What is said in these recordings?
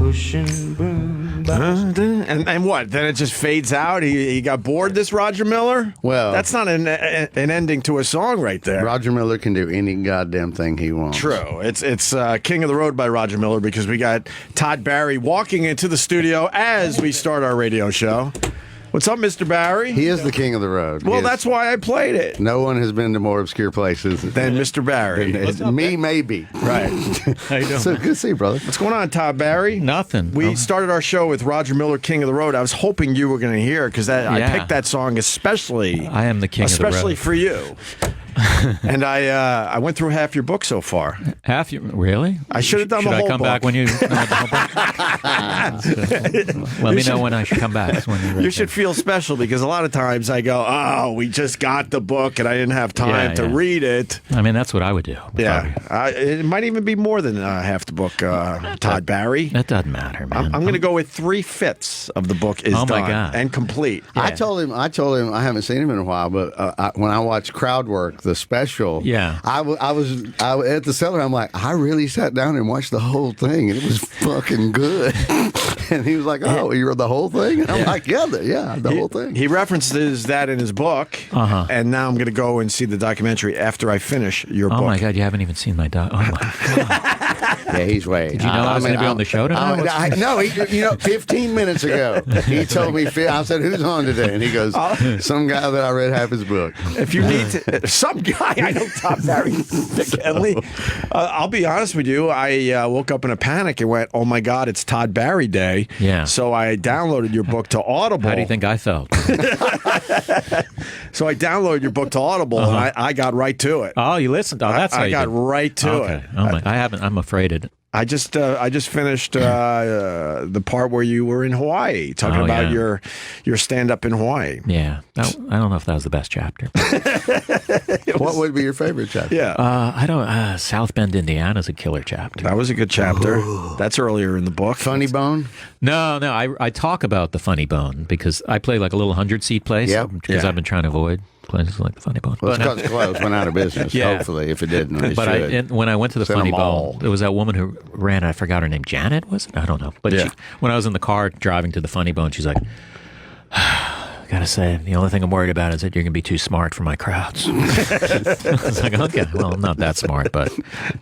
pushing boom. And what? Then it just fades out? He got bored, this Roger Miller? Well, that's not an ending to a song right there. Roger Miller can do any goddamn thing he wants. True. It's King of the Road by Roger Miller, because we got Todd Barry walking into the studio as we start our radio show. What's up, Mr. Barry? He is the king of the road. Well, that's why I played it. No one has been to more obscure places than Mr. Barry. Me, maybe. Right. How you doing? So good to see you, brother. What's going on, Todd Barry? Nothing. We started our show with Roger Miller, King of the Road. I was hoping you were going to hear it, because I picked that song especially. I am the king of the road. Especially for you. And I went through half your book so far. Half your really? I should have done the whole book. Should I come back when you? Let me know when I should come back. You should feel special, because a lot of times I go, "Oh, we just got the book and I didn't have time to read it." I mean, that's what I would do. Yeah, it might even be more than half the book. Todd Barry. That doesn't matter, man. I'm going to go with 3/5 of the book is done and complete. Yeah. I told him I haven't seen him in a while, but when I watched Crowd Work, the special, I was at the cellar. I'm like, I really sat down and watched the whole thing, and it was fucking good. And he was like, "Oh, you read the whole thing?" And I'm like, "Yeah, the whole thing." He references that in his book, and now I'm going to go and see the documentary after I finish your book. Oh my God, you haven't even seen my doc. Oh my God. Yeah, he's way. Did you know I was going to be on the show tonight? No, 15 minutes ago, he told me. I said, "Who's on today?" And he goes, "Some guy that I read half his book." If you need to, some guy I know, Todd Barry, Henley. I'll be honest with you. I woke up in a panic and went, "Oh my God, it's Todd Barry Day." Yeah. So I downloaded your book to Audible. How do you think I felt? So I downloaded your book to Audible, and I got right to it. Oh, you listened? Oh, that's how you got did. right to it. Oh my! I haven't. I'm afraid it. I just finished the part where you were in Hawaii, talking about your stand-up in Hawaii. Yeah, I don't know if that was the best chapter. What would be your favorite chapter? Yeah, I don't. South Bend, Indiana is a killer chapter. That was a good chapter. That's earlier in the book. Funny Bone? No. I talk about the Funny Bone because I play like a little 100-seat place. Because I've been trying to avoid places like the Funny Bone. Well, it's because closed, went out of business. Hopefully, if it didn't, when I went to the Funny Bone, there was that woman who ran. I forgot her name. Janet, was it? I don't know. But when I was in the car driving to the Funny Bone, she's like, "Gotta say, the only thing I'm worried about is that you're gonna be too smart for my crowds." I was like, "Okay, well, I'm not that smart," but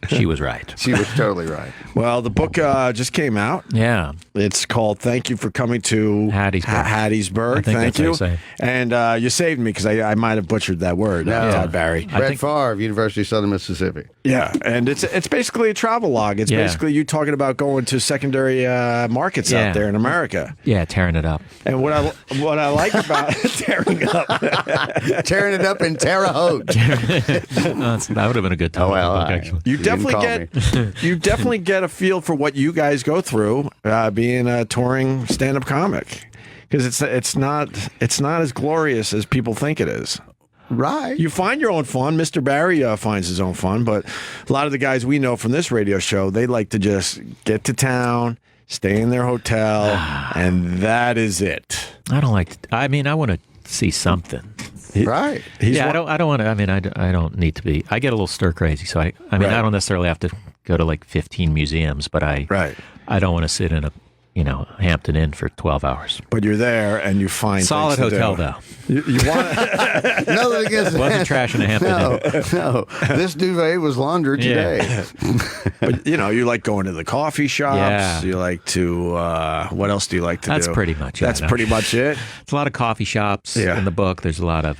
she was right. She was totally right. Well, the book just came out. Yeah, it's called "Thank You for Coming to Hattiesburg." Thank you, and you saved me because I might have butchered that word, Todd Barry. Brett Favre, University of Southern Mississippi. Yeah, and it's basically a travel log. It's basically you talking about going to secondary markets out there in America. Yeah, tearing it up. And what I like about tearing it up in Terre Haute. That would have been a good time. Oh, well, you definitely get a feel for what you guys go through being a touring stand-up comic, because it's not as glorious as people think it is. Right. You find your own fun. Mr. Barry finds his own fun, but a lot of the guys we know from this radio show, they like to just get to town, stay in their hotel, and that is it. I don't like to, I want to see something. Right. I don't want to, I don't need to be, I get a little stir crazy. So I don't necessarily have to go to like 15 museums, but I don't want to sit in a, Hampton Inn for 12 hours. But you're there and you find solid hotel though. You want nothing against wasn't trash in a Hampton Inn. No, this duvet was laundered today. But you like going to the coffee shops. Yeah. You like to. What else do you like to do? That's pretty much. That's pretty much it. It's a lot of coffee shops in the book. There's a lot of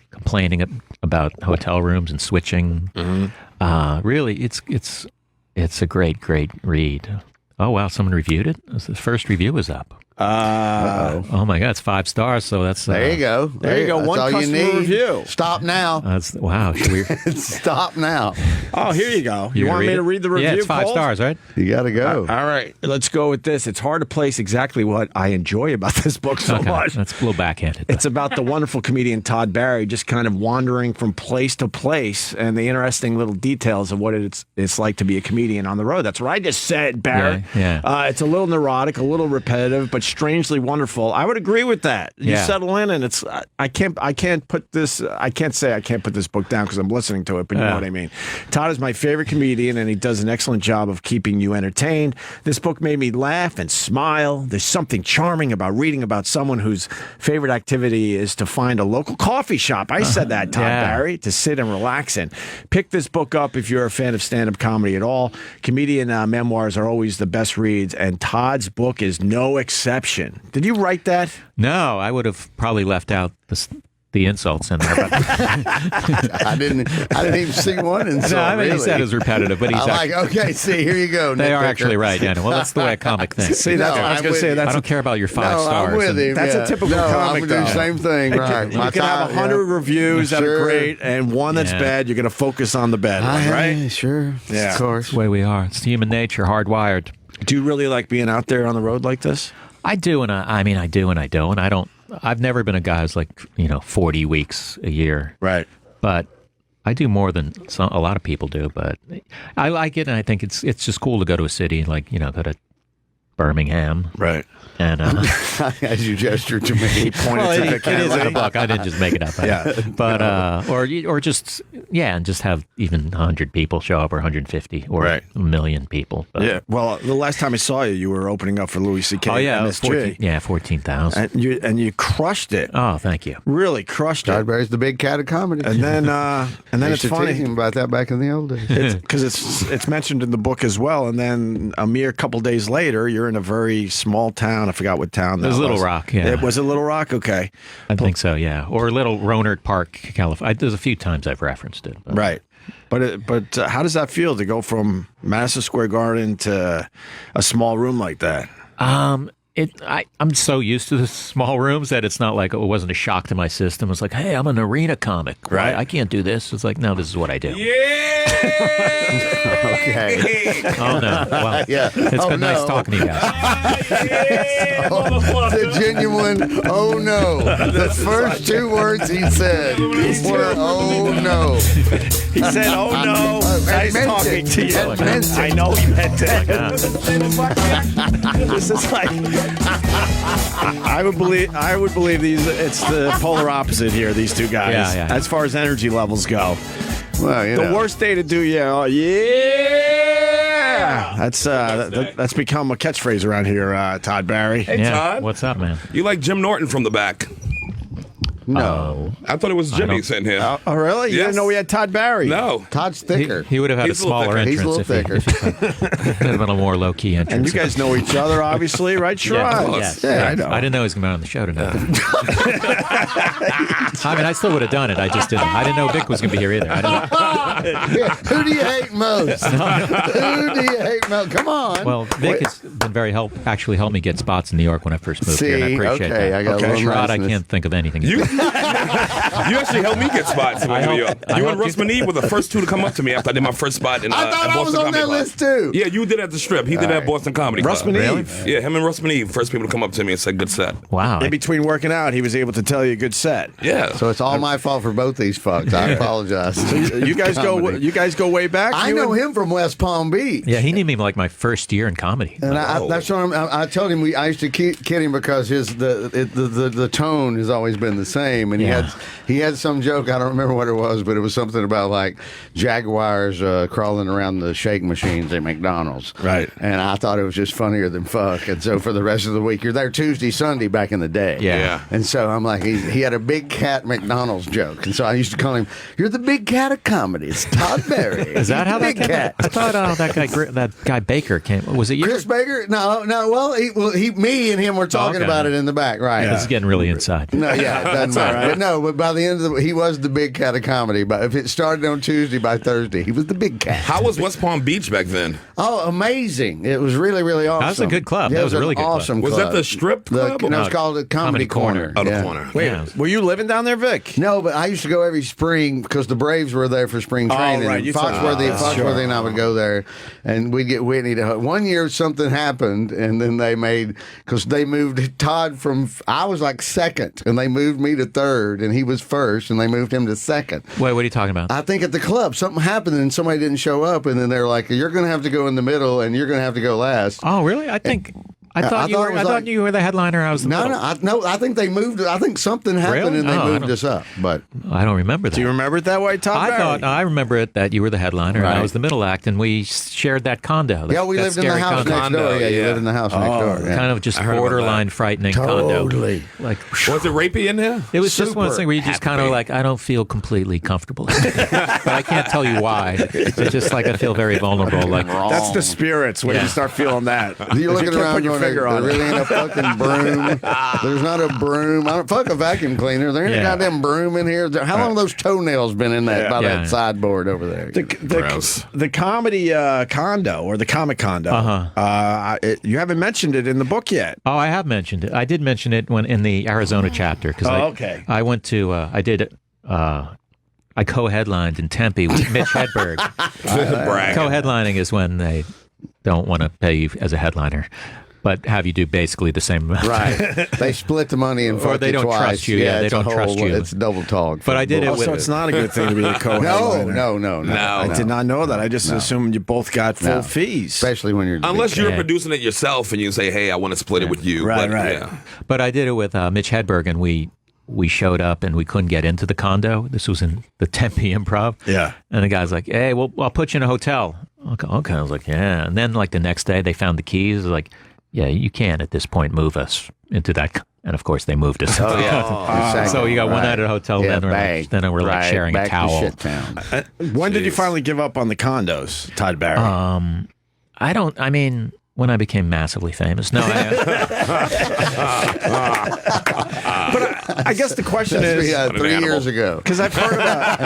complaining about hotel rooms and switching. Mm-hmm. Really, it's a great read. Oh, wow. Someone reviewed it? The first review was up. Oh, my God. It's 5 stars. So that's... there you go. There you go. One customer review. Stop now. Wow. Stop now. Oh, here you go. You want me to read the review? Yeah, it's 5 stars, right? You got to go. All right. Let's go with this. It's hard to place exactly what I enjoy about this book so much. That's a little backhanded. It's about the wonderful comedian Todd Barry just kind of wandering from place to place and the interesting little details of what it's like to be a comedian on the road. That's what I just said, Barry. Yeah. It's a little neurotic, a little repetitive, but strangely wonderful. I would agree with that. You settle in, and it's I can't put this book down because I'm listening to it, but you know what I mean. Todd is my favorite comedian, and he does an excellent job of keeping you entertained. This book made me laugh and smile. There's something charming about reading about someone whose favorite activity is to find a local coffee shop. I said that, Todd Barry, to sit and relax in. Pick this book up if you're a fan of stand-up comedy at all. Comedian memoirs are always the best reads, and Todd's book is no exception. Did you write that? No, I would have probably left out the insults in there. But I didn't even see one insult. No, I mean, really. he said it was repetitive, but he's okay, see, here you go. They Nick are Picker. actually right, yeah. Well, that's the way a comic thinks. See, that's what I was going to say. I don't care about your 5 stars. I'm with him. That's a typical comic, I'm doing the same thing, right. You can have 100 reviews that are great, and one that's bad. You're going to focus on the bad one, right? Sure. Yeah. Of course. That's the way we are. It's human nature, hardwired. Do you really like being out there on the road like this? I do, and I do, and I don't. I've never been a guy who's like 40 weeks a year, right? But I do more than a lot of people do. But I like it, and I think it's just cool to go to a city like go to Birmingham, right? And as you gestured to me, he pointed to the camera. It is in the book. I didn't just make it up. But or just and just have even 100 people show up, or 150, or a million people. But, yeah. Well, the last time I saw you, you were opening up for Louis C.K. Oh yeah, MSG. 14,000. And you crushed it. Oh, thank you. Really crushed it. Todd Barry's the big cat of comedy. And then it's funny him about that back in the old days. Because it's mentioned in the book as well. And then a mere couple days later, you're in a very small town. I forgot what town that was. It was Little Rock, yeah. It was Little Rock? Okay. I think so, yeah. Or Little Rohnert Park, California. There's a few times I've referenced it. But. Right. But how does that feel to go from Madison Square Garden to a small room like that? I'm so used to the small rooms that it's not like it wasn't a shock to my system. It's like, hey, I'm an arena comic, right? I can't do this. It's like, no, this is what I do. Yeah. Okay. Oh no. Well, it's been nice talking to you guys. The genuine "oh no." The first 2 words he said were "oh no." He said, "Oh no." Nice talking to you. I know he meant it. This is like. I would believe these. It's the polar opposite here. These two guys, as far as energy levels go. Well, the worst day to do, That's become a catchphrase around here, Todd Barry. Hey, Todd. What's up, man? You like Jim Norton from the back? No. I thought it was Jimmy sitting here. Oh, really? You didn't know we had Todd Barry? No. Todd's thicker. He would have had a smaller entrance. He's a little thicker. If he could have been a more low-key entrance. And you guys know each other, obviously, right, Sherrod? Yeah, I know. I didn't know he was going to be on the show tonight. I mean, I still would have done it. I just didn't. I didn't know Vic was going to be here either. I didn't know. Who do you hate most? Who do you hate most? Come on. Well, Vic has been very actually helped me get spots in New York when I first moved here, and I appreciate that. I got a little Sherrod, I niceness. can't think of anything. You actually helped me get spots in New York. You and Russ Maneve were the first 2 to come up to me after I did my first spot in I thought at I was Boston on Comedy that Club. list too. Yeah, you did at the Strip. He did at Boston Comedy Club. Russ Maneve. Yeah, him and Russ Maneve, first people to come up to me and say, good set. Wow. In between working out, he was able to tell you a good set. Yeah. So it's all my fault for both these fucks. I apologize. You guys go way back. I know him from West Palm Beach. Yeah, he knew me like my first year in comedy. And that's what I told him. I used to kid him because the tone has always been the same, and he had some joke. I don't remember what it was, but it was something about like jaguars crawling around the shake machines at McDonald's. Right. And I thought it was just funnier than fuck. And so for the rest of the week, you're there Tuesday, Sunday back in the day. Yeah. And so I'm like, he had a big cat McDonald's joke, and so I used to call him, "You're the big cat of comedy." It's Todd Barry. Is that how that big cat? I thought that guy Baker came. Was it you? Chris Baker? No. Well, me and him were talking about it in the back, right? This is getting really inside. No, it doesn't matter. But by the end of he was the big cat of comedy. But if it started on Tuesday, by Thursday, he was the big cat. How was West Palm Beach back then? Oh, amazing! It was really, really awesome. That was a good club. Yeah, that was a really good awesome club. Was that the strip club? No, it's called the Comedy Corner. Oh, the corner. Wait, were you living down there, Vic? No, but I used to go every spring because the Braves were there for spring training. right. And Foxworthy and I would go there, and we'd get Whitney to. One year something happened, and then they moved Todd from. I was like second, and they moved me to third, and he was first, and they moved him to second. Wait, what are you talking about? I think at the club something happened, and somebody didn't show up, and then they're like, "You're going to have to go in the middle, and you're going to have to go last." Oh, really? I think I thought you were the headliner. I was the middle. I think they moved. I think something happened Really? and they moved us up. But I don't remember that. Do you remember it that way, Todd? I remember it that you were the headliner and I was the middle act, and we shared that condo. We lived in the house next door. Yeah, you lived in the house next door. Yeah. Kind of just borderline frightening condo. Totally. Was it rapey in there? It was just one of those things where you just kind of like, I don't feel completely comfortable. But I can't tell you why. It's just like I feel very vulnerable. Like that's the spirits when you start feeling that. You're looking around your going, finger on there really ain't a fucking broom. There's not a broom. Fuck a vacuum cleaner. There ain't a goddamn broom in here. How long have those toenails been in that that sideboard over there? The comedy condo or the comic condo. You haven't mentioned it in the book yet. Oh, I have mentioned it. I did mention it when in the Arizona chapter because I went to I co-headlined in Tempe with Mitch Hedberg. Co-headlining is when they don't want to pay you as a headliner, but have you do basically the same amount. Right. They split the money and or they don't twice. trust you. Yeah, they don't trust you. It's double talk. But I did it with... So it's not a good thing to be a co-headliner. No. I did not know that. I just assumed you both got full fees. Especially when you're... Unless you're producing it yourself and you say, hey, I want to split it with you. Right. Yeah. But I did it with Mitch Hedberg, and we showed up and we couldn't get into the condo. This was in the Tempe Improv. Yeah. And the guy's like, hey, well, I'll put you in a hotel. Okay. I was like, yeah. And then like the next day they found the keys. Like, yeah, you can't at this point move us into that. And of course they moved us. So you got one night at a hotel, then we're like sharing a towel. When did you finally give up on the condos, Todd Barry? When I became massively famous. No, but I guess the question is 3 years ago, because I've heard about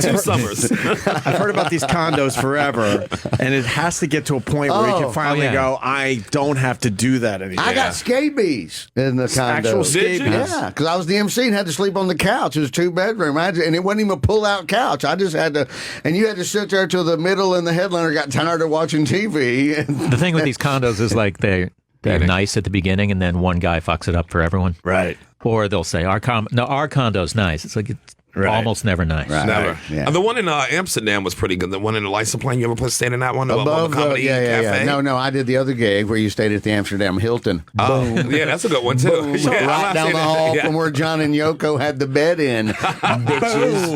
2 summers. I've heard about these condos forever, and it has to get to a point where you can finally go, I don't have to do that anymore. I got scabies in the condo. Actual scabies? Yeah, because I was the MC and had to sleep on the couch. It was 2-bedroom, and it wasn't even a pull-out couch. I just had to, and you had to sit there till the middle, and the headliner got tired of watching TV. The thing with these condos is like they're nice at the beginning, and then one guy fucks it up for everyone. Right. Or they'll say our condo's nice. It's like it's almost never nice. Right. Never. Yeah. And the one in Amsterdam was pretty good. The one in the license plane. You ever stayed in that one? Above the comedy cafe? No, I did the other gig where you stayed at the Amsterdam Hilton. Boom. Yeah, that's a good one too. Right down the hall from where John and Yoko had the bed in. Bitches.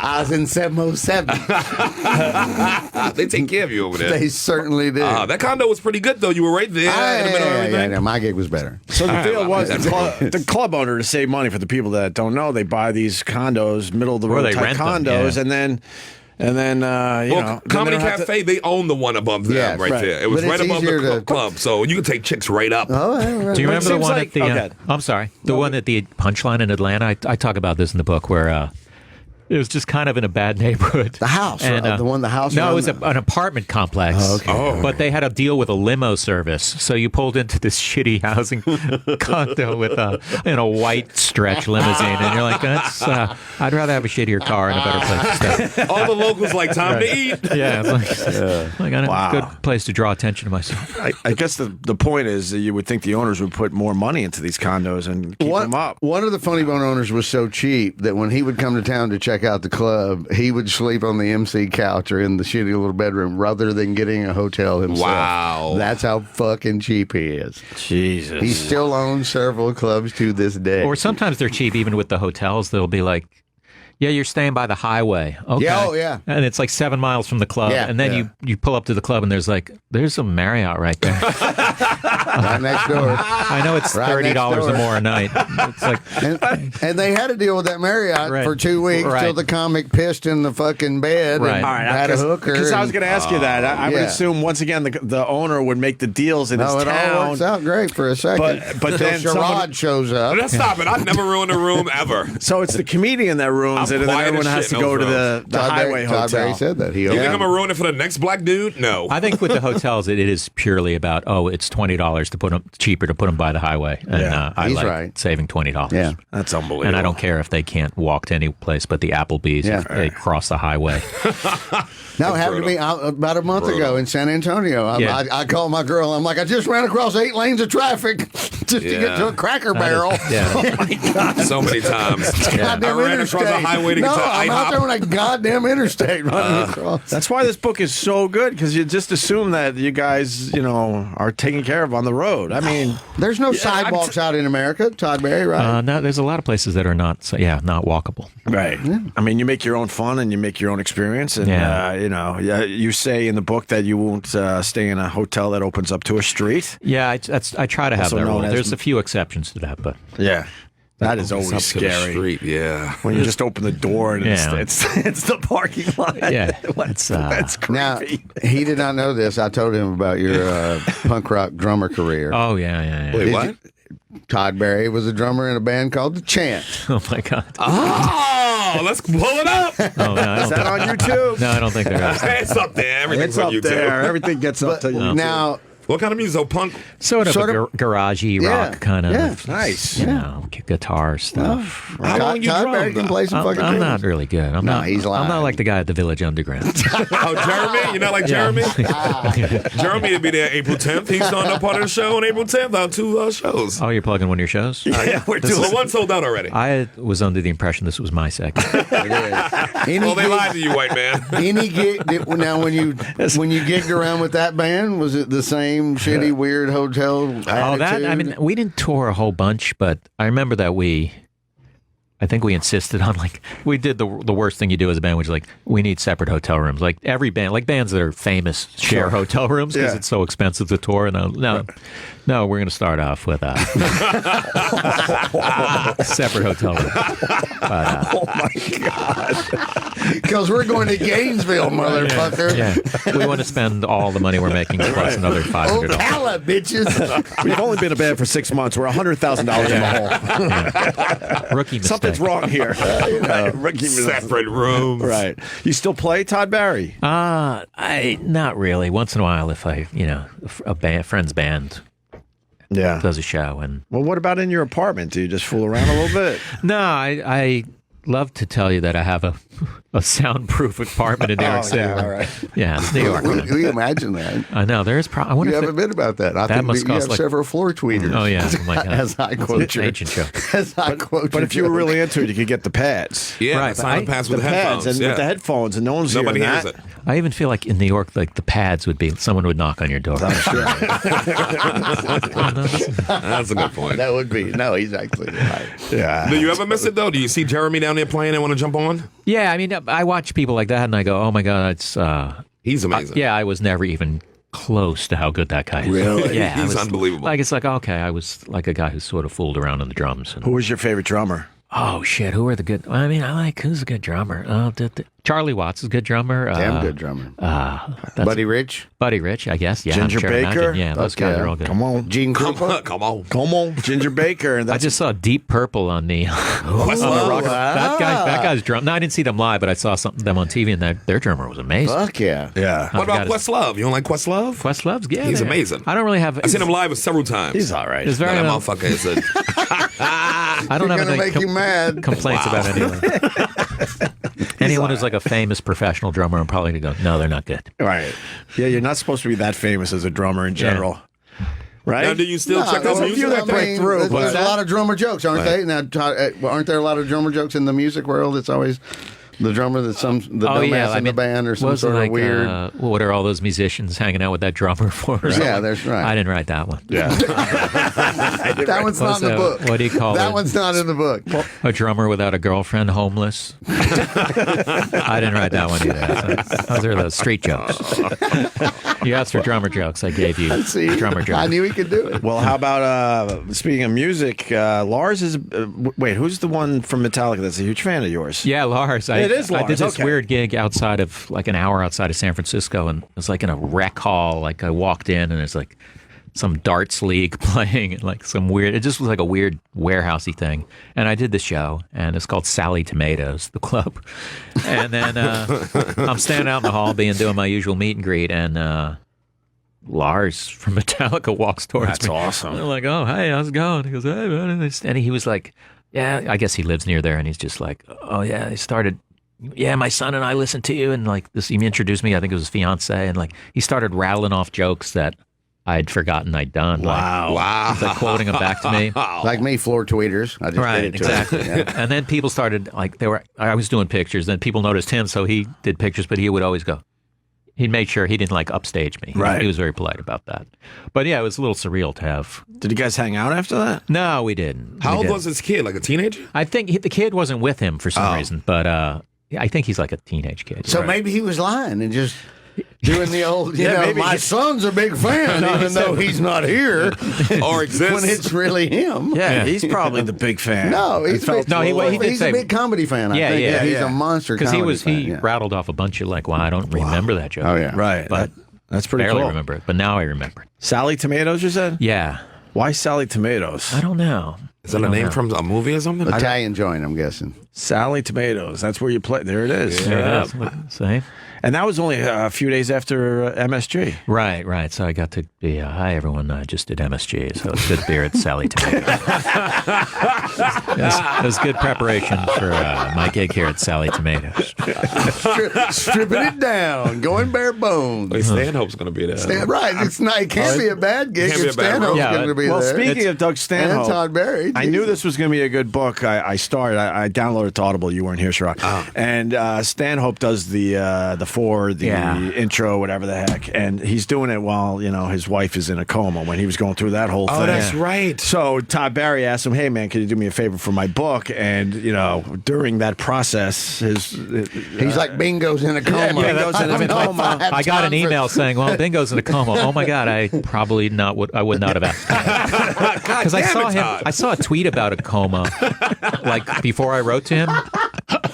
I was in 707. They take care of you over there. They certainly did. That condo was pretty good though. You were right there in the middle of everything. Yeah, my gig was better. So the deal was the club owner, to save money for the people that don't know, they buy these condos, middle of the road type condos, and then Comedy Cafe, they own the one above them right there. It was right above the club, so you could take chicks right up. Oh, right. Do you remember the one at the? I'm sorry, the one at the Punchline in Atlanta. I talk about this in the book where. It was just kind of in a bad neighborhood. The house, and, the house. No, it was an apartment complex. Oh, okay. But they had a deal with a limo service, so you pulled into this shitty housing condo with a white stretch limousine, and you're like, "That's I'd rather have a shittier car and a better place to stay." All the locals like time to eat. Yeah, it's like a good place to draw attention to myself. I guess the point is that you would think the owners would put more money into these condos and keep them up. One of the Funny Bone owners was so cheap that when he would come to town to check out the club, he would sleep on the MC couch or in the shitty little bedroom rather than getting a hotel himself. Wow. That's how fucking cheap he is. Jesus. He still owns several clubs to this day. Or sometimes they're cheap even with the hotels. They'll be like, yeah, you're staying by the highway. Okay. Yeah, oh, yeah. And it's like 7 miles from the club. Yeah, and then you pull up to the club and there's a Marriott right there. Right next door. I know it's $30 or more a night. It's like, and they had to deal with that Marriott for 2 weeks till the comic pissed in the fucking bed and had a hooker. Because I was going to ask you that. I would assume, once again, the owner would make the deals in his town. It all works out great for a second. But then Sherrod shows up. Let's stop it. I've never ruined a room ever. So it's the comedian that ruins it, and then everyone has to go to the highway hotel. Todd Barry said that. You think I'm going to ruin it for the next black dude? No. I think with the hotels, it is purely about, it's $20 to put them, cheaper to put them by the highway. And I like saving $20. Yeah. That's unbelievable. And I don't care if they can't walk to any place but the Applebee's if they cross the highway. No, it happened to me about a month ago in San Antonio. I called my girl. I'm like, I just ran across 8 lanes of traffic. just to get to a Cracker Barrel. Oh my God. So many times. I ran across the highway to get to I'm out there on a goddamn interstate running across. That's why this book is so good, because you just assume that you guys, are taken care of on the road. I mean, there's no sidewalks out in America, Todd Berry, right? No, there's a lot of places that are not walkable. Right. Yeah. I mean, you make your own fun and you make your own experience. And, you say in the book that you won't stay in a hotel that opens up to a street. Yeah, I try to have that rule. There's a few exceptions to that, but... Yeah. That is always scary. Street, yeah. When you just open the door and it's the parking lot. Yeah. That's creepy. Now, he did not know this. I told him about your punk rock drummer career. Oh, yeah. Wait, what? Todd Berry was a drummer in a band called The Chant. Oh, my God. Oh, let's pull it up. Oh, no, is that on YouTube? No, I don't think there is. It's up there. Everything's It's on up YouTube. there. Everything gets up to YouTube. Now, What kind of music? Oh, punk? Sort of garagey rock kind of. Yeah, nice. Guitar stuff. How long you Todd drum, Berry can though? play some fucking I'm tunes. not really good. I'm not like the guy at the Village Underground. Oh, Jeremy? You're not like Jeremy? Jeremy will be there April 10th. He's on a part of the show on April 10th on 2 shows. Oh, you're plugging one of your shows? Yeah, we're doing Well, one sold out already. I was under the impression this was my second. Well, they lied to you, white man. Any gig now when you gigged around with that band, was it the same shitty weird hotel attitude? We didn't tour a whole bunch, but I remember that I think we insisted on, we did the worst thing you do as a band, which is we need separate hotel rooms. Like every band, like bands that are famous share hotel rooms because it's so expensive to tour. No, we're going to start off with a separate hotel room. But, oh my God. Because we're going to Gainesville, motherfucker. Yeah. We want to spend all the money we're making plus another $500. Ocala, bitches. We've only been a band for 6 months. We're $100,000 in the hole. Rookie mistake. Something's wrong here. Rookie mistake. Separate rooms. Right. You still play, Todd Berry? Not really. Once in a while, if a friend's band does a show. Well, what about in your apartment? Do you just fool around a little bit? No, I love to tell you that I have a soundproof apartment in New York City. Yeah, all right. Yeah, it's New York. We imagine that. I know there is. I wonder You if haven't been about that. I think must you have cost several floor tweeters. Oh yeah, oh my God. As I quote It's an ancient show. But if you were really into it, you could get the pads. Yeah, Right, the sound pads with The the pads headphones. and Yeah. with the headphones, and no one's Nobody hearing hears that. it. I even feel like in New York, the pads would be someone would knock on your door. That's a good point. That would be. No, he's actually right. Yeah. Do you ever miss it, though? Do you see Jeremy down there playing and want to jump on? Yeah, I mean, I watch people like that, and I go, "Oh my God, it's." He's amazing. I was never even close to how good that guy is. Really? Yeah, He's unbelievable. It's okay, I was like a guy who sort of fooled around on the drums. Who was your favorite drummer? Oh shit! Who are the good? Who's a good drummer? Charlie Watts is a good drummer. Damn good drummer. That's Buddy Rich. Buddy Rich, I guess. Yeah, Ginger I'm sure Baker? imagine. Yeah, those guys are all good. Come on. Gene Krupa. Come on. Come on. Ginger Baker. I just saw Deep Purple on the on the rock. That guy's drum. No, I didn't see them live, but I saw them on TV, and their drummer was amazing. Fuck yeah. Yeah. What about Questlove? You don't like Questlove? Questlove's good. He's amazing. I don't really have. I've seen him live several times. He's all right. It's very. That motherfucker is a... I don't have Gonna any make you mad. complaints about anyone. Anyone who's like a famous professional drummer, I'm probably going to go, no, they're not good. Right. Yeah, you're not supposed to be that famous as a drummer in general. Right? Now, do you still check out there's a music? few that break through, There's but- a lot of drummer jokes, aren't they? Now, aren't there a lot of drummer jokes in the music world? It's always the drummer that's the dumbass in the band or some sort of weird. What are all those musicians hanging out with that drummer for? Yeah, that's right. I didn't write that one. Yeah. That one's not in the book. What do you call that it? one's not in the book. A drummer without a girlfriend, homeless. I didn't write that one either. Those are the street jokes. You asked for drummer jokes. I gave you See, drummer jokes. I knew he could do it. Well, how about, speaking of music, Lars is, wait, who's the one from Metallica that's a huge fan of yours? Yeah, Lars. It is Lars. I did this Okay. weird gig outside of, like an hour outside of San Francisco, and it was like in a rec hall. Like I walked in, and there's like some darts league playing, and like some weird. It just was like a weird warehousey thing. And I did the show, and it's called Sally Tomatoes, the club. And then I'm standing out in the hall, doing my usual meet and greet, and Lars from Metallica walks towards That's me. awesome. And I'm like, oh, hey, how's it going? He goes, hey, man. And he was like, yeah, I guess he lives near there, and he's just like, oh yeah, he started. Yeah, my son and I listened to you, and like this, he introduced me. I think it was his fiance, and like he started rattling off jokes that I'd forgotten I'd done. Wow. Like quoting them back to me. Like me, floor tweeters. I just Right, did it to exactly. him. Yeah. And then people started, I was doing pictures, then people noticed him, so he did pictures, but he would always go. He made sure he didn't upstage me. Right. He was very polite about that. But yeah, it was a little surreal to have. Did you guys hang out after that? No, we didn't. How old was this kid? Like a teenager? I think the kid wasn't with him for some reason, but I think he's like a teenage kid. So maybe he was lying and just doing the old, my son's a big fan, even though he's not here or exists. when it's really him. Yeah, he's probably the big fan. No, he's he did he's say, a big comedy fan. I think. He's a monster comedy because fan. he rattled off a bunch of I don't remember that joke. Oh yeah, Right. But that's pretty barely cool. remember it, but now I remember it. Sally Tomatoes, you said? Yeah. Why Sally Tomatoes? I don't know. Is that a name from a movie or something? Italian joint, I'm guessing. Sally Tomatoes. That's where you play. There it is. There it is. See? And that was only a few days after MSG. Right. So I got to be, hi, everyone. I just did MSG, so it's good beer at Sally Tomato. It was good preparation for my gig here at Sally Tomato. Stripping it down, going bare bones. Wait, Stanhope's going to be there. Right, it's not. It can't be a bad gig Can't be if a bad Stanhope's road. going to be Well, there. speaking of Doug And Stanhope, Todd Barry. I knew this was going to be a good book. I started. I downloaded it to Audible. You weren't here, Sherrod. And Stanhope does the intro, whatever the heck, and he's doing it while his wife is in a coma when he was going through that whole thing. Oh, that's right. So Todd Barry asked him, "Hey man, can you do me a favor for my book?" And during that process, he's like Bingo's in a coma. Bingo's in a coma. I got an email saying, "Well, Bingo's in a coma." Oh my God, I probably I would not have asked because I saw him. I saw a tweet about a coma before I wrote to him.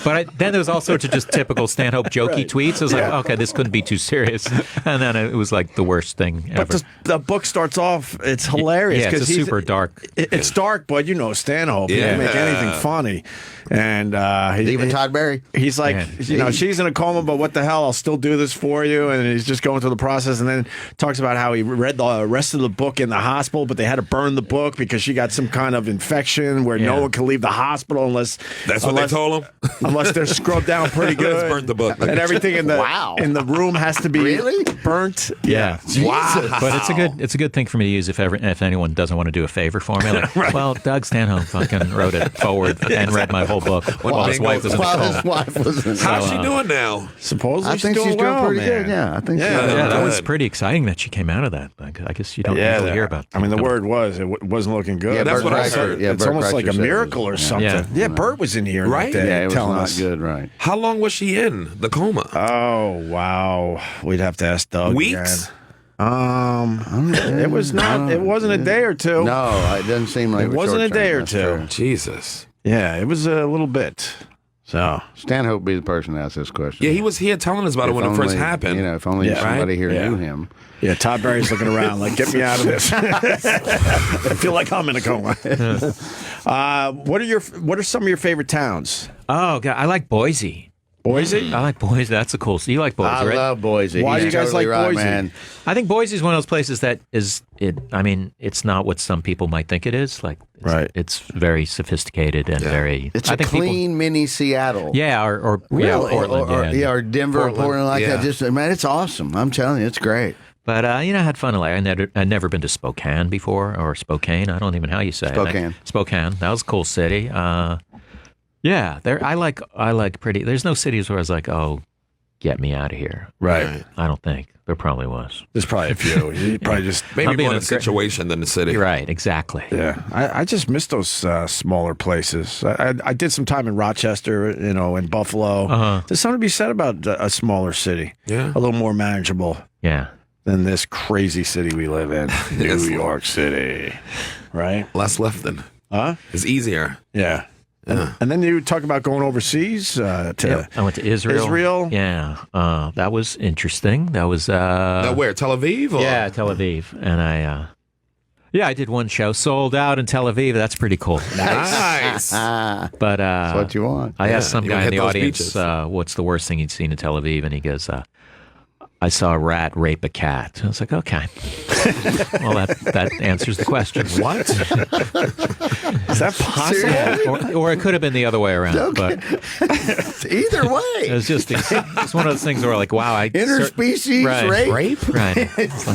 But then there was all sorts of just typical Stanhope jokey tweets. I was like, okay, this couldn't be too serious. And then it was like the worst thing ever. But the book starts off, it's hilarious. Yeah, it's a super dark. It's dark, but Stanhope. He can make anything funny. And even Todd Barry. He's like, she's in a coma, but what the hell? I'll still do this for you. And he's just going through the process. And then talks about how he read the rest of the book in the hospital, but they had to burn the book because she got some kind of infection where no one can leave the hospital unless that's what they told him. Unless they're scrubbed down pretty good. Let's burn the book. And everything in the room has to be burnt. Yeah. Wow. But it's a good thing for me to use if anyone doesn't want to do a favor for me. Well, Doug Stanhope fucking wrote it forward and read my whole book while his wife was in the coma. How's she doing now? Supposedly I think she's doing pretty good. Yeah, I think so. Yeah, that was pretty exciting that she came out of that. I guess you don't usually hear about that. I mean, the word was it wasn't looking good. Yeah, that's what I heard. Yeah, it's almost like a miracle or something. Yeah, Bert was in here. Right? That day, Yeah, it was telling not us. good, right. How long was she in the coma? Oh, wow. We'd have to ask Doug. Weeks? Again. It was not. It wasn't a day or two. No, it doesn't seem like It wasn't a day or That's two. true. Jesus. Yeah, it was a little bit. So Stanhope would be the person to ask this question. Yeah, he was here telling us about it when it first happened. If only somebody here knew him. yeah, Todd Barry's looking around like, get me out of this. I feel like I'm in a coma. What are some of your favorite towns? Oh God, I like Boise. Boise? I like Boise. That's a cool. You like Boise, I right? love Boise. Why do you guys like right, Boise? man. I think Boise is one of those places that is it. I mean, it's not what some people might think it is. It's very sophisticated and very. It's I a think clean mini Seattle. or Really? Portland, or Denver, or Portland like yeah. that. Just man, it's awesome. I'm telling you, it's great. But I had fun. I'd never been to Spokane before, or Spokane. I don't even know how you say it. Spokane. That was a cool city. Yeah, I like pretty. There's no cities where I was like, oh, get me out of here. Right. I don't think there probably was. There's probably a few. You probably just Maybe more in a situation than the city. Right. Exactly. Yeah, I just miss those smaller places. I did some time in Rochester, in Buffalo. There's something to be said about a smaller city. Yeah. A little more manageable. Yeah. Than this crazy city we live in, New York City, right? Less Lifton. Huh? It's easier. Yeah. And then you talk about going overseas to. I went to Israel. Israel? Yeah. That was interesting. That was. Now where? Tel Aviv? Or? Yeah, Tel Aviv. And I did one show, sold out in Tel Aviv. That's pretty cool. Nice. But That's what you want. I asked some you guy wanna in hit the those audience beaches. what's the worst thing he'd seen in Tel Aviv, and he goes, I saw a rat rape a cat. I was like, okay. Well, that answers the question. What? Is that possible? Yeah. Or it could have been the other way around. Okay. But either way, it's one of those things where like, wow, interspecies rape. Right. It's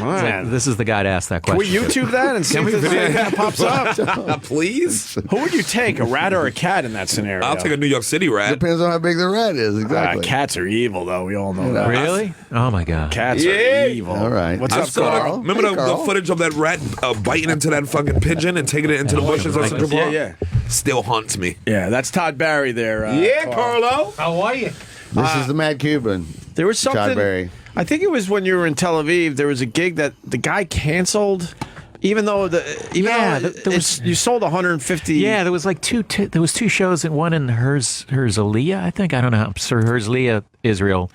like, this is the guy to ask that Can question. we YouTube that and see if this thing that pops up? Please? Who would you take, a rat or a cat in that scenario? I'll take a New York City rat. Depends on how big the rat is. Exactly. Cats are evil, though. We all know that. Really? Oh my God. Cats are evil. All right. What's I up, saw Carl? remember the footage of that rat biting into that fucking pigeon and taking it into the bushes on Central Park? Yeah. Still haunts me. Yeah, that's Todd Barry there. Carlo. How are you? This is the Mad Cuban. There was Todd something. Barry. I think it was when you were in Tel Aviv. There was a gig that the guy canceled, even though you sold 150. Yeah, there was like there was two shows, and one in Herzliya, I think. I don't know, Herzliya, Israel.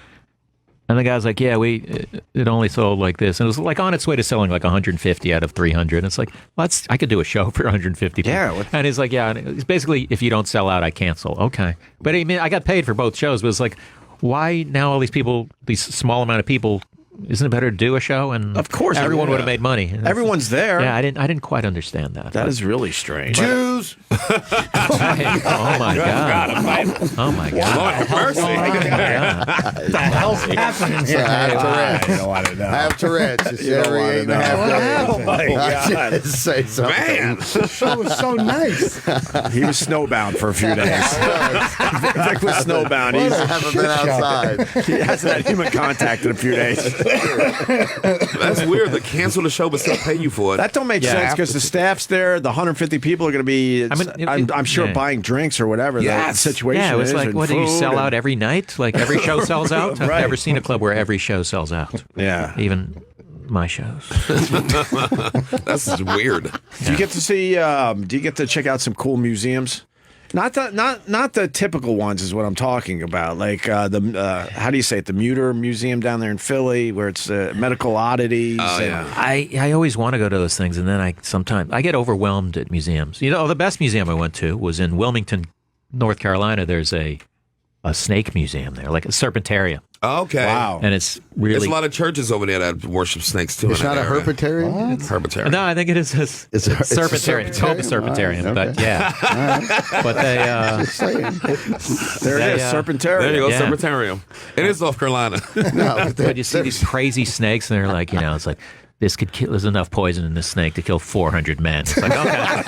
And the guy's like, yeah, it only sold like this. And it was like on its way to selling like 150 out of 300. And it's like, I could do a show for 150 people. Yeah. And he's like, yeah, and it's basically, if you don't sell out, I cancel. Okay. But I mean, I got paid for both shows, but it's like, why now all these people, these small amount of people, isn't it better to do a show? And of course, everyone would have made money. And everyone's there. Yeah, I didn't quite understand that. That is really strange. Jews. Oh my God. Oh my God. Lord have mercy. What the hell's happening here? I have Tourette's. You don't want to know. I have Tourette's. It's every wanna 8.5 know. days. Oh my God. Just say something. Man. The show was so nice. He was snowbound for a few days. Vic was snowbound. I haven't been outside. He hasn't had human contact in a few days. That's weird. They cancel the show but still pay you for it. That don't make sense because the staff's there. The 150 people are going to be. I'm sure buying drinks or whatever. Yes. The situation. Yeah, it was is, like, and what do you food sell and- out every night? Like every show sells out? I've Right. never seen a club where every show sells out. Yeah. Even my shows. That's weird. Do you get to see? Do you get to check out some cool museums? Not the typical ones is what I'm talking about. Like the how do you say it? The Muter Museum down there in Philly, where it's medical oddities. Oh, yeah. I always want to go to those things, and then I get overwhelmed at museums. You know, the best museum I went to was in Wilmington, North Carolina. There's a snake museum there, like a serpentarium. Okay. Wow. And it's really... There's a lot of churches over there that worship snakes too. It's not a herpetarium? Herpetarium. No, I think it is It's a serpentarium. It's called the serpentarium, All right, but yeah. But they... Just saying. There it is, Serpentarium. There you go, Yeah. Serpentarium. It is North Carolina. No, But you see these crazy snakes, and they're like, you know, it's like, this could kill. There's enough poison in this snake to kill 400 men. It's like, okay.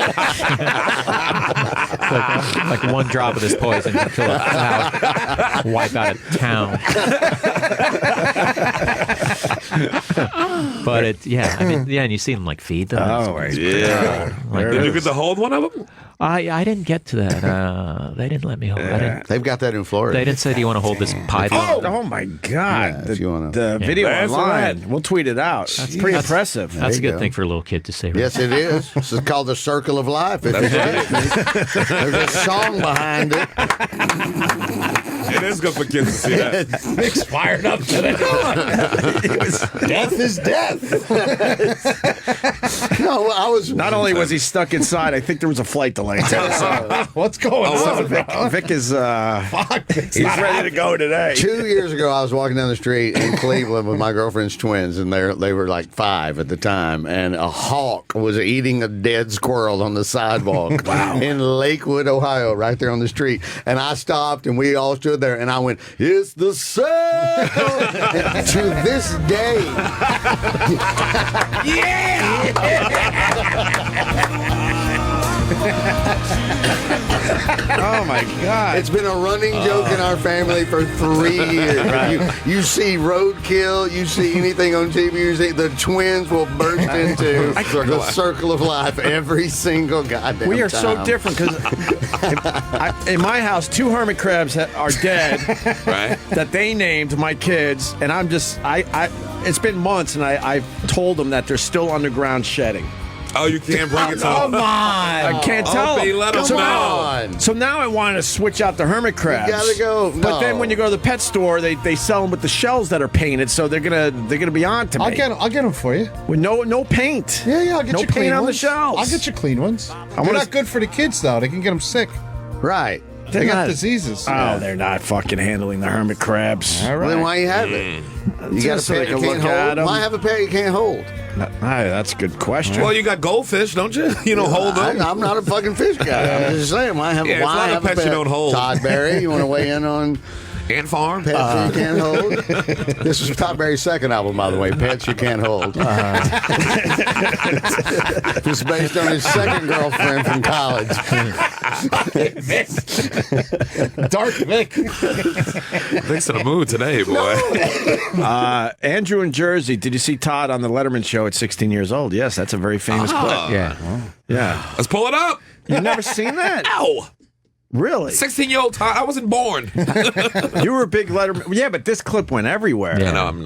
It's like one drop of this poison can kill a town, wipe out a town. But it, yeah, I mean, yeah, and you see them like feed them. Oh, yeah. Like, Did you get to hold one of them? I didn't get to that. They didn't let me hold. They've got that in Florida. They didn't say, "Do you want to hold this python?" Oh my God! Yeah, if you wanna- the video That's online, we'll tweet it out. That's pretty impressive. That's a you good go. thing for a little kid to say. Right? Yes, it is. This is called the circle of life. If you ask me. There's a song behind it. It is good for kids to see that. Nick's fired up today. Death is death. No, I was Not only was he stuck inside, I think there was a flight delay too. So What's going on? Vic is Fuck. he's ready to go today. 2 years ago. I was walking down the street in Cleveland with my girlfriend's twins, and they were like 5 at the time, and a hawk was eating a dead squirrel on the sidewalk in Lakewood, Ohio, right there on the street. And I stopped, and we all stood there, and I went, "It's the circle." And to this day, Oh my God! it's been a running joke in our family for 3 years. You see roadkill, you see anything on TV, you see the twins will burst into the circle of life every single goddamn We are time. so different because in my house, 2 hermit crabs are dead Right? that they named my kids, and I'm just it's been months, and I've told them that they're still underground shedding. Oh, you can't bring it to Come them. on. I can't tell Opie, them. let 'em so know. now, so now I want to switch out the hermit crabs. gotta go. But then No. when you go to the pet store, they sell them with the shells that are painted, so they're gonna be on to me. I'll get them for you. With no paint. Yeah, I'll get no you paint clean on ones. the shells. I'll get you clean ones. They're wanna- not good for the kids though. They can get them sick. Right. They got diseases. Oh, they're not fucking handling the hermit crabs. All right. Well, then why you have it? You got a pair you can't hold. Why have a pair you can't hold? That's a good question. Well, you got goldfish, don't you? You don't hold them. I'm not a fucking fish guy. I'm just saying. Why have? Yeah, why it's not a have pet you don't hold. Todd Berry, you want to weigh in on Ant Farm? Pets You Can't Hold? This is Todd Berry's second album, by the way, Pets You Can't Hold. It's based on his second girlfriend from college. Dark Vic. Thanks to the mood today, boy. Andrew in Jersey. Did you see Todd on the Letterman show at 16 years old? Yes, that's a very famous clip. Yeah. Yeah. Let's pull it up. You've never seen that? Ow! Really? 16-year-old Todd. I wasn't born. You were a big Letterman. Yeah, but this clip went everywhere. Yeah. No, I'm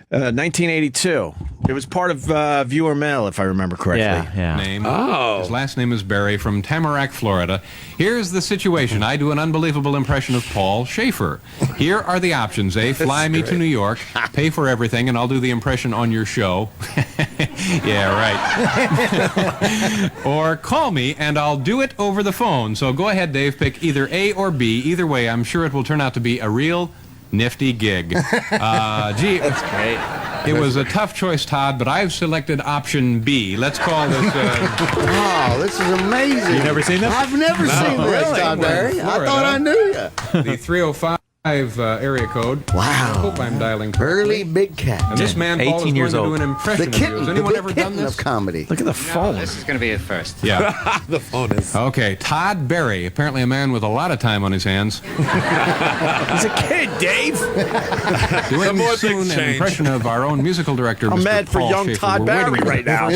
1982. It was part of Viewer Mail, if I remember correctly. Yeah. Name. Oh. His last name is Barry from Tamarack, Florida. Here's the situation. I do an unbelievable impression of Paul Schaefer. Here are the options. A, fly me to New York, pay for everything, and I'll do the impression on your show. Yeah, right. Or call me, and I'll do it over the phone. So go ahead, Dave. Pick either A or B. Either way, I'm sure it will turn out to be a real nifty gig. Gee, That's great. it was a tough choice, Todd, but I've selected option B. Let's call this... Wow, this is amazing. You never seen this? I've never seen this, Really? Todd Berry. I Florida. thought I knew you. the 305 area code. Wow. I hope I'm dialing Burly Big Cat. And this man, Paul, 18 is years going to do old. an impression The of you. kitten. Has The anyone big ever kitten done of this? comedy. Look at the phone. This is going to be a first. Yeah. The phone is. Okay, Todd Berry, apparently a man with a lot of time on his hands. He's a kid, Dave. Doing more soon things an change. impression of our own musical director, I'm Mr. mad for Paul young Schaefer. Todd We're Barry waiting right now.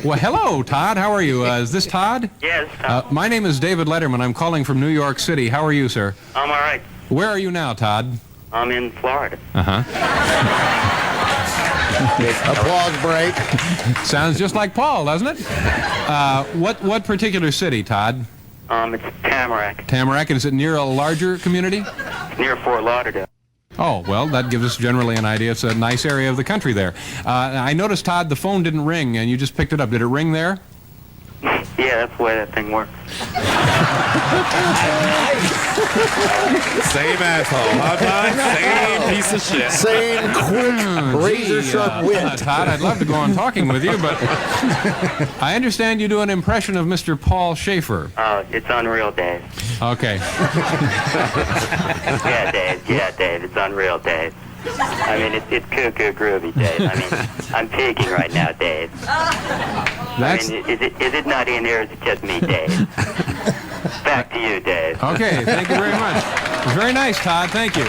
Well, hello, Todd. How are you? Is this Todd? Yes, Tom. My name is David Letterman. I'm calling from New York City. How are you, sir? I'm all right. Where are you now, Todd? I'm in Florida. Applause break. Sounds just like Paul, doesn't it? What particular city, Todd? It's Tamarack, Tamarack. Is it near a larger community? near Fort Lauderdale. Oh, well, that gives us generally an idea. It's a nice area of the country there. I noticed, Todd, the phone didn't ring, and you just picked it up. Did it ring there? Yeah, that's the way that thing works. Same asshole, huh, Todd? Same piece of shit. Same quick, razor sharp wit. Todd, I'd love to go on talking with you, but I understand you do an impression of Mr. Paul Schaefer. It's unreal, Dave. Okay. Yeah, Dave. Yeah, Dave. It's unreal, Dave. I mean, it's cuckoo groovy, Dave. I mean, I'm peaking right now, Dave. That's I mean, is it nutty in here? Or is it just me, Dave? Back to you, Dave. okay. Thank you very much. It was very nice, Todd. Thank you.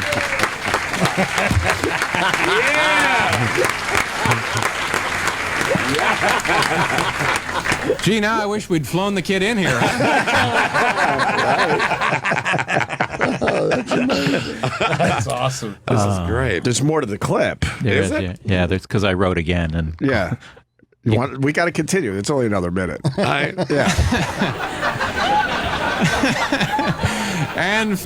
Gee, now I wish we'd flown the kid in here. That's awesome. This is great. There's more to the clip. There Is is, it? yeah, there's because I wrote again and Yeah. We got to continue. It's only another minute. Yeah. And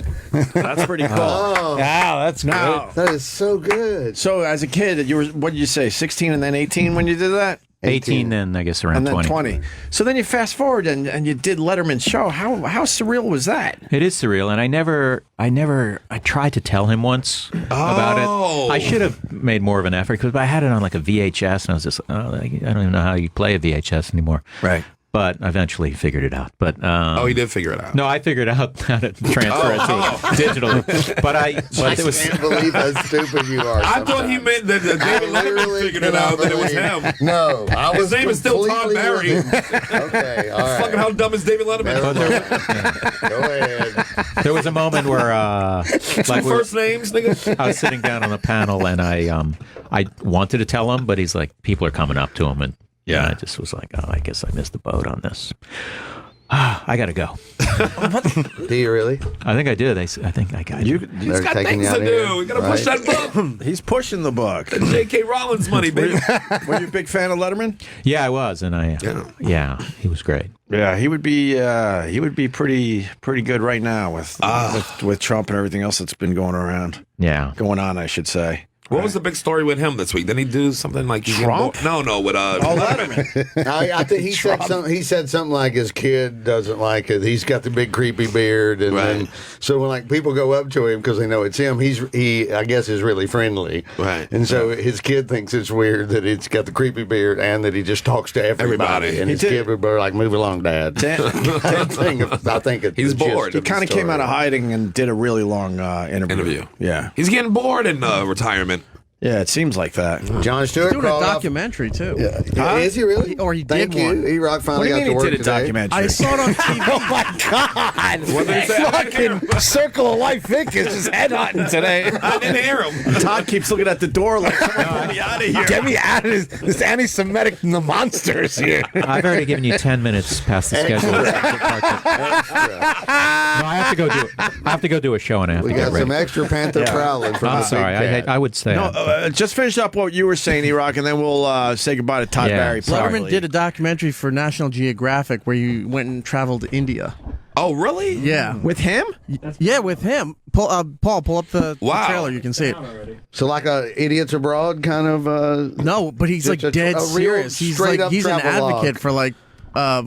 That's pretty cool. Oh, Wow, that's Now, that is so good. so as a kid, you were, what did you say, 16 and then 18 when you did that? 18 and I guess around And then 20. 20. So then you fast forward and you did Letterman's show. How surreal was that? It is surreal, and I tried to tell him once about it. I should have made more of an effort because I had it on like a VHS, and I was just, I don't even know how you play a VHS anymore. Right. But eventually figured it out. But He did figure it out. no, I figured out how to transfer it digitally. But it was. Can't believe how stupid you are. I thought he meant that David Letterman figured it out, that it was him. No, I was His name is still Todd completely Barry. with him. Okay, all right. Fucking how dumb is David Letterman? Go ahead. There was a moment where, Two first names, nigga. I was sitting down on the panel, and I wanted to tell him, but he's like, people are coming up to him, and Yeah. I just was like, oh, I guess I missed the boat on this. I got to go. Do you really? I think I did. I think I got you. He's got things to do. We got to push that book. He's pushing the book. J.K. Rollins money, baby. Were you a big fan of Letterman? Yeah, I was, and yeah, he was great. Yeah, he would be pretty good right now with Trump and everything else that's been going on, Yeah. I should say. What was the big story with him this week? Didn't he do something like Trump? No, with Letterman. I think he said something like his kid doesn't like it. He's got the big creepy beard, and then, so when like people go up to him because they know it's him, he I guess is really friendly, right? And so his kid thinks it's weird that he's got the creepy beard and that he just talks to everybody. And his kid would be like, "Move along, Dad." I think he's bored. He kind of came out of hiding and did a really long interview. Yeah, he's getting bored in retirement. Yeah, it seems like that. John Stewart doing a documentary too. Yeah. Is he really? Or he Thank did you. one. E-Rock finally got to work did a today. documentary? I saw it on TV. Oh my God! What did he say? Fucking Circle of Life Vic is just headhunting today. I didn't hear him. Todd keeps looking at the door like, "Get me out of here! Get me out of this anti-Semitic monsters here." I've already given you 10 minutes past the schedule. No, I have to go do it. I have to go do a show and I have We to get got ready. some extra Panther prowling from I'm the sorry. big cat. I would say. Just finish up what you were saying, E-Rock, and then we'll say goodbye to Todd Barry. Letterman did a documentary for National Geographic where you went and traveled to India. Oh, really? Yeah. With him? Yeah, with him. Paul, pull up the trailer. You can see it. So like a Idiots Abroad kind of. No, but he's like dead serious. He's like he's an advocate for like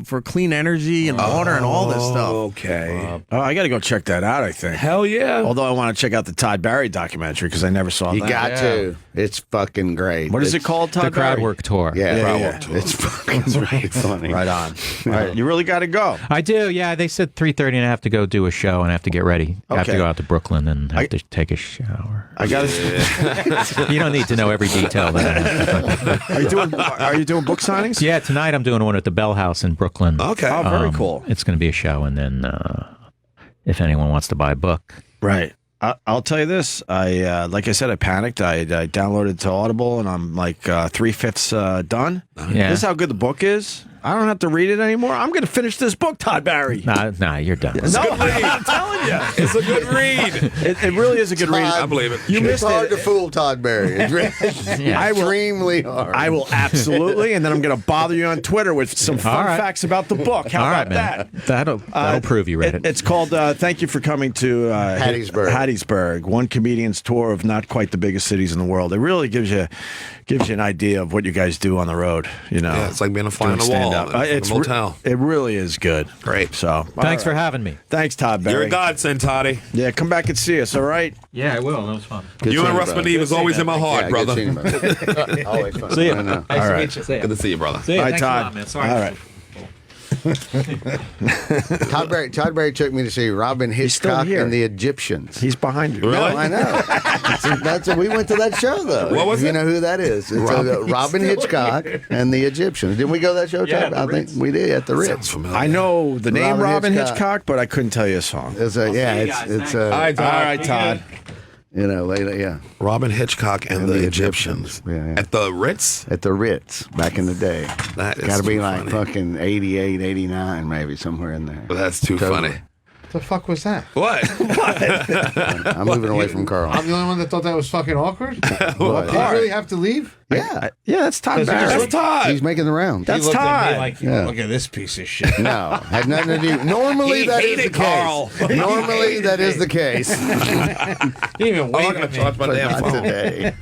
for clean energy and water and all this stuff. Okay. I got to go check that out, I think. Hell yeah. Although I want to check out the Todd Barry documentary because I never saw You that. got to. It's fucking great. What is it called, Todd The crowd Barry? work tour. Yeah. It's fucking really funny. Right on. All right, you really got to go. I do, yeah. They said 3:30 and I have to go do a show and I have to get ready. I have to Okay. go out to Brooklyn and have to take a shower. I got to. You don't need to know every detail that I have. Are you doing book signings? Yeah, tonight I'm doing one at the Bell House in Brooklyn. Okay. Oh, very cool. It's going to be a show, and then if anyone wants to buy a book. Right. I'll tell you this. Like I said, I panicked. I downloaded it to Audible, and I'm like 3/5 done. Yeah. This is how good the book is. I don't have to read it anymore. I'm going to finish this book, Todd Barry. Nah, you're done. No, I'm telling you. It's a good read. It really is a good read. I believe it. You It's missed hard it. to fool Todd Barry. It's extremely hard. I will absolutely, and then I'm going to bother you on Twitter with some fun facts about the book. How All about right, man. that? That'll prove you read it. It's called Thank You for Coming to Hattiesburg. One comedian's tour of not quite the biggest cities in the world. It really gives you an idea of what you guys do on the road. You know, Yeah, it's like being a fly on the doing wall stand-up. in a It's motel. it really is good. Great. So Thanks for having me. Thanks, Todd Barry. You're a godsend, Toddy. Yeah, come back and see us. All right. Yeah, I will. That was fun. You and Russ Medivh is always in my heart, brother. Always fun. See you. I know. All right. Good to see you, brother. See you. All right, Thanks a Todd. lot, man. Sorry. All right. Todd Barry took me to see Robin Hitchcock here. and the Egyptians. He's behind you. No, I know. We went to that show though. What was you it? know who that is? It's Robin Hitchcock and the Egyptians. Didn't we go to that show? Yeah, Todd? I think we did at the Ritz. Sounds familiar. I know the name Robin Robin Hitchcock, but I couldn't tell you a song. It's All right, Todd. yeah, Robin Hitchcock and the Egyptians. Yeah. At the Ritz? at the Ritz back in the day. That is Got to be too like funny. fucking 88, 89, maybe somewhere in there. Well, that's too Totally. funny. What the fuck was that? What? I'm moving away from Carl. I'm the only one that thought that was fucking awkward. What? Did you really have to leave? Yeah, Yeah, that's Todd Barry. That's Todd. he's making the rounds. That's He looked at me Todd. like, Yeah. look at this piece of shit. No, had nothing to do. Normally He that is the hated Carl. case. Normally that is the case. He didn't even I'm wait not going at to me. charge my But damn not phone. today.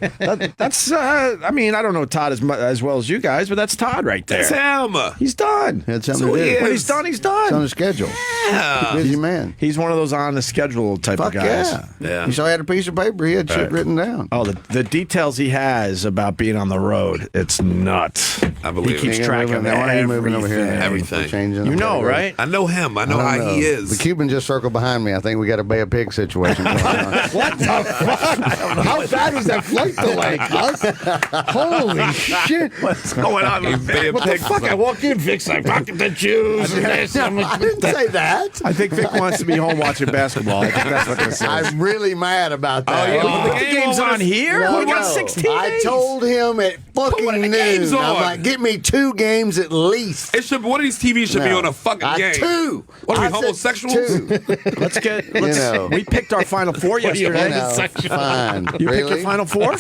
That's. I mean, I don't know Todd as well as you guys, but that's Todd right there. That's him. He's done. Had something So to he do. is. When he's done, he's It's on done. the schedule. Yeah. Busy man. He's one of those on the schedule type Fuck of guys. yeah. Yeah. You saw he had a piece of paper. He had shit written down. Oh, the details he has about being on the road, it's nuts. I believe He keeps it. track of Why are you moving over here? Everything. We're changing. You know, right? I know him. I know I how don't know. he is. The Cuban just circled behind me. I think we got a Bay of Pig situation going on. What the fuck? How bad was that flight delay, cuz? Holy shit. What's going on? He's being What the picked. fuck? I walk in, Vic's like, fuck the Jews and this. I'm like, I didn't say that. I think Vic wants to be home watching basketball. I think that's what this is. I'm really mad about that. yeah. the game's on here? No, We got no. 16 I days. told him a.m. at fucking noon. games on. I'm like, get me 2 games at least. It should. One of these TVs should be on a fucking game. 2. What are we, I said homosexuals? 2. Let's we picked our Final Four yesterday. Fine. You really? picked your Final Four?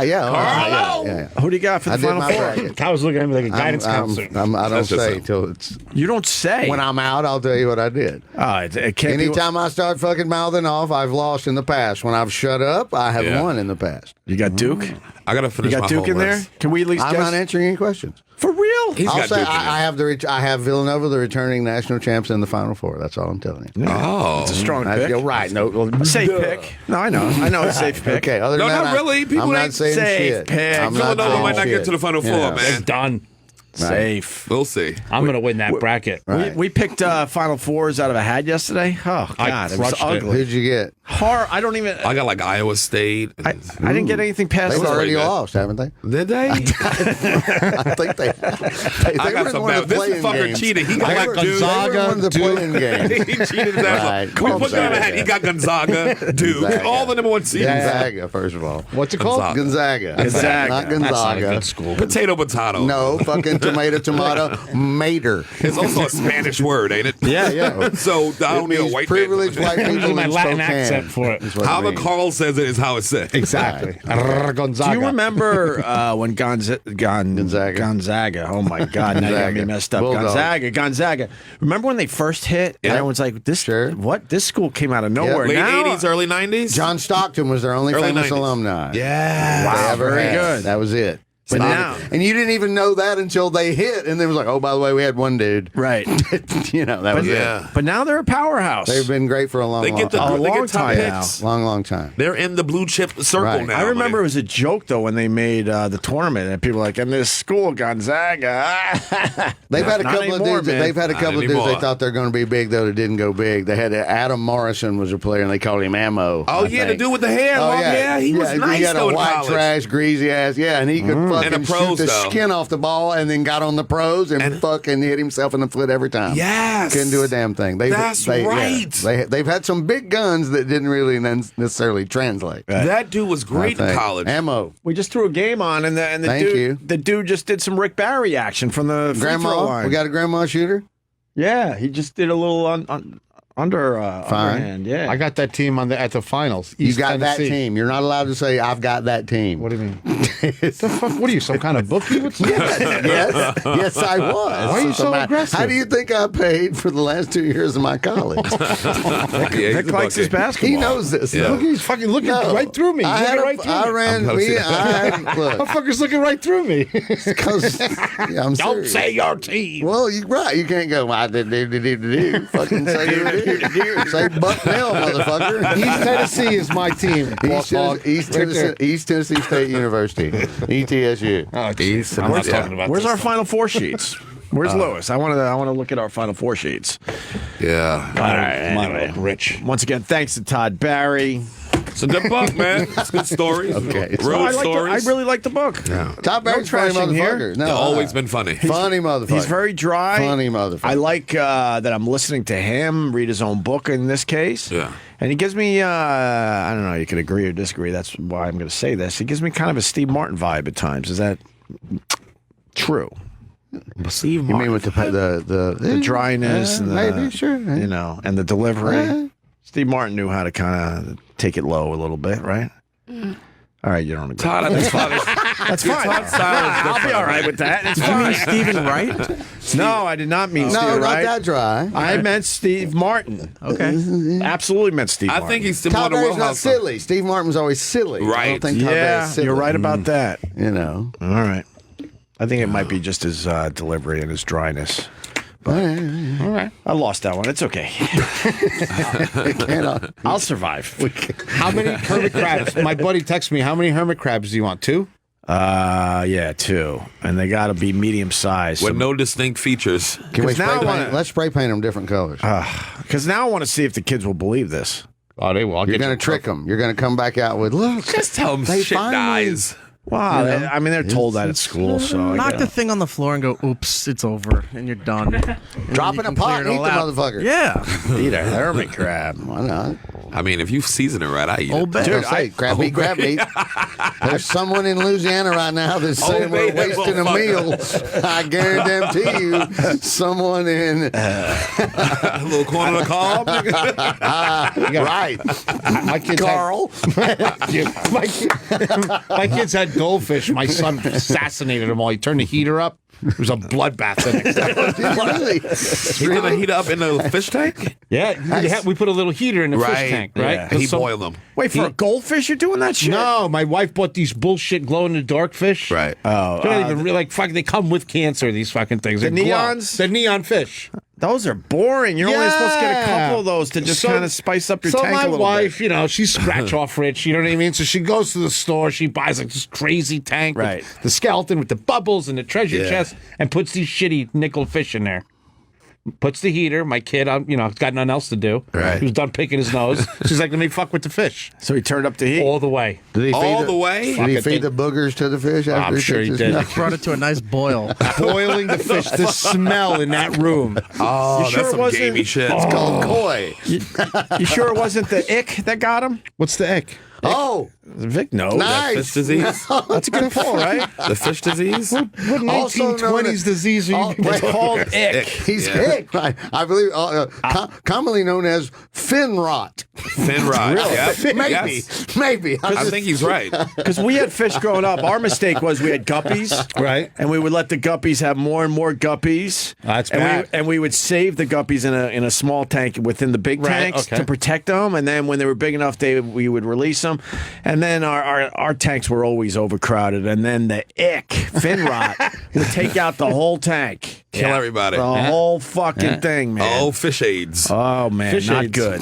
Yeah. Who do you got for the Final Four? I was looking at me like a guidance counselor. I don't say till it's. You don't say. When I'm out, I'll tell you what I did. It can't Anytime I start fucking mouthing off, I've lost in the past. When I've shut up, I have won in the past. You got Duke? I gotta finish. You got Duke in there? Can we at least? I'm guess? not answering any questions. For real? I'll say I have I have Villanova, the returning national champs, in the Final Four. That's all I'm telling you. Oh, it's a strong pick. You're right. No, safe pick. No, I know it's a safe pick. Okay, other than that, not really. People I'm not ain't saying safe shit. pick. I'm not Villanova saying might not shit. get to the Final Four, man. It's done. Safe. We'll see. I'm going to win that bracket. We picked Final Fours out of a hat yesterday. Oh God, it was ugly. Who'd you get? I don't even. I got like Iowa State. I didn't get anything past. They've already good. lost, haven't they? Did they? I think they I got some bad. This fucker cheated. He got Gonzaga, the playing game. He cheated his ass off. We put that on the hat. He got Gonzaga, Duke, all the number 1 seeds. Gonzaga, first of all. What's it called? Gonzaga. Gonzaga. Not Gonzaga. That's not a good school. Potato. No, fucking tomato, mater. It's also a Spanish word, ain't it? Yeah. So I don't need a white man. Privileged white people my in Latin Spokane. accent for it. How the Carl says it is how it's said. Exactly. Gonzaga. Do you remember when Gonzaga? Oh my God! Now you got me messed up. Bulldog. Gonzaga. Remember when they first hit? And everyone's like, "This what? This school came out of nowhere." Late Now, 80s, early 90s. John Stockton was their only famous 90s. alumni. Yeah. Wow, very good. That was it. But now, and you didn't even know that until they hit, and they was like, "Oh, by the way, we had one dude." right? That was it. But now they're a powerhouse. They've been great for a long, They long get the time. they long get top time picks. Long time. They're in the blue chip circle Right. now. I remember it was a joke though when they made the tournament, and people were like, "In this school, Gonzaga." They've had a Not couple of anymore, dudes. man. They've had a couple of dudes they thought they're going to be big, though. That didn't go big. They had Adam Morrison was a player, and they called him Ammo. Oh I yeah, think. the dude with the hair. Oh, Yeah, he was nice He had though a in white college. trash, greasy ass. Yeah, and he could fucking And the pros, shoot the though. skin off the ball, and then got on the pros and fucking hit himself in the foot every time. Yes. Couldn't do a damn thing. That's right. They've had some big guns that didn't really necessarily translate. That dude was great in college. Ammo. We just threw a game on, and the dude just did some Rick Barry action from the free throw Grandma. line. We got a grandma shooter. Yeah, he just did a little underhand. Yeah, I got that team at the finals. You East got Tennessee. that team. You're not allowed to say, I've got that team. What do you mean? The fuck? What are you, some kind of bookie? What's Yes, I was. Why are you so aggressive? How do you think I paid for the last 2 years of my college? Vic likes his basketball. He knows this. Yeah. Look, he's fucking looking right through me. I He's had looking right through I me. ran. Look, Motherfucker's looking right through me. because I'm Don't serious. say your team. Well, you're right. You can't go. I did. Fucking say Bucknell, motherfucker. East Tennessee is my team. East Tennessee State University, ETSU. Oh, geez. I'm not talking about Where's this our stuff. Final Four sheets? Where's Lewis? I want to look at our Final Four sheets. Yeah. All right, Mine look rich. Once again, thanks to Todd Barry. It's a good book, man. It's good stories. Okay. Real I stories. really like the book. Top Barry's funny trashing here. motherfucker. They've always been funny. Funny motherfucker. He's very dry. Funny motherfucker. I like that I'm listening to him read his own book in this case. Yeah. And he gives me, I don't know, you could agree or disagree. That's why I'm going to say this. He gives me kind of a Steve Martin vibe at times. Is that true? Steve Martin. You mean with the dryness and the, maybe, sure. And the delivery. Steve Martin knew how to kind of take it low a little bit, right? All right, you don't agree. Todd, that's fine. That's fine. I'll be all right with that. It's fine. Stephen Wright? No, I did not mean Steve No, not Wright. that dry. I meant Steve Martin. Okay. Absolutely meant Steve Martin. I think he's similar Todd to Barry's not Willhouse. silly. Steve Martin was always silly. I Right. don't think Todd Barry's silly. You're right about that. You know. All right. I think it might be just his delivery and his dryness. All right. I lost that one. It's okay. I'll survive. How many hermit crabs? My buddy texted me, how many hermit crabs do you want? 2? Yeah, 2. And they got to be medium sized. With no distinct features. Can we now I spray wanna- paint? Let's spray paint them different colors. Because now I want to see if the kids will believe this. Oh, they will. You're going to trick them. You're going to come back out with, look. Just tell them They shit finally- dies. Wow. I mean, they're told that at school. So Knock the thing on the floor and go, oops, it's over, and you're done. And Drop you in a can pot clear and it eat all the out. motherfucker. Yeah. eat a hermit crab. Why not? I mean, if you season it right, I eat it. Dude, grab meat. There's someone in Louisiana right now that's saying we're wasting a meal. I guarantee you, someone in a little corner of the cob. Right. My kids Carl. My kids had goldfish. My son assassinated them all. He turned the heater up. There was a bloodbath the next day. Really? You're going to heat up in the fish tank? Yeah, we put a little heater in the fish tank, right? Yeah. He boiled them. Wait, for a goldfish, you're doing that shit? No, my wife bought these bullshit glow-in-the-dark fish. Right. They're not even like fucking. They come with cancer. These fucking things. The They glow. neons? The neon fish. Those are boring. You're only supposed to get a couple of those to just kind of spice up your tank a little my wife, bit. she's scratch off rich. You know what I mean? So she goes to the store. She buys like this crazy tank, Right? With the skeleton with the bubbles and the treasure chest, and puts these shitty nickel fish in there. Puts the heater. My kid, got nothing else to do. Right. He was done picking his nose. She's like, let me fuck with the fish. So he turned up the heat all the way. Did he all the way? Did he feed the boogers to the fish? After I'm sure he did. Brought it to a nice boil. Boiling the fish. The smell in that room. Oh, You sure that's it some wasn't- gamey shit. It's called koi. You sure it wasn't the ick that got him? What's the ick? Oh, Vic knows. nice. Fish disease? That's a good pull, right? The fish disease? What Also known 1920s as- disease are you It's called ick. He's hick, right? I believe, commonly known as fin rot. Fin rot. Yeah. Maybe, Yes. maybe. I think he's right. Because we had fish growing up. Our mistake was we had guppies. Right. And we would let the guppies have more and more guppies. That's and bad. and we would save the guppies in a small tank within the big Right, tanks okay. to protect them. And then when they were big enough, we would release them. And then our tanks were always overcrowded. And then the ick, fin rot, would take out the whole tank. Kill everybody. The whole fucking thing, man. Oh, fish aids. Oh, man, Fish not aids. good.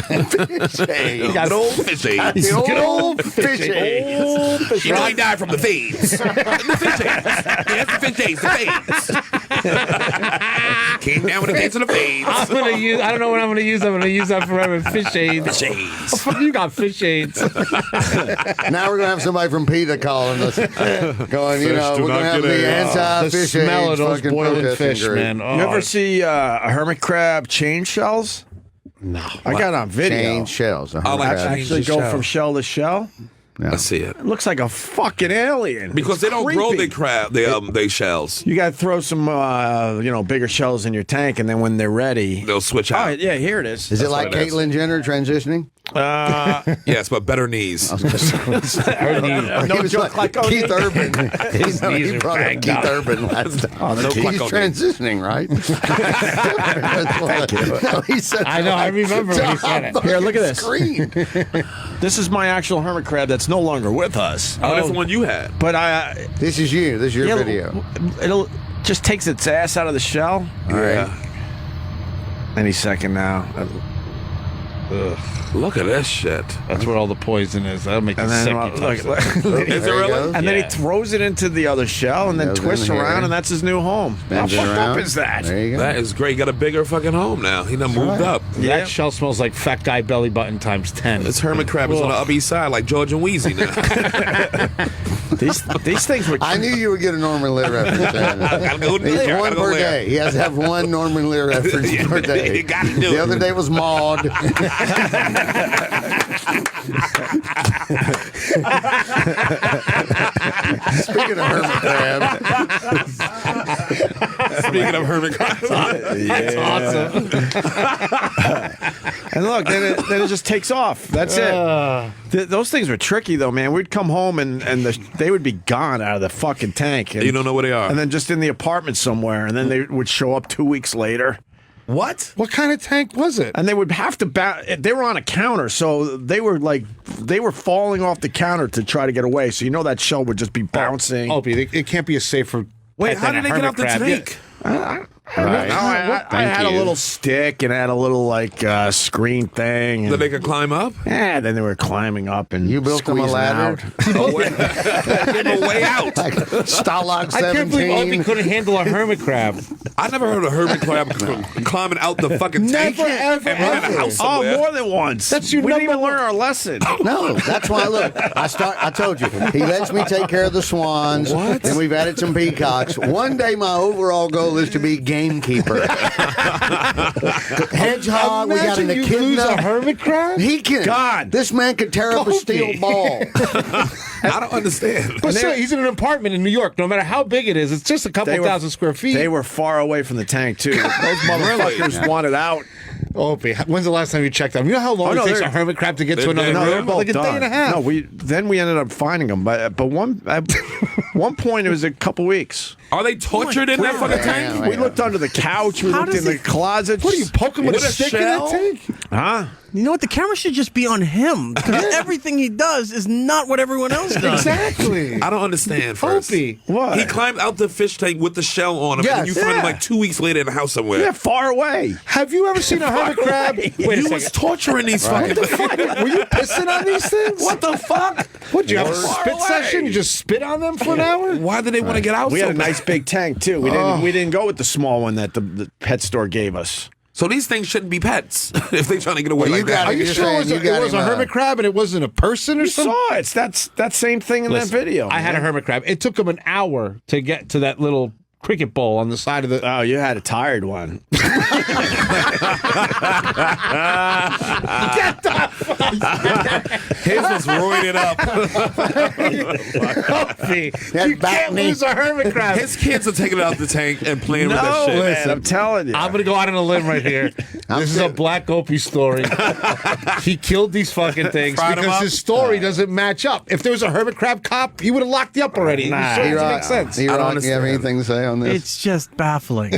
Good old fish aids. The old fish egg. You know he died from the fades. The fish aids. Yes, the fish aids. The fades. Came down with a case of the fades. I'm gonna use. I don't know what I'm gonna use. I'm gonna use that forever. Fish aids. Fish aids. Oh, fuck, you got fish aids. Now we're gonna have somebody from PETA calling us, going, Fish do we're not gonna have get the AIDS. The anti-fish smell of AIDS those fucking boiling protesting fish, group. man. Oh, You ever see a hermit crab change shells? No. I got it on video. Change shells. I like Hermit change Actually the go shell. from shell to shell. Let's see it. It looks like a fucking alien. Because they It's don't grow creepy. their crab, they shells. You got to throw some, bigger shells in your tank, and then when they're ready, They'll switch oh out. yeah, here it is. Is it like what it is. Caitlyn Jenner transitioning? Yes, but better knees. No He was joke like Keith Urban. His knees He are brought up banged Keith up. Urban last time. no He's Clark Gable. transitioning, right? No, he said I know, I remember when he said it. Here, look at this. Screen. This is my actual hermit crab that's no longer with us. Oh, that's the one you had. But This is you. This is your video. It'll just takes its ass out of the shell. Yeah. Any second now. Look at this shit. That's where all the poison is. That'll make you And then, sick. look, you touch that. Is it There you really? go. and then he Yeah. throws it into the other shell and then Goes twists in here. around, and that's his new home. How Bends it fucked around. up is that? There you go. That is great. He got a bigger fucking home now. He done moved up. Yeah. That shell smells like fat guy belly button times 10. This hermit crab is on the upper east side like George and Wheezy now. These things were. I knew you would get a Norman Lear reference. Gotta go He's there. one Gotta go per there. day. He has to have one Norman Lear reference per day. You gotta do The it. other day was Maud. Speaking of hermit crab, Speaking of hermit crabs. That's awesome. And look, then it just takes off. That's it. Those things were tricky, though, man. We'd come home and they would be gone out of the fucking tank. And, You don't know where they are. And then just in the apartment somewhere. And then they would show up 2 weeks later. What? What kind of tank was it? And they would have to they were on a counter, so they were falling off the counter to try to get away. So you know that shell would just be bouncing. Opie, it can't be a safer. Wait, pet how than did a they get off the hermit crab. tank? Right. I Thank had a you. little stick and had a little screen thing. That And, they could climb up? then they were climbing up and you built them a squeezing ladder. out. No way. Give a way out. Like Stalag I can't believe Opie 17. couldn't handle a hermit crab. I never heard of a hermit crab climbing out the fucking tank Never, ever, and running a ever. house Oh, somewhere. more than once. That's your we didn't number even learn our lesson. No, that's why. Look, I told you, he lets me take care of the swans. What? And we've added some peacocks. One day, my overall goal is to be gamekeeper. hedgehog. We got an echidna. Lose a hermit crab. He can. God. This man could tear up a steel ball. I don't understand. But still, he's in an apartment in New York. No matter how big it is, it's just a couple thousand square feet. They were far away from the tank, too. Those motherfuckers wanted out. Opie, when's the last time you checked them? You know how long it takes a hermit crab to get to another room? Like a day and a half. No, we ended up finding them, but at one point it was a couple weeks. Are they tortured in that fucking tank? We looked under the couch. We looked in the closet. What are you poking with a stick in that tank? Huh? You know what? The camera should just be on him because everything he does is not what everyone else does. Exactly. I don't understand. First, Opie. What? He climbed out the fish tank with the shell on him, and then you find him like 2 weeks later in the house somewhere. Yeah, far away. Have you ever seen a hermit crab? He was torturing these fucking things. Were you pissing on these things? What the fuck? What, did you have a spit session? You just spit on them for an hour? Why did they want to get out We so had a bad? nice big tank too. We didn't go with the small one that the pet store gave us. So these things shouldn't be pets if they're trying to get away Well, like that. Are you sure it was a hermit crab and it wasn't a person or You something? saw it. It's that same thing in that video. I had a hermit crab. It took him an hour to get to that little cricket bowl on the side of the... Oh, you had a tired one. Get the fuck! His was roided up. You can't lose a hermit crab. His kids are taking it out the tank and playing with that shit. Man, I'm telling you. I'm going to go out on a limb right here. This is a Black Opie story. He killed these fucking things Fried 'em because up? his story doesn't match up. If there was a hermit crab cop, he would have locked you up already. Nah. It doesn't make sense. Do you I don't have understand. anything to say on this? It's just baffling.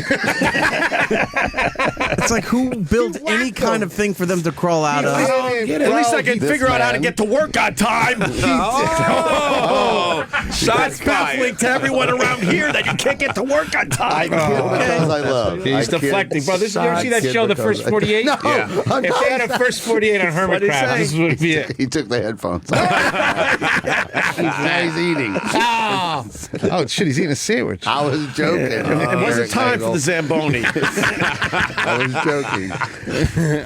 It's like who built any kind of thing for them to crawl out of? At least I can figure out how to get to work on time. Shots Baffling to everyone around here that you can't get to work on I time. kid because I love. He's deflecting. Bro, you ever see that show, The First 48? No. Yeah. If they had a First 48 on hermit crab, this would be it. He took the headphones off. Now he's eating. Oh, shit, he's eating a sandwich. I was joking. It wasn't time for the Zamboni. I was joking.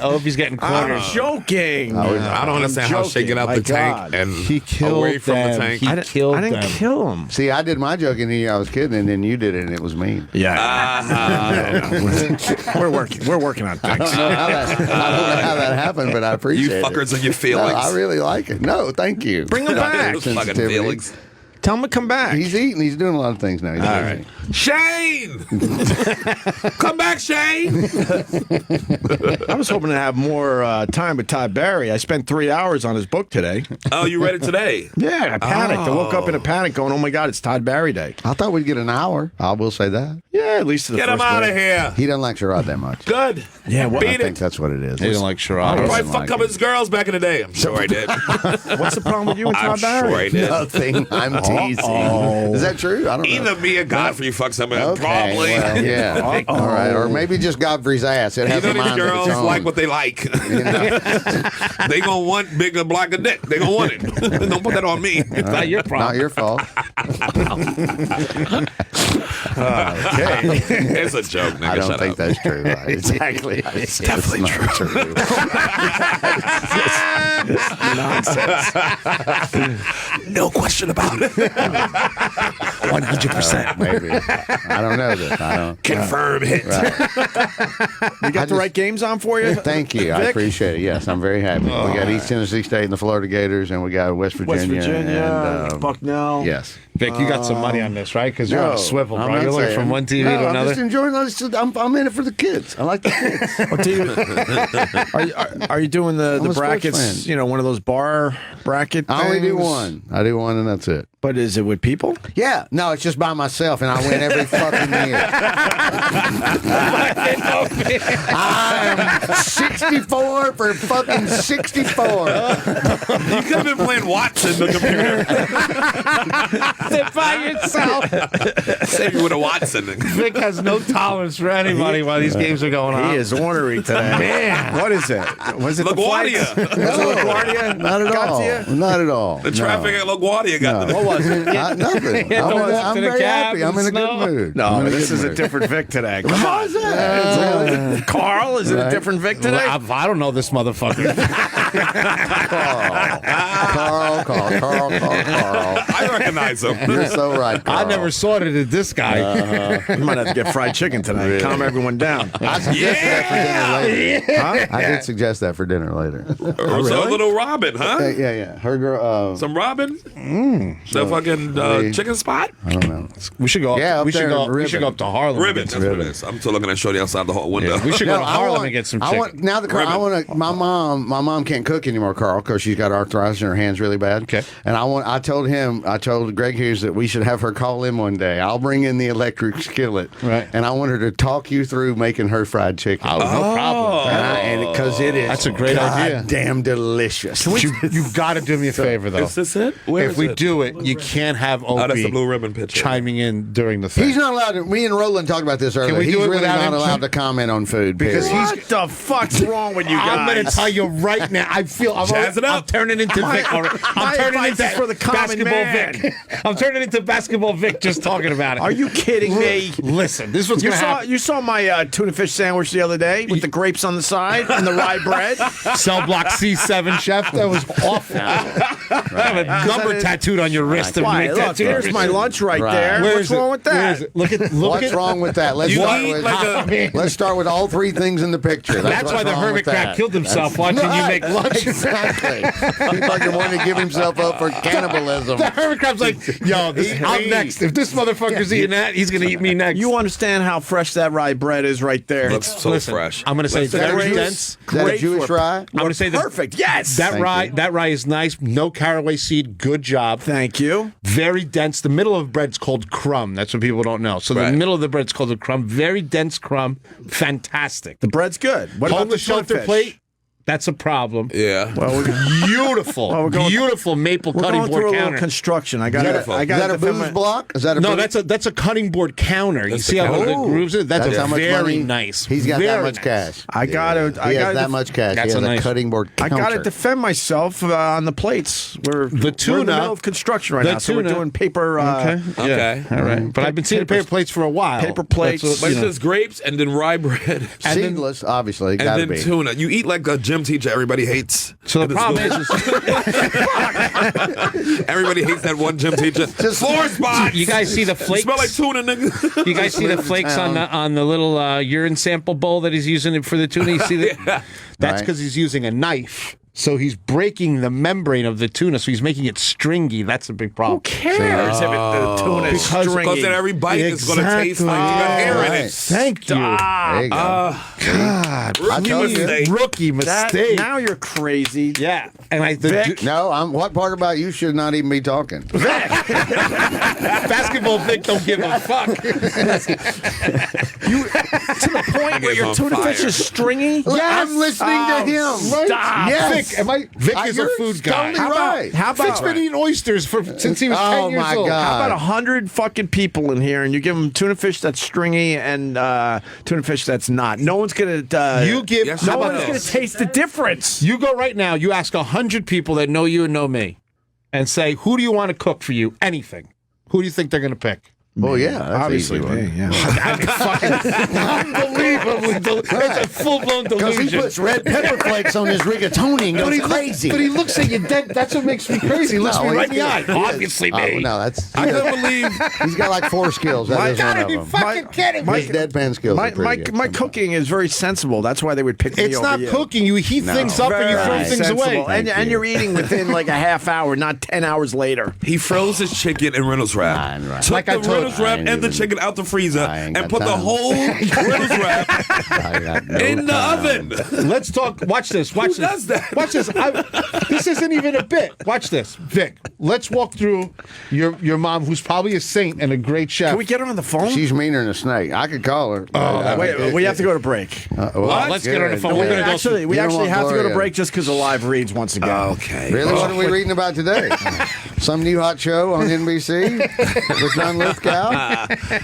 Oh, if he's getting cornered. I'm joking. I don't understand how Shay get out My the tank God. and He killed away from them. the tank. He killed I didn't them. kill him. See, I did my joking here. I was kidding, and then you did it, and it was mean. Yeah. We're working on I things. don't know how that happened, but I appreciate You it. fuckers and your feelings. No, I really like it. No, thank you. Bring him back. Those fucking Sensitivity. feelings. Tell him to come back. He's eating. He's doing a lot of things now. He's All busy. right. Shane! Come back, Shane! I was hoping to have more time with Todd Barry. I spent 3 hours on his book today. Oh, you read it today? Yeah, I panicked. I woke up in a panic going, oh my God, it's Todd Barry Day. I thought we'd get an hour. I will say that. Yeah, at least to the Get first him out day. of here. He doesn't like Sherrod that much. Good. Yeah, what, I Beat think it. that's what it is. He didn't like Sherrod. Probably doesn't fuck like up it. his girls back in the day. I'm sure I did. what's the problem with you and I'm Todd Barry? sure I did. Nothing. I'm teasing. Is that true? I don't know. Either me or Godfrey fuck somebody. Okay, Probably. well, yeah. All right. Or maybe just Godfrey's ass. It You has know a these mind of its girls own. like what they like. They gonna want bigger, blacker dick. They gonna want it. Don't put that on me. It's not your problem. Not your fault. Okay. It's a joke, nigga. I don't Shut think up. that's true. Right? Exactly. It's definitely not true. No question about it. 100%. Maybe. I don't know this. I don't. Confirm hit. We got the right games on for you? Thank you. I Vic? appreciate it. Yes, I'm very happy. We got East Tennessee State and the Florida Gators, and we got West Virginia. West Virginia, and, Bucknell. yes. Vic, you got some money on this, right? Because you're on a swivel, I'm bro. not You're looking saying. from one TV No, to I'm another. just enjoying this. I'm in it for the kids. I like the kids. What do you, are you doing the I'm a sports brackets, fan. you know, one of those bar bracket I only do things? one. I do one, and that's it. But is it with people? Yeah. No, it's just by myself, and I win every fucking year. I'm 64 for fucking 64. You could have been playing Watson the computer. Sit by yourself. Save you with a Watson. Vic has no tolerance for anybody while these games are going on. He is ornery today. Man. What is it? Was it LaGuardia. the flights? Was it LaGuardia? Not at Got all. to you? Not at all. The traffic at LaGuardia got No. the. What was it? Nothing. I'm very happy. I'm in a good mood. I'm No, in a this good is a mood. different Vic today. Come How on. is that? Carl, is it a different Vic today? I don't know this motherfucker. Carl. I recognize him. You're so right, Carl. I never saw it in this guy. You might have to get fried chicken tonight. Really? Calm everyone down. I suggested that for dinner later. Huh? I did suggest that for dinner later. Or a little Robin, huh? Yeah. Her girl. Some Robin? The fucking chicken spot? I don't know. We should go. Yeah, we up there should go. in We should go up to Harlem. Ribbon. That's what it is. I'm still looking at Shorty outside the hall window. We should go to Harlem and get some chicken. Now that I want to. My mom can't cook anymore, Carl, because she's got arthritis in her hands really bad. Okay. And I told Greg Hughes that we should have her call in one day. I'll bring in the electric skillet. Right. And I want her to talk you through making her fried chicken. Oh, no problem. And because it is. That's a great idea. Damn delicious. You've got to do me a favor, though. Is this it? Where If is we it? do it, you can't have that's the Opie blue ribbon picture. chiming in during the thing. He's not allowed to. Me and Roland talked about this earlier. we do He's it really without not him? allowed to comment on food. Because period. What the fuck's wrong with you guys? I'm going to tell you right now. I feel Jazz it up. I'm turning into Vic. I'm turning advice into is for the common basketball man. Vic. I'm turning into basketball Vic just talking about it. Are you kidding me? Listen, this is what's You going to happen. you saw my tuna fish sandwich the other day with the grapes on the side and the rye bread? Cell block C7, chef. That was awful. I have a number tattooed on your wrist. Why? Look, here's my lunch right there. Where What's is it? wrong with Where that? is it? Look What's at wrong with that? Let's You start eat with, like let's start with all three things in the picture. That's why what's the wrong hermit with crab that. killed himself watching you make lunch. Exactly. He's like wanting to give himself up for cannibalism. The hermit crab's like, yo, I'm next. If this motherfucker's eating that, he's going to eat me next. You understand how fresh that rye bread is right there? Looks so fresh. I'm going to say it's very dense. Is that a Jewish rye? I'm going to say Perfect. Yes. That rye is nice. No caraway seed. Good job. Thank you. Very dense. The middle of bread's called crumb. That's what people don't know. So the middle of the bread's called a crumb. Very dense crumb. Fantastic. The bread's good. What about the Homeless shelter fish? plate? That's a problem. Yeah. Well, Beautiful, beautiful maple we're cutting going through board a little counter. construction. I got Is that a booze block? Is that a No, booze? that's a cutting board counter. You see how the counter. grooves it? That's how much very money nice. He's got that Very much nice. cash. I got it. He has that much cash. That's He has a a nice- cutting board I counter. got to defend myself on the plates. We're in the tuna- middle of construction right the now, so we're tuna- doing paper. Okay. Okay. All right. But I've been seeing paper plates for a while. Paper plates. That's But what, it you know. says grapes and then rye bread. Seedless, obviously. And Got to then be. tuna. You eat like a gym teacher everybody hates. So the in the problem school. is Everybody hates that one gym teacher. Floor spots. you guys see the You flakes? smell like tuna, nigga. You guys see the flakes on the little urine sample bowl that he's using for the tuna? You see that? Yeah. That's Right. because he's using a knife. So he's breaking the membrane of the tuna, so he's making it stringy. That's a big problem. Who cares if the tuna is Because stringy? then every bite is going to taste like you got hair in it. Thank you. There you go. God, I told you. mistake. rookie That- mistake. now you're crazy. Yeah, and No, what part about you should not even be talking? basketball Vic don't give a fuck. To the point where is your on tuna fire. fish is stringy? I'm listening to him. Stop. Yes. Vic is a You're food guy. totally right. How about Vic's been eating oysters since he was 10 years my old. God. How about 100 fucking people in here, and you give them tuna fish that's stringy and tuna fish that's not? No one's gonna. You give. Yes, how no how about one's about gonna this? taste the difference. You go right now. You ask 100 people that know you and know me, and say, "Who do you want to cook for you? Anything. Who do you think they're going to pick?" Oh, yeah. That's Obviously, easy one. yeah. Unbelievable. It's a full-blown Because he delusion. puts red pepper flakes on his rigatoni and goes crazy. But he looks at you dead. That's what makes me crazy. He looks me right in the eye. Obviously, me. No, that's. I couldn't believe. He's got like 4 skills. That is one of them. fucking kidding me. His deadpan skills. My, are pretty good. my cooking is very sensible. That's why they would pick me It's over not you. cooking. You heat things up and you throw Very things sensible. away. And you're eating within like a half hour, not 10 hours later. He froze his chicken in Reynolds wrap. Right. Took Like I the told Reynolds you. wrap I ain't and the even- chicken out the freezer I ain't and got put the time. whole Reynolds wrap I got no in the time. oven. Let's talk. Watch this. Watch Who this. does that? Watch this. This isn't even a bit. Watch this, Vic. Let's walk through your mom, who's probably a saint and a great chef. Can we get her on the phone? She's meaner than a snake. I could call her. Wait, we have to go to break. let's get her on the phone. We're gonna go. Actually, we You don't actually want have to go to Gloria. break just because of live reads once again. Okay. Really? What are we reading about today? Some new hot show on NBC with John Lithgow?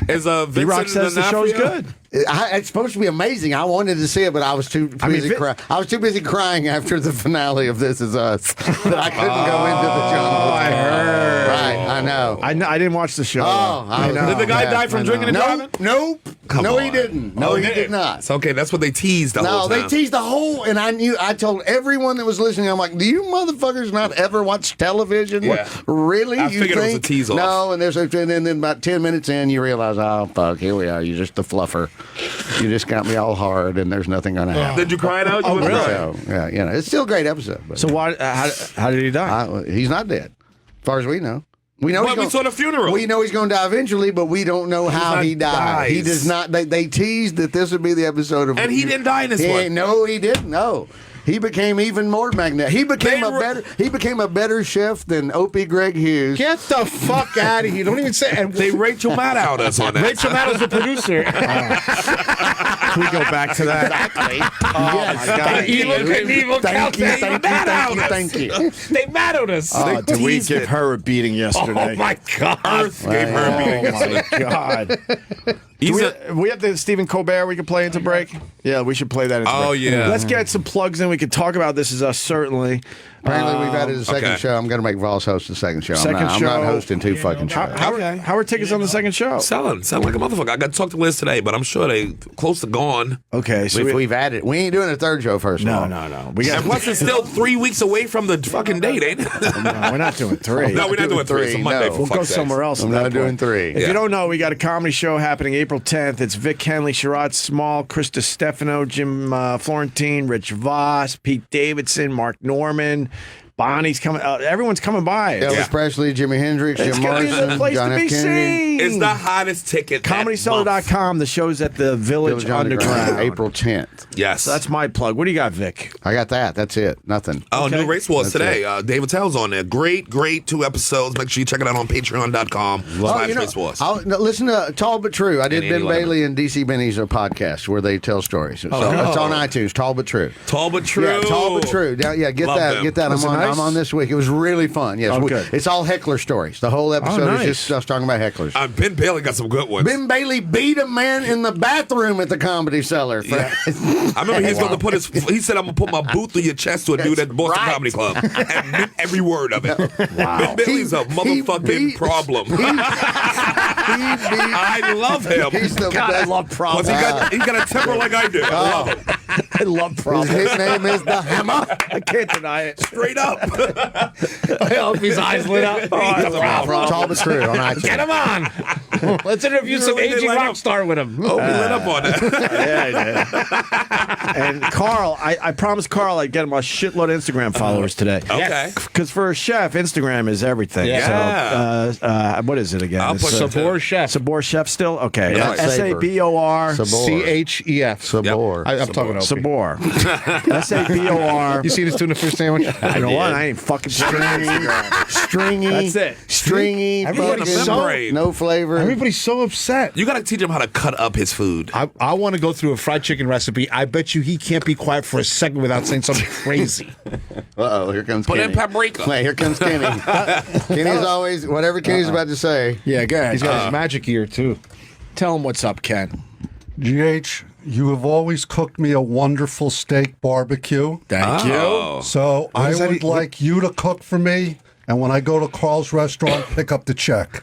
Is D-Rock Vincent says the show's D'Onofrio? good. It's supposed to be amazing. I wanted to see it, but I was too busy crying. I was too busy crying after the finale of This Is Us that I couldn't go into the jungle. I heard. Right, I know. I didn't watch the show. I know. Did the guy die from drinking and driving? Nope. Come no, on. he didn't. No, he did not. It's okay. That's what they teased the whole time. No, they teased the whole, and I told everyone that was listening, I'm like, do you motherfuckers not ever watch television? Yeah. Really? I You figured it was a think? tease off. No, and then about 10 minutes in, you realize, oh, fuck, here we are. You're just the fluffer. You just got me all hard, and there's nothing going to happen. Did you cry it out? You really? So, yeah, it's still a great episode. But, So how did he die? he's not dead, as far as we know. We know we saw the funeral. We know he's going to die eventually, but we don't know how he died. He dies. does not. They teased that this would be the episode of. And he didn't die in this one. No, he didn't. No. He became even more magnetic. He became a better chef than Opie Greg Hughes. Get the fuck out of here! Don't even say. And They Rachel Maddow'd us on that. Rachel Maddow's the producer. Can we go back to that? Exactly. Evil Thank you. They mad at us. Oh, did we teased give it. her a beating yesterday? Oh my god! Earth gave her a beating. Oh my God. We have the Stephen Colbert we can play into break? Yeah, we should play that into break. Oh, yeah. Let's get some plugs in. We can talk about This Is Us, certainly. Apparently, we've added a second okay. show. I'm going to make Voss host the second show. Second I'm not hosting two fucking shows. How are tickets on the second show? Selling like a motherfucker. I got to talk to Liz today, but I'm sure they close to gone. Okay, so We've added. We ain't doing a third show first. No. We And plus, it's still 3 weeks away from the fucking date, ain't it? No, we're not doing three. No, we're not doing three. It's a Monday. No. for We'll go fuck's sakes. somewhere else. I'm at that not doing point. three. If you don't know, we got a comedy show happening April 10th. It's Vic Henley, Sherrod Small, Chris DiStefano, Jim Florentine, Rich Voss, Pete Davidson, Mark Norman. Bonnie's coming. Everyone's coming by. Elvis Presley, Jimi Hendrix, It's Jim gonna be the Morrison, place John to F. be Kennedy. seen. It's the hottest ticket. ComedyCellar.com. The show's at the Village Underground. April 10th. Yes. So that's my plug. What do you got, Vic? I got that. That's it. Nothing. Oh, Okay. new Race Wars That's today. David Tell's on there. Great 2 episodes. Make sure you check it out on patreon.com/Race Wars. Listen to Tall But True. I did And Andy Ben Bailey and DC Benny's podcast where they tell stories. So it's on iTunes. Tall But True. Tall but true. Yeah, Tall But True. Yeah, get Love that. them. Get that. Was it nice? I'm on this week. It was really fun. Yes, good. it's all heckler stories. The whole episode nice. is just us talking about hecklers. Ben Bailey got some good ones. Ben Bailey beat a man in the bathroom at the Comedy Cellar. Yeah. I remember he's going to put he said, I'm going to put my boot through your chest to a dude at the Boston right. Comedy Club. And meant every word of it. Wow. Ben Bailey's a motherfucking problem. I love him. He's the God, I best. love Plus, problems. he got a temper like I do. I love him. I love His problems. nickname is the Hammer. I can't deny it. Straight up. I hope his eyes lit up. Tall But True on iTunes. Get him on. Let's interview some really did aging light rock up. star with him. Oh, he lit up on that. Yeah, I did. And Carl, I promised Carl I'd get him a shitload of Instagram followers today. Okay. Because for a chef, Instagram is everything. Yeah. So, what is it again? I'll put Sabor Chef. Sabor Chef still? Okay. Yeah, SABOR. Chef. Sabor. I'm talking about Sabor. SABOR. You see this tuna fish sandwich? You know what? I ain't fucking Stringy. That's it. Stringy. Everybody's fucking so- membrane. no flavor. Everybody's so upset. You got to teach him how to cut up his food. I want to go through a fried chicken recipe. I bet you he can't be quiet for a second without saying something crazy. Uh-oh, here comes Put Kenny. in paprika. Wait, here comes Kenny. Kenny's always, whatever Kenny's about to say. Yeah, go ahead. He's got his magic ear, too. Tell him what's up, Ken. GH, you have always cooked me a wonderful steak barbecue. Thank you. So I does that would like you to cook for me, and when I go to Carl's restaurant, pick up the check.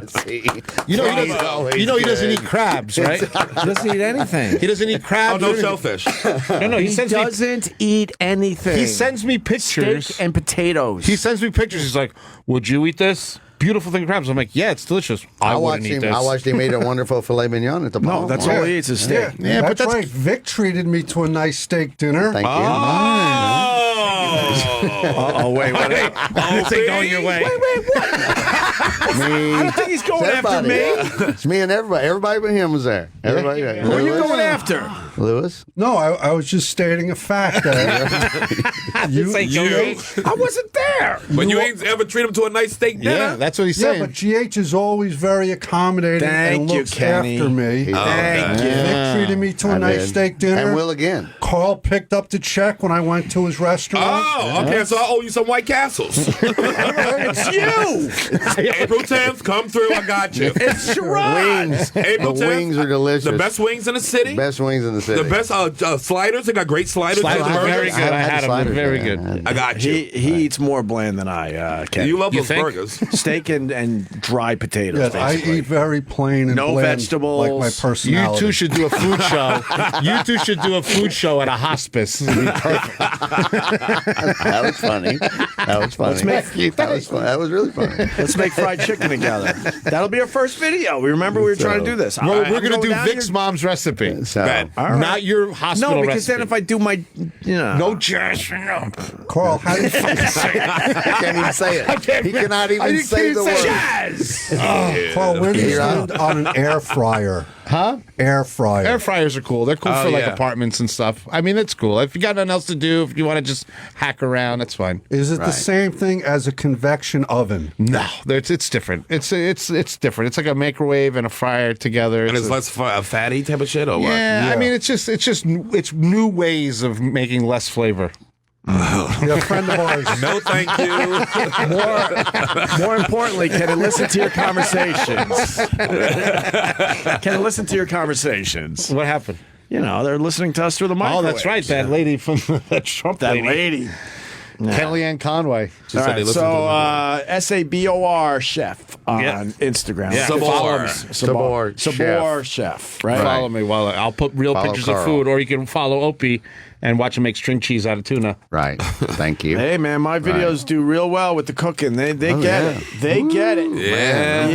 See, You know, Kenny's always he doesn't good. eat crabs, right? He doesn't eat anything. He doesn't eat crabs. Oh, no or anything. shellfish. No, he He sends me. doesn't eat anything. He sends me pictures. steak and potatoes. He sends me pictures. He's like, "Would you eat this beautiful thing of crabs?" I'm like, "Yeah, it's delicious." I watched wouldn't eat him. this. I watched him eat a wonderful filet mignon at the no, ball. that's all he eats is steak. Yeah, but that's that's right. Vic treated me to a nice steak dinner. Thank you. Oh. Oh, wait. This ain't going your way. I don't think he's going after me. It's me and everybody. Everybody but him was there. Everybody. Who are you Lewis? going after? Lewis? No, I was just stating a fact. This ain't going your way. I wasn't there. But you ain't ever treat him to a nice steak dinner? Yeah, that's what he's Yeah, saying. but GH is always very accommodating Thank and you, looks Kenny. after me. Thank you. Vic treated me to a I nice did. steak dinner. And will again. Carl picked up the check when I went to his restaurant. Oh, okay, so I owe you some White Castles. It's you. April April 10th, come through. I got you. It's Sherrod. Wings. April The 10th, wings are delicious. The best wings in the city. Best wings in the city. The best sliders. They got great sliders. Sliders are very good. I had them. They're very good. I got you. He eats more bland than I can. You love those think? burgers. Steak and dried potatoes. Yes, I basically. eat very plain and No bland, vegetables. like my You personality. two should do a food show. You two should do a food show at a hospice. It'd be perfect. That was funny. That was funny. That was fun. That was really funny. Let's make fried chicken together. That'll be our first video. We remember we were trying to do this. We're I'm going to do down Vic's here. mom's recipe. So, Bad. All right. Not your hospital No, because recipe. then if I do my, No jazz. No. Carl, how do you I can't even say it. He cannot even say the word. jazz. Carl, where do you stand on an air fryer? Huh? Air fryer. Air fryers are cool. They're cool for like apartments and stuff. I mean, it's cool. If you got nothing else to do, if you want to just hack around, that's fine. Is it the same thing as a convection oven? No, it's different. It's different. It's like a microwave and a fryer together. And it's less fatty type of shit, or what? Yeah, I mean, it's new ways of making less flavor. Yeah, a friend of ours. No, thank you. more importantly, can it listen to your conversations? Can it listen to your conversations? What happened? You know, they're listening to us through the microwave. Oh, that's right. That lady from that Trump That lady. lady. Kellyanne Conway. All right, so SABOR Chef on Instagram. Yeah. Sabor Chef. Right. Follow me while I'll put real Follow pictures Carl. of food, or you can follow Opie and watch him make string cheese out of tuna. Right. Thank you. Hey man, my videos do real well with the cooking. They get it. They get it. Yeah,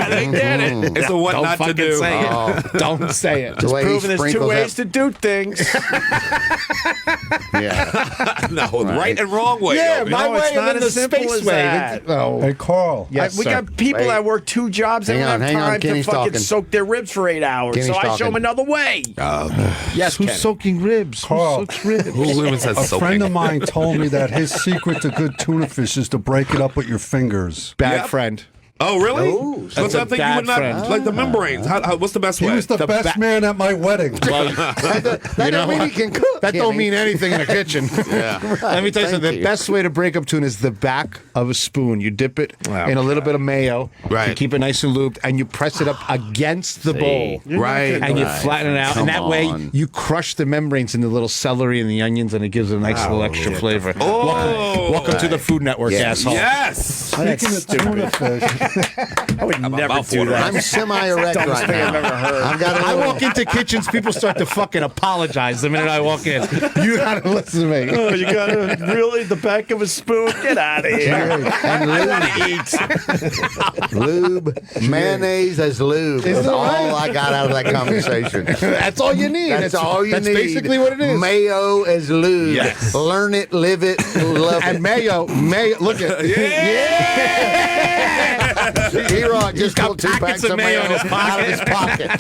they get it. It's a what Don't not to fucking do. say it. Don't say it. The way he Proving there's two sprinkles ways that- to do things. Yeah. No, right and wrong way. Yeah, Opie. my No, way it's and not then the as simple space as way. that. Hey, Carl. Yes, We sir. got people Wait. that work 2 jobs and Hang don't on, have hang on. time to Kenny's fucking talking. soak their ribs for 8 hours. Kenny's so I show talking. them another way. Yes, Who's Kenny. soaking ribs? Carl. Who soaks ribs? Who even says A soaking? friend of mine told me that his secret to good tuna fish is to break it up with your fingers. Bad Yep. friend. Oh, really? That's What's a that thing you bad would not friend. like the membranes? What's the best He way? was the best man at my wedding. That don't mean he can cook. That don't mean anything in a kitchen. Yeah. Let me tell you Thank something. The you. best way to break up tuna is the back of a spoon. You dip it in a little bit of mayo. Right. You keep it nice and lubed, and you press it up against the bowl. Right. And you flatten it out, and that way you crush the membranes in the little celery and the onions, and it gives it a nice little extra flavor. Oh. Welcome to the Food Network, asshole. Yes. Speaking of tuna fish, I would never do that. I'm semi-erect right thing I've now. ever heard. I've got a I little- walk into kitchens, people start to fucking apologize the minute I walk in. You gotta listen to me. Oh, you got to really the back of a spoon? Get out of here. and I lube. want to eat. Lube. Mayonnaise as lube. That's all I got out of that conversation. That's all you need. That's all you That's need. basically what it is. Mayo as lube. Yes. Learn it, live it, love And it. mayo, look at E-Rock just got pulled 2 packets packs of of mayo mayo in his out of his pocket.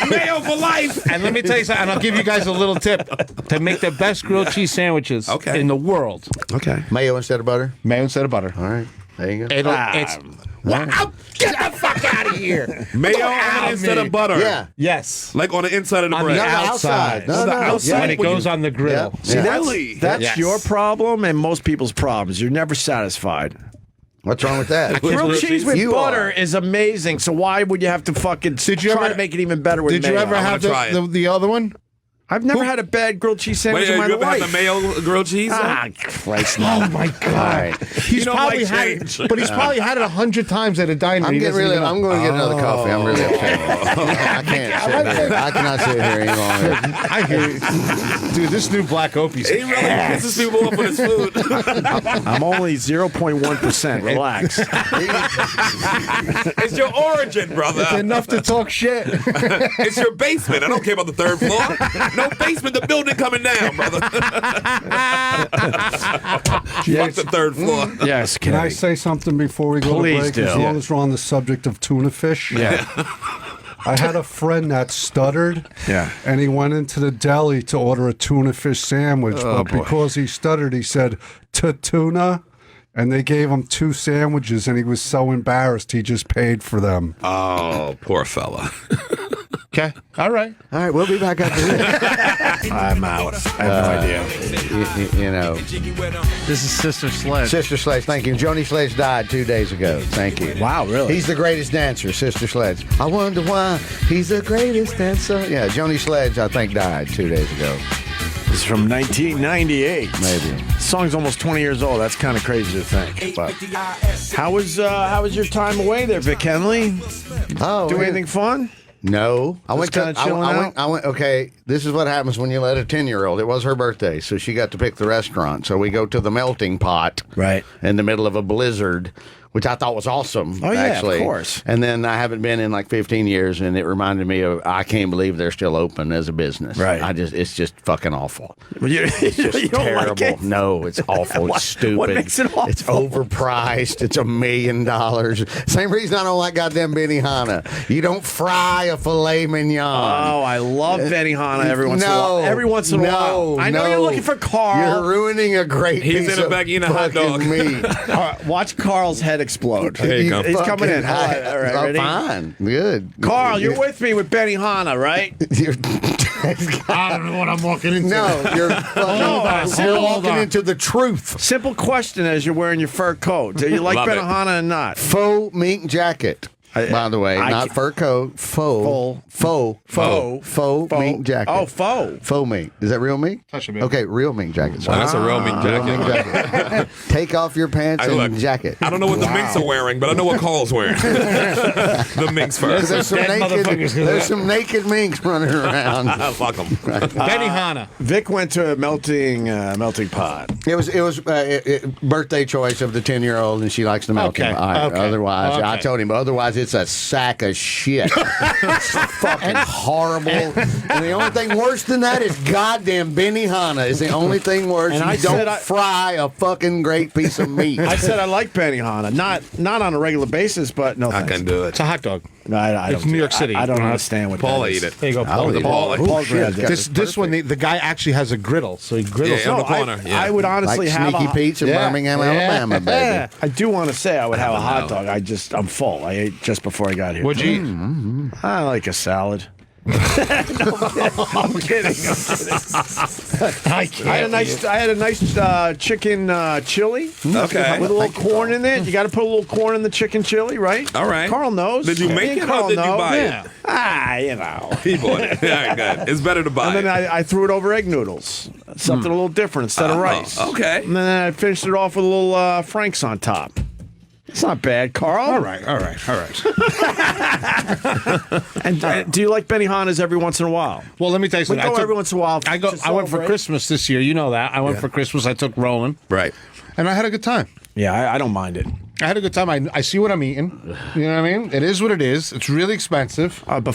Mayo for life. And let me tell you something, and I'll give you guys a little tip to make the best grilled cheese sandwiches in the world. Okay. Mayo instead of butter? Mayo instead of butter. All right. There you go. It's wow. Get the fuck out of here. Mayo on instead of butter. Yeah. Yes. Like on the inside of the On bread. the No, outside. No, The no. outside. When it goes on the grill. Yeah. Yeah. Really? That's Yes. your problem and most people's problems. You're never satisfied. What's wrong with that? Grilled cheese with You butter are. is amazing. So why would you have to fucking try to make it even better with Did you mayo? ever have try it. the other one? I've never had a bad grilled cheese sandwich Wait, in my you ever life. had the mayo grilled cheese? Ah, Christ, no. Oh my God! He's don't probably like had change. it, but he's probably had it 100 times at a diner. I'm He getting doesn't really. even know. I'm going to get another coffee. I'm really upset. I can't sit here. I cannot sit here any longer. I hear you. Dude, this new Black Opie's He really pisses people off with his food. I'm only 0.1%. Relax. It's your origin, brother. enough to talk shit. It's your basement. I don't care about the 3rd floor. No basement. The building coming down, brother. Fuck the 3rd floor. Yes, can I say something before we go Please to break? do. As long as we're on the subject of tuna fish. Yeah. I had a friend that stuttered. Yeah. And he went into the deli to order a tuna fish sandwich. But because he stuttered, he said, "Tuna." And they gave him 2 sandwiches, and he was so embarrassed he just paid for them. Oh, poor fella. Okay. All right. We'll be back after this. I'm out. I have no idea. You know. This is Sister Sledge. Sister Sledge, thank you. Joni Sledge died 2 days ago. Thank you. Wow, really? He's the greatest dancer, Sister Sledge. I wonder why he's the greatest dancer. Yeah, Joni Sledge, I think, died 2 days ago. This is from 1998. Maybe. The song's almost 20 years old. That's kind of crazy to think. But how was your time away there, Vic Henley? Do anything fun? No, I went kinda chilling out? I went. Okay, this is what happens when you let a 10-year-old. It was her birthday, so she got to pick the restaurant. So we go to the Melting Pot, right, in the middle of a blizzard, which I thought was awesome. Oh yeah, actually. of course. And then I haven't been in like 15 years, and it reminded me of I can't believe they're still open as a business. Right. It's just fucking awful. It's just terrible. Like it? No, it's awful. It's stupid. What makes it awful? It's overpriced. It's $1 million. Same reason I don't like goddamn Benihana. You don't fry a filet mignon. Oh, I love Benihana every once in a while. Every once in a while. I know you're looking for Carl. You're ruining a great He's piece in the back eating a hot dog. meat. All right, watch Carl's head explode. There you go. He's coming in. All right, ready? Fine. Good. Carl, you're with me with Benihana, right? I don't know what I'm walking into. No, you're walking into the truth. Simple question as you're wearing your fur coat. Do you like Love it. Benihana or not? Faux mink jacket. By the way, not fur coat. Faux mink jacket. Oh, faux mink. Is that real mink? Touch a bit. Okay, real mink jacket. Oh, that's a real mink jacket. Real mink jacket. Take off your pants and jacket. I don't know what the minks are wearing, but I know what Carl's wearing. The minks first. There's some naked minks running around. Fuck them. Benihana. Vic went to a melting pot. It was birthday choice of the 10-year-old, and she likes the melting. Okay. Otherwise, I Okay. told him. Otherwise, it's a sack of shit. It's fucking horrible. And the only thing worse than that is goddamn Benihana. Is the only thing worse. And you I don't said fry a fucking great piece of meat. I said I like Benihana, not on a regular basis, but no I thanks. can do it. It's a hot dog. No, I It's don't New do York that. City. I don't You know, understand what Paul that ate is. it. There you go, Paul. Paul grabbed it. This one, the guy actually has a griddle, so he griddles. Yeah, on it. the corner. I would honestly Like have Sneaky Pete's in Birmingham, Alabama, baby. I do want to say I would have a hot dog. I'm full. I ate just before I got here. What'd you eat? I like a salad. I'm kidding. I had a nice chicken chili. Okay. With a little corn in it. You got to put a little corn in the chicken chili, right? All right. Carl knows. Did you make Me and it Carl or did you know. buy Yeah. it? You know. He bought it. All right, good. It's better to buy And then it. I threw it over egg noodles. Something a little different instead of rice. Okay. And then I finished it off with a little Frank's on top. It's not bad, Carl. All right. And do you like Benihanas every once in a while? Well, let me tell you We something. go every once in a while. I went for celebrate. Christmas this year. You know that. I went for Christmas. I took Roland, Right. and I had a good time. Yeah, I don't mind it. I had a good time. I see what I'm eating. You know what I mean? It is what it is. It's really expensive. By the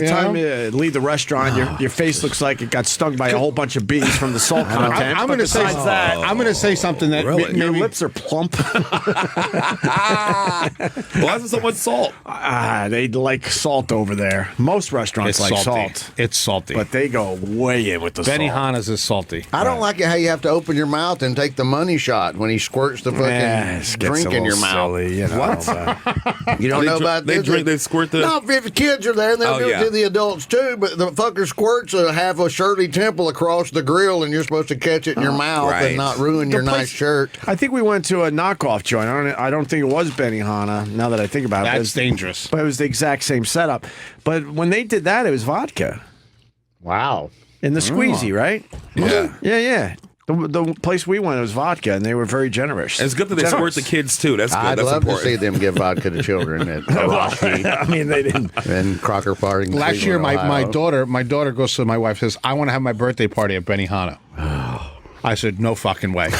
You time know? you leave the restaurant, your face looks like it got stung by a whole bunch of bees from the salt content. I'm going to say that, I'm going to say something that Really? your maybe lips are plump. Why is it so much salt? They like salt over there. Most restaurants it's like salty. salt, It's salty. but they go way in with the salt. Benihana's is salty. I don't like it how you have to open your mouth and take the money shot when he squirts the fucking drink in your mouth. Silly, you know, what? You don't know about They this? drink, they squirt the... No, if the kids are there, they'll Oh, do yeah. it to the adults too. But the fucker squirts a half a Shirley Temple across the grill, and you're supposed to catch it in your mouth right. and not ruin your nice shirt. I think we went to a knockoff joint. I don't think it was Benihana. Now that I think about it, That's dangerous. But it was the exact same setup. But when they did that, it was vodka Wow. in the squeezy, right? Yeah. Yeah. The place we went, it was vodka, and they were very generous. It's good that they squirt the kids, too. That's good. I'd That's love important. to see them give vodka to children at Karachi I mean, they didn't. and Crocker Park. in Last year, Cleveland, my Ohio. daughter goes to my wife says, I want to have my birthday party at Benihana. I said, no fucking way.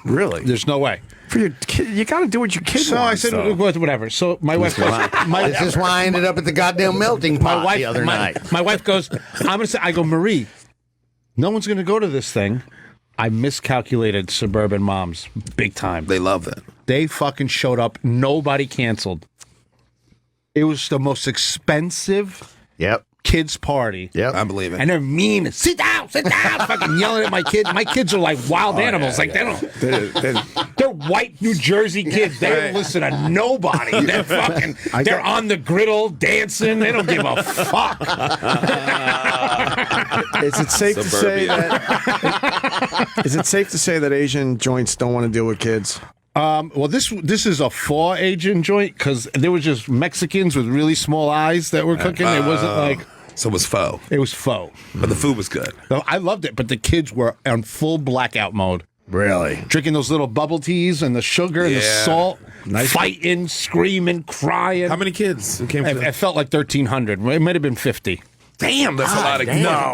Really? There's no way. For your kid, you got to do what your kid So I wants. said, though. whatever. So my wife goes, This is why I ended up at the goddamn melting pot the other night. My wife goes, I'm going to say, I go, Marie, no one's going to go to this thing. I miscalculated suburban moms big time. They love that. They fucking showed up. Nobody canceled. It was the most expensive. Yep. kids' party. Yep. I believe it. And they're mean. Sit down, fucking yelling at my kids. My kids are like wild animals. Like they don't. They're white New Jersey kids. They don't listen to nobody. They're fucking. They're on the griddle dancing. They don't give a fuck. Is it safe to say that? Is it safe to say that Asian joints don't want to deal with kids? Well, this is a pho Asian joint because there was just Mexicans with really small eyes that were cooking. It wasn't like. So it was pho. It was pho. But the food was good. I loved it, but the kids were on full blackout mode. Really? Drinking those little bubble teas and the sugar and the salt. Nice. Fighting, screaming, crying. How many kids came? It felt like 1,300. It might have been 50. Damn, that's a lot of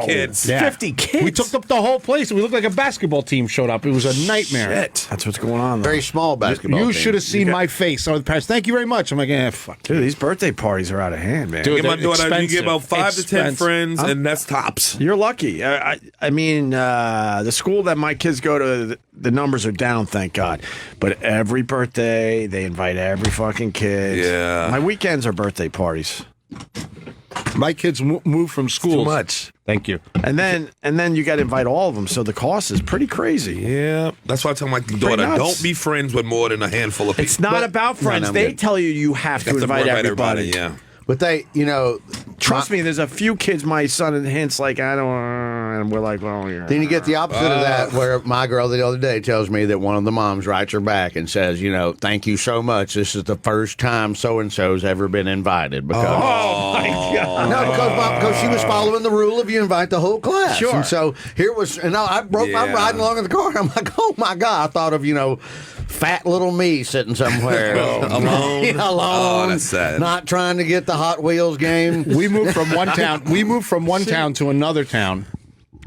kids. Yeah. 50 kids? We took up the whole place. We looked like a basketball team showed up. It was a nightmare. Shit. That's what's going on. Very small basketball. You team. should have seen my face. I was the parents. Thank you very much. I'm like, fuck. Dude, these birthday parties are out of hand, man. Dude, Get my they're daughter, you get expensive. about 5 to 10 friends, and that's tops. You're lucky. I mean, the school that my kids go to, the numbers are down, thank God. But every birthday, they invite every fucking kid. Yeah. My weekends are birthday parties. My kids moved from school. Too much. Thank you. And then you got to invite all of them, so the cost is pretty crazy. Yeah. That's why I tell my daughter, nuts. don't be friends with more than a handful of people. It's not about friends. They tell you have to invite everybody. Yeah. But they, Trust me, there's a few kids my son hints like, I don't, and we're like, well, yeah. Then you get the opposite of that, where my girl the other day tells me that one of the moms writes her back and says, thank you so much. This is the first time so-and-so's ever been invited. Because, my God. No, because she was following the rule of you invite the whole class. Sure. And so I'm riding along in the car. I'm like, oh my God. I thought of, fat little me sitting somewhere. Alone. Alone. Oh, that's sad. Not trying to get the Hot Wheels game. We moved from one town. We moved from one town to another town.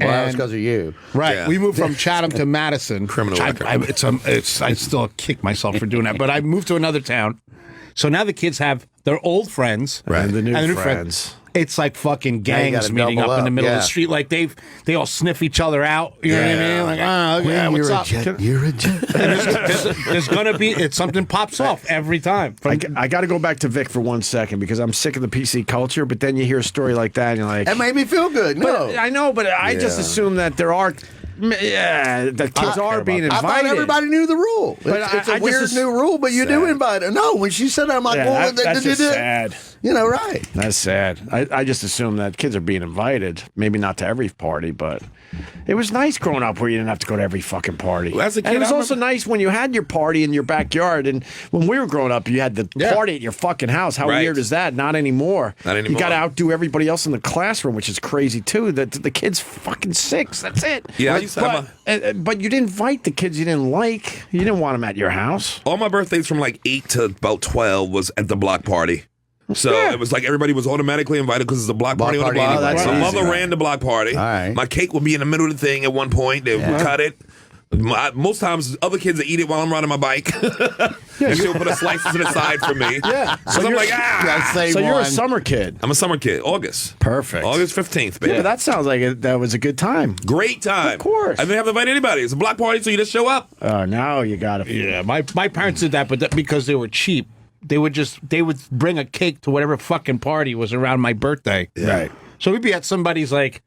Well, that was because of you. Right. Yeah. We moved from Chatham to Madison. Criminal record. I still kick myself for doing that. But I moved to another town. So now the kids have their old friends. Right. And the new and friends. It's like fucking Now you gangs gotta meeting double up in the up, middle of yeah. the street. Like they all sniff each other out. You know what I mean? Like, okay, what's up? You're a jet. And there's gonna be something pops off every time. I got to go back to Vic for 1 second because I'm sick of the PC culture. But then you hear a story like that, and you're like, That made me feel good. No. I know, but I just assume that there are. Yeah, the kids are being invited. I thought everybody knew the rule. But It's I a weird just new rule, but you do invite it. No, when she said that, I'm like, Yeah, that's just sad. Right. That's sad. I just assume that kids are being invited. Maybe not to every party, but it was nice growing up where you didn't have to go to every fucking party. Well, as a kid, and it was I also nice when you had your party in your backyard. And when we were growing up, you had the party at your fucking house. How Right. weird is that? Not anymore. Not anymore. You got to outdo everybody else in the classroom, which is crazy too. The kid's fucking 6. That's it. Yeah, I used to have but you didn't invite the kids you didn't like. You didn't want them at your house. all my birthdays from like 8 to about 12 was at the block party. So it was like everybody was automatically invited because it's a block party on the party block. anyway. that's My easy, mother right. ran the block party. All right. My cake would be in the middle of the thing at one point. They would cut it. Most times, other kids would eat it while I'm riding my bike. And she'll put a slice to the side for me. Yeah. So I'm like, So you're a summer kid. I'm a summer kid. August. Perfect. August 15th, baby. Yeah, but that sounds like that was a good time. Great time. Of course. I didn't have to invite anybody. It's a block party, so you just show up. Oh, now you got to. Yeah, my parents did that, but because they were cheap, they would bring a cake to whatever fucking party was around my birthday. Right. So we'd be at somebody's like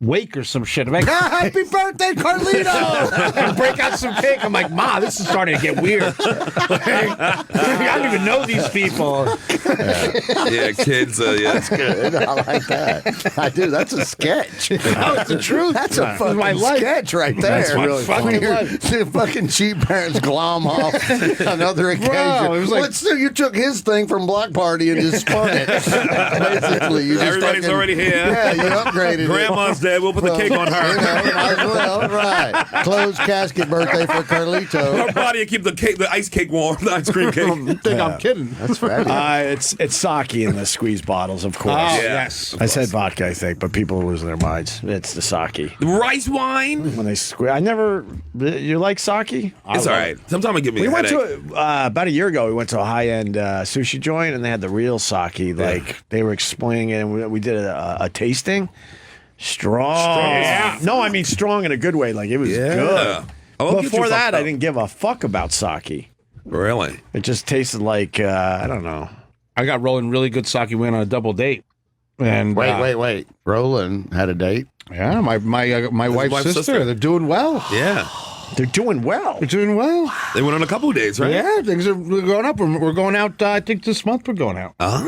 wake or some shit. I'm like, happy birthday, Carlito! And break out some cake. I'm like, Ma, this is starting to get weird. I don't even know these people. Yeah, kids. Yeah, That's good. I like that. I do. That's a sketch. No, it's the truth. That's a fucking my life. sketch right there. That's my fucking life. The fucking cheap parents glom off another occasion. it was like- You took his thing from Block Party and just spun it. Basically, you just everybody's already here. Yeah, you upgraded Grandma's dead. We'll put the cake on her. Might as well. Right. Closed casket birthday for Carlito. Her body will keep the ice cake warm, the ice cream cake. You think I'm kidding? That's right. It's sake in the squeeze bottles, of course. Oh, Yeah. yes. I said vodka, I think, but people are losing their minds. It's the sake. Rice wine. When they squeeze, I never. You like sake? It's all right. Sometimes it give me We a went headache. to about a year ago. We went to a high-end sushi joint, and they had the real sake. Like they were explaining it, and we did a tasting. Strong. Yeah. No, I mean strong in a good way. Like it was good. I'll get you Before that, fucked I up. didn't give a fuck about sake. Really? It just tasted like I don't know. I got rolling really good sake. We went on a double date. And wait. Roland had a date. Yeah, my wife's sister. They're doing well. Yeah. They're doing well. They're doing well. They went on a couple of dates, right? Yeah, things are going up. We're going out. I think this month we're going out. All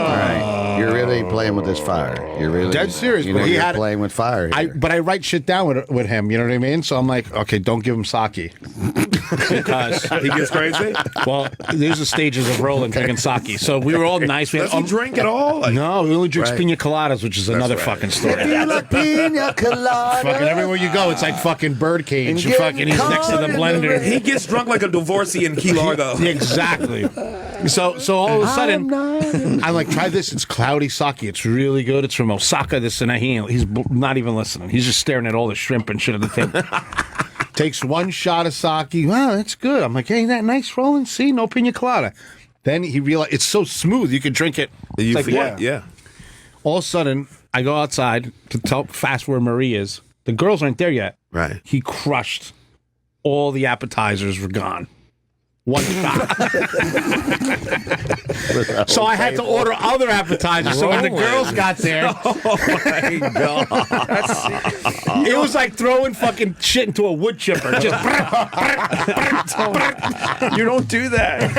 right. You're really playing with this fire. You're really dead serious. You know, you're playing with fire here. But I write shit down with him. You know what I mean? So I'm like, okay, don't give him sake because he gets crazy. Well, there's the stages of Roland drinking sake. So we were all nice. We Does he drink at all? No, we only drink pina coladas, which is another fucking story. Pina colada. Fucking everywhere you go, it's like fucking birdcage. He's next to the blender. He gets drunk like a divorcee in Key Largo. Exactly. So all of a sudden, I'm like, try this. It's cloudy sake. It's really good. It's from Osaka. This and that. He's not even listening. He's just staring at all the shrimp and shit at the table. Takes one shot of sake. Wow, that's good. I'm like, hey, ain't that nice, Roland? See, no pina colada. Then he realized it's so smooth you can drink it. You like, forget, yeah. All of a sudden, I go outside to tell fast where Marie is. The girls aren't there yet. Right. He crushed. All the appetizers were gone. One shot. So I had to order other appetizers. So when the girls got there, oh my God. It was like throwing fucking shit into a wood chipper. Just you don't do that.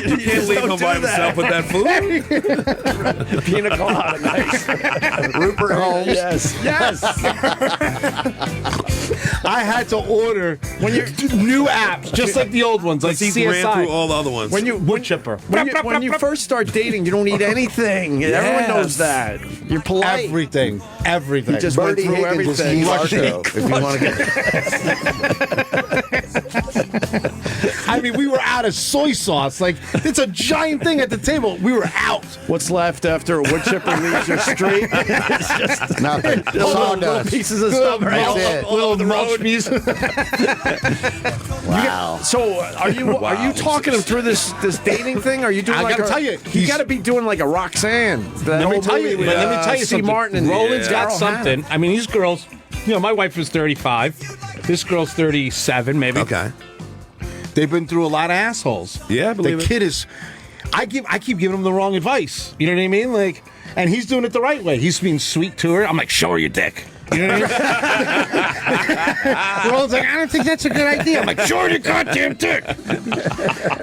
You can't leave him by himself with that food. Pina colada, nice. Rupert Holmes. Yes. I had to order new apps, just like the old ones, like he CSI. ran through all the other ones. Wood chipper. When you first start dating, you don't eat anything. Everyone knows that. You're polite. Everything. You just went Bertie through Higgins everything. if you want to get. I mean, we were out of soy sauce. Like, it's a giant thing at the table. We were out. What's left after a wood chipper leaves your street? It's just Nothing. little pieces of stuff right That's all over the road. Wow. So are you talking him through this dating thing? Are you doing? I like gotta tell you, you got to be doing like a Roxanne. Let me tell you something. Martin and Roland's got something. I mean, these girls. You know, my wife is 35. This girl's 37, maybe. Okay. They've been through a lot of assholes. Yeah, I believe the it. kid is. I keep giving him the wrong advice. You know what I mean? Like, and he's doing it the right way. He's being sweet to her. I'm like, show her your dick. You know what I mean? Roland's like, I don't think that's a good idea. I'm like, show her your goddamn dick.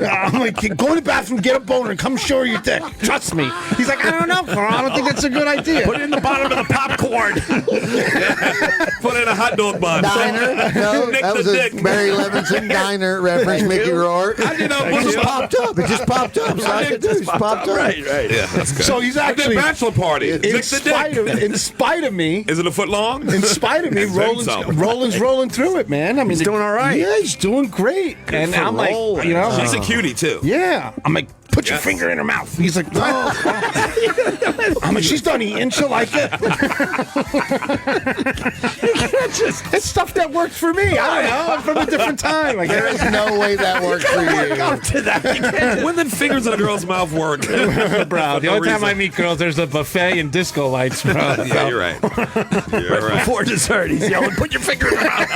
I'm like, go to the bathroom, get a boner, and come show her your dick. Trust me. He's like, I don't know, Carl. I don't think that's a good idea. Put it in the bottom of the popcorn. Put it in a hot dog bun. Diner? No, Nick that was the a dick. Barry Levinson diner reference, Mickey Rourke. I did not It just popped up. It just popped up. It just popped up. Right. Yeah, that's good. So he's Like actually that bachelor party. Nick the dick. in spite of me. Is it a foot long? In spite of me, Roland's rolling through it, man. I mean, He's doing all right. Yeah, he's doing great. And for I'm like, Roland. you know, She's a cutie too. yeah. I'm like, put your finger in her mouth. He's like, no. I'm like, she's done eating. She'll like it. It's stuff that worked for me. I don't know. I'm from a different time. Like, There is no way that worked for you. When did fingers in a girl's mouth work? bro, the only time I meet girls, there's a buffet and disco lights, bro. Yeah, you're right. You're right. Before dessert, he's yelling, "Put your finger in your mouth!"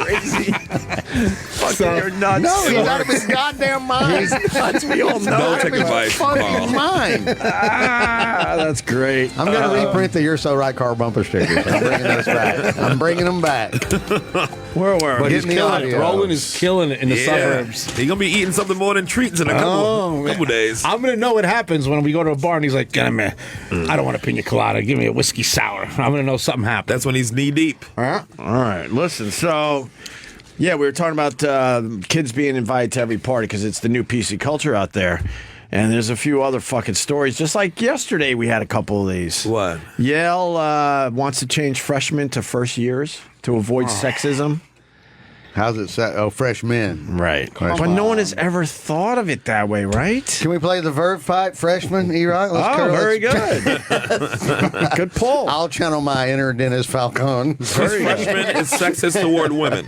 Crazy. Fucking, you're nuts. No, he's out of his goddamn mind. He's nuts. We all know. Don't take advice, Carl. Fucking mind. That's great. I'm going to reprint the You're So Right car bumper stickers. I'm bringing those back. I'm bringing them back. Where were we? Get me Killing it. audio. Roland is killing it in the Yeah. suburbs. He's gonna be eating something more than treats in a couple days. I'm gonna know what happens when we go to a bar and he's like, "Get him, man. I don't want a pina colada. Give me a whiskey sour." I'm gonna know something happened. That's when he's knee deep. All right. Listen, so yeah, we were talking about kids being invited to every party because it's the new PC culture out there. And there's a few other fucking stories. Just like yesterday, we had a couple of these. What? Yale wants to change freshmen to first years to avoid sexism. How's it set? Oh, fresh men. Right. But no one has ever thought of it that way, right? Can we play the verb fight, freshman? E-Rock? Very good. Good pull. I'll channel my inner Dennis Falcone. Freshman is sexist toward women.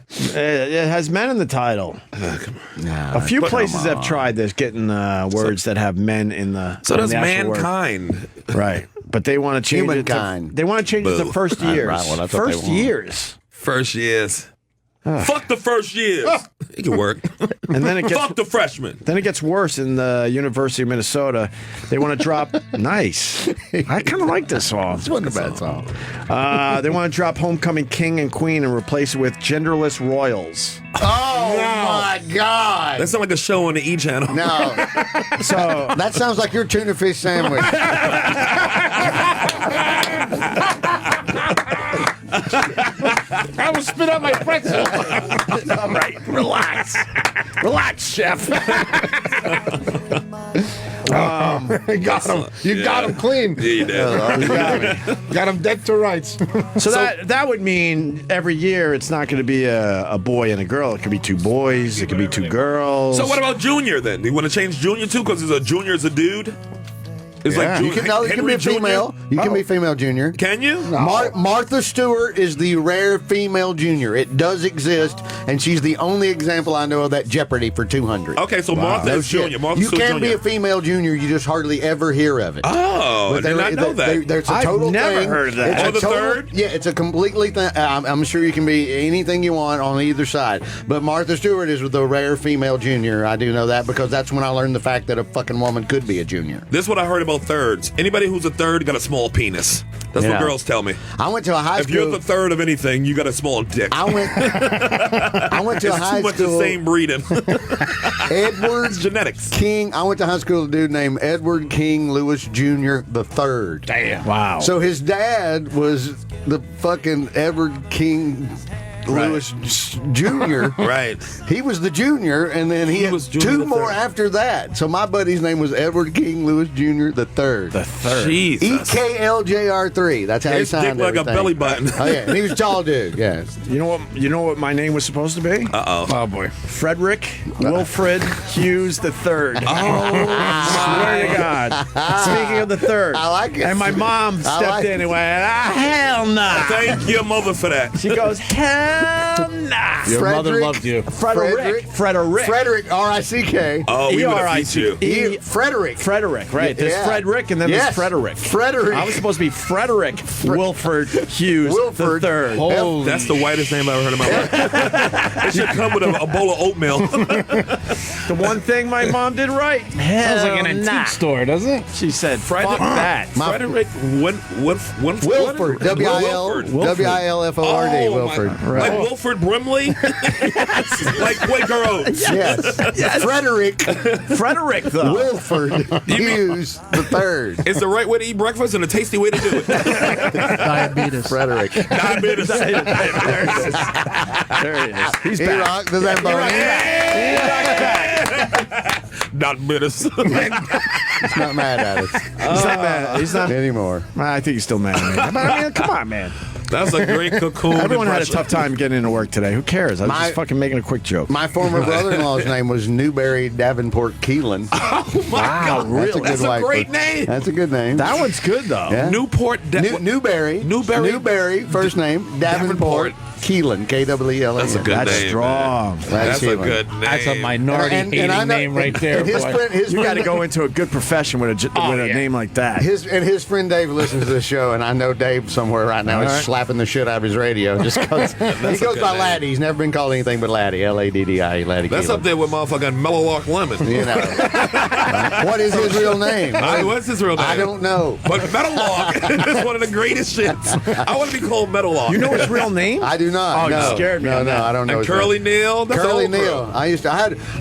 It has men in the title. A few places have tried this, getting words that have men in the. So in does the actual word. mankind. Right. But they want to change Humankind. it. They want to change it to first years. Right, well, that's what they first want. years. First years. Fuck the first years. It can work. And then it gets fuck the freshmen. Then it gets worse in the University of Minnesota. They want to drop. Nice. I kind of like this song. It's not a bad song. They want to drop Homecoming King and Queen and replace it with genderless royals. Oh my God! That sounds like a show on the E channel. No. So that sounds like your tuna fish sandwich. I will spit out my pretzel. All right, relax. Relax, chef. Got him. You got him clean. Yeah, you did. You got him. Got him dead to rights. So that would mean every year it's not going to be a boy and a girl. It could be two boys. It could be two girls. So what about Junior then? Do you want to change Junior too? Because Junior is a dude. It's like you can be a female. You can be female junior. Can you? No. Martha Stewart is the rare female junior. It does exist, and she's the only example I know of that Jeopardy for 200. Okay, so Martha is junior. You can be a female junior. You just hardly ever hear of it. Oh, I did not know that. There's a total I've never thing. heard of that. It's the third? Yeah, it's a completely thing. I'm sure you can be anything you want on either side. But Martha Stewart is the rare female junior. I do know that because that's when I learned the fact that a fucking woman could be a junior. This is what I heard about thirds. Anybody who's a third got a small penis. That's what girls tell me. I went to a high school. If you're the third of anything, you got a small dick. I went to a high too much school. the same breeding. Edward genetics. King. I went to high school with a dude named Edward King Lewis Jr. the third. Damn. Wow. So his dad was the fucking Edward King Lewis Jr. Right. He was the junior, and then he had was Junior two the more third. after that. So my buddy's name was Edward King Lewis Jr. the third. The third. Jesus. EKLJR3. That's how he His dick signed like a everything. belly button. Oh yeah, and he was a tall dude. Yeah. You know what my name was supposed to be? Oh boy. Frederick Wilfred Hughes the Third. Swear to God. Speaking of the third. I like it. And my mom stepped in and went, hell nah. Thank your mother for that. She goes, hell nah. Your mother loved you. Frederick. Frederick, R-I-C-K. Oh, we would have beat you. Frederick. Frederick, right. There's Yeah. Frederick and then there's Frederick. Frederick. I was supposed to be Frederick Wilford Hughes Wilford. the Third. Holy That's the whitest name I've ever heard in my life. It should come with a bowl of oatmeal. The one thing my mom did right. Sounds like an antique store, doesn't it? She said, fuck that. Frederick Wilford. Wilford. W-I-L-F-O-R-D. Oh, Wilford. my- Like Wilford Brimley? Like Quaker Oats. Yes. Frederick though. Wilford Hughes the third. It's the right way to eat breakfast and a tasty way to do it. Diabetes. Frederick. Diabetes. There he is. He's He back. rock. Does that burn? Not bitters. He's not mad at us He's not mad. He's not. anymore. I think he's still mad at me. But I mean, come on, man. That's a great cocoon. Everyone had a impression. tough time getting into work today. Who cares? I was just fucking making a quick joke. My former brother-in-law's name was Newberry Davenport Keelan. Oh my God! Really? That's a great name. That's a good name. That one's good though. Yeah. Newport. Newberry, first name. Davenport Keelan. K-E-E-L-A-N. That's a good That's name. strong. That's a Keelan. good name. That's a minority And I hating know- name right there. and his boy. friend, You got to go into a good profession with a name like that. His friend Dave listens to this show, and I know Dave somewhere right now is slapping the shit out of his radio just because he goes by Laddie. He's never been called anything but Laddie. L-A-D-D-I-E. Laddie. That's Keelan. up there with motherfucking Mellowlock Lemon. You know. What is his real name? What's his real name? I don't know. But Metallock is one of the greatest shits. I want to be called Metallock. You know his real name? I do not. Oh, you no. scared me No, on no, that. I don't know. And his Curly name. Neal. That's Curly the whole Neal. crew.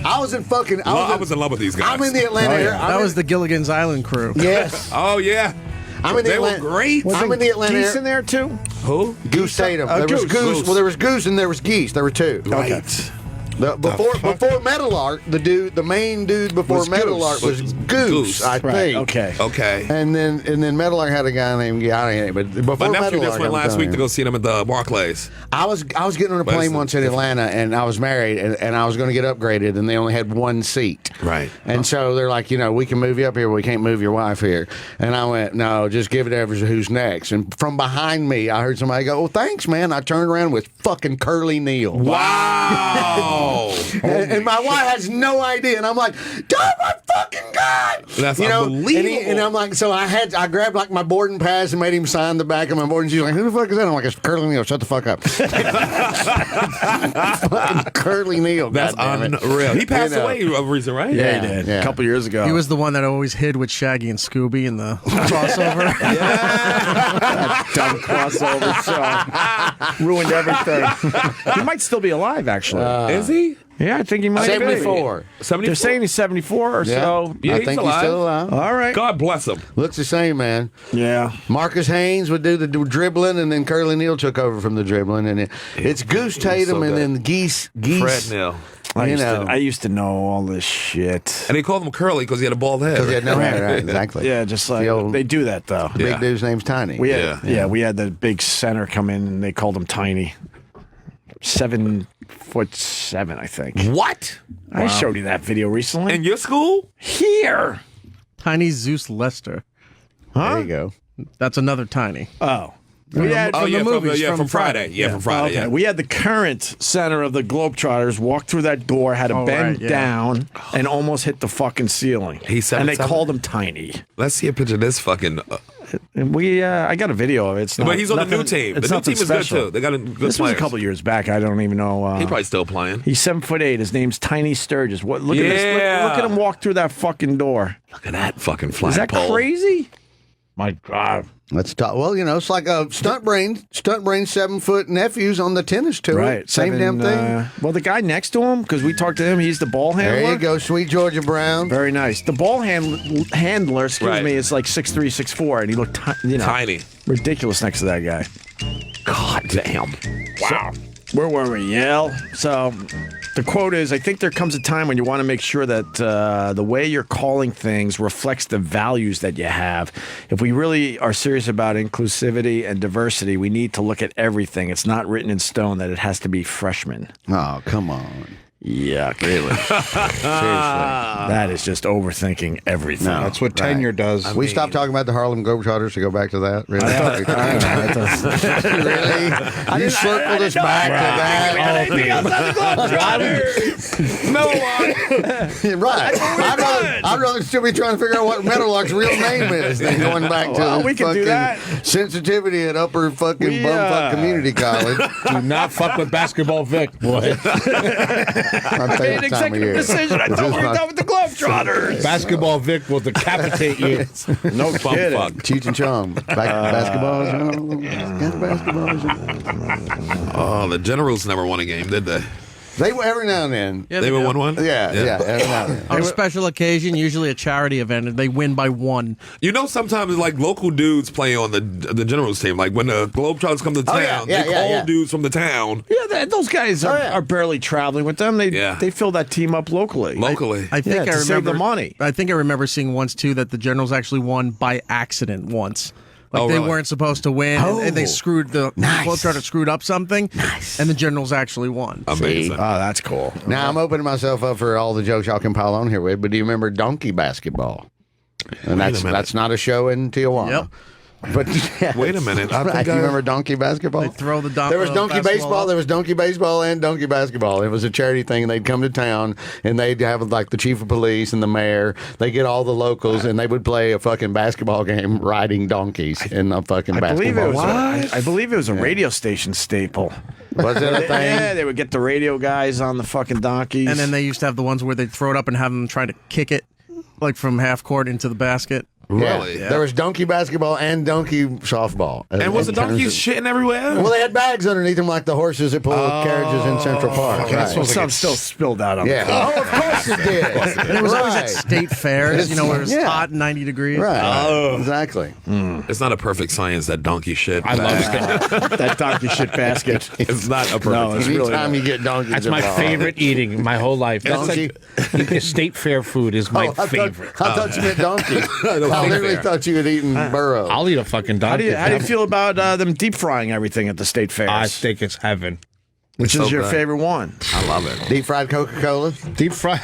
I was in fucking. I was in love with these guys. I'm in the Atlanta area. That was the Gilligan's Island crew. Yes. Oh yeah. I'm in the They were Atlanta. great. I'm in the Atlanta Geese area. in there too? Who? Goose Tatum. There was Goose. Well, there was Goose and there was Geese. There were two. Right. Before Metallark, the main dude before Was Goose. Metallark was Goose, I think. Okay. Okay. And then Metallark had a guy named but before My nephew Metallark, just went I'm last telling week you. to go see them at the Barclays. I was getting on a But plane it's once in different. Atlanta, and I was married, and I was going to get upgraded, and they only had one seat. Right. And so they're like, we can move you up here, but we can't move your wife here. And I went, no, just give it over to who's next. And from behind me, I heard somebody go, "Oh, thanks, man." I turned around with fucking Curly Neal. Wow. And my wife has no idea. And I'm like, oh my fucking God. That's unbelievable. And I'm like, so I grabbed like my boarding pass and made him sign the back of my board. And she's like, who the fuck is that? I'm like, it's Curly Neal. Shut the fuck up. Curly Neal. That's unreal. He passed away of reason, right? Yeah, he did. A couple years ago. He was the one that always hid with Shaggy and Scooby in the crossover. That dumb crossover show. Ruined everything. He might still be alive, actually. Is he? Yeah, I think he might 74. be. 74. They're saying he's 74 or so. Yeah, I think he's still alive. All right. God bless him. Looks the same, man. Yeah. Marcus Haynes would do the dribbling, and then Curly Neal took over from the dribbling. And it's Goose Tatum and then Geese. Fred Neal. I used to know all this shit. And they called him Curly because he had a bald head. Because he had no hair, right? Exactly. Yeah, just like they do that though. The big dude's name's Tiny. We had, we had the big center come in, and they called him Tiny. 7'7", I think. What? I showed you that video recently. In your school? Here. Tiny Zeus Lester. Huh? There you go. That's another Tiny. Oh. We had from the movies from Friday. Yeah, from Friday. Okay. We had the current center of the Globetrotters walk through that door, had to bend down, and almost hit the fucking ceiling. And they called him Tiny. Let's see a picture of this fucking. And I got a video of it. It's not, but he's on the new team. The new team is good too. They got a good This was a couple years back. I don't even know. He's probably still playing. He's 7'8". His name's Tiny Sturgis. Look at this. Look at him walk through that fucking door. Look at that fucking flagpole. Is that crazy? My God. That's tough. Well, it's like a stunt brain 7-foot nephews on the tennis tour. Right. Same damn thing. Well, the guy next to him, because we talked to him, he's the ball handler. There you go, sweet Georgia Brown. Very nice. The ball handler, excuse me, is like 6'3", 6'4", and he looked tiny. Ridiculous next to that guy. God damn. Wow. Where were we? Yeah. So the quote is, I think there comes a time when you want to make sure that the way you're calling things reflects the values that you have. If we really are serious about inclusivity and diversity, we need to look at everything. It's not written in stone that it has to be freshman. Oh, come on. Yuck. Really? Seriously. That is just overthinking everything. No, that's what tenure does. We stopped talking about the Harlem Globetrotters to go back to that. Really? Really? You circled us back to that? Right. I'd rather still be trying to figure out what Meadowlark's real name is than going back to we can do that. sensitivity at upper fucking bumfuck community college. Do not fuck with Basketball Vic, boy. I made an executive decision. I thought we were done with the Globetrotters. Basketball Vic will decapitate you. No kidding. Cheech and Chong. Basketball. Oh, the Generals never won a game, did they? They were every now and then. Yeah, they were 1-1? Yeah, every now and then. On a special occasion, usually a charity event, and they win by 1. Sometimes like local dudes play on the Generals team. Like when the Globetrotters come to town, they call dudes from the town. Yeah, those guys are barely traveling with them. They fill that team up locally. I think I remember save the money. I think I remember seeing once too that the Generals actually won by accident once. Like they weren't supposed to win, and they screwed the Globetrotters screwed up something, and the Generals actually won. Amazing! Oh, that's cool. Now I'm opening myself up for all the jokes y'all can pile on here with, but do you remember donkey basketball? And that's not a show in Tijuana. Yep. But wait a minute, I think you remember donkey basketball? They throw the donkey. There was donkey baseball. There was donkey baseball and donkey basketball. It was a charity thing, and they'd come to town, and they'd have like the chief of police and the mayor. They get all the locals, and they would play a fucking basketball game riding donkeys in a fucking basketball. I believe it was a radio station staple. Was it a thing? Yeah, they would get the radio guys on the fucking donkeys, and then they used to have the ones where they'd throw it up and have them try to kick it, like from half court into the basket. Really? Yeah. There was donkey basketball and donkey softball. And was the donkeys shitting everywhere? Well, they had bags underneath them like the horses that pull carriages in Central Park. Right. Well, some still spilled out on the Oh, of course it did. It was always at state fairs, where it was hot, 90 degrees. Right. Oh. Exactly. It's not a perfect science, that donkey shit. I love it. That donkey shit basket. It's not a perfect science. Anytime you get donkeys That's my favorite eating my whole life. Donkey? That's state fair food is my favorite. I thought you meant donkey. I literally thought you had eaten burro. I'll eat a fucking donkey. How do you feel about them deep frying everything at the state fairs? I think it's heaven. Which is your favorite one? I love it. Deep fried Coca-Cola. Deep fried.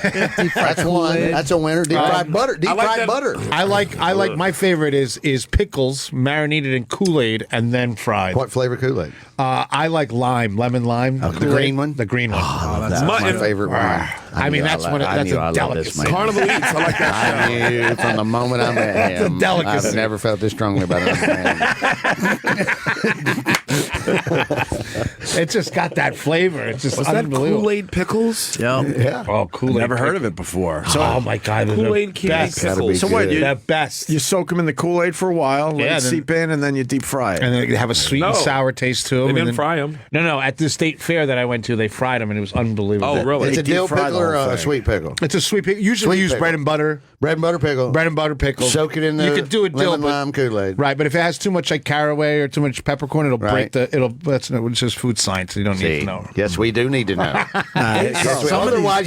That's one. That's a winner. Deep fried butter. Deep fried butter. I like my favorite is pickles marinated in Kool-Aid and then fried. What flavor Kool-Aid? I like lemon lime. The green one? The green one. That's my favorite one. That's a delicacy. Carnival Eats. I like that. I knew from the moment I met him. It's a delicacy. I've never felt this strongly about it. It's just got that flavor. It's just unbelievable. That Kool-Aid pickles? Yeah. Oh, Kool-Aid. Never heard of it before. So, oh my God, Kool-Aid candy pickles. So what? The best. You soak them in the Kool-Aid for a while, let it seep in, and then you deep fry it. And then they have a sweet and sour taste to them. They didn't fry them. No. At the state fair that I went to, they fried them, and it was unbelievable. Oh, really? It's a dill pickle or a sweet pickle? It's a sweet pickle. Usually we use bread and butter. Bread and butter pickle. Bread and butter pickle. Soak it in the You could do a dill, lemon lime Kool-Aid. Right, but if it has too much like caraway or too much peppercorn, it'll break Right. it's just food science. You don't need to know. Yes, we do need to know. Otherwise,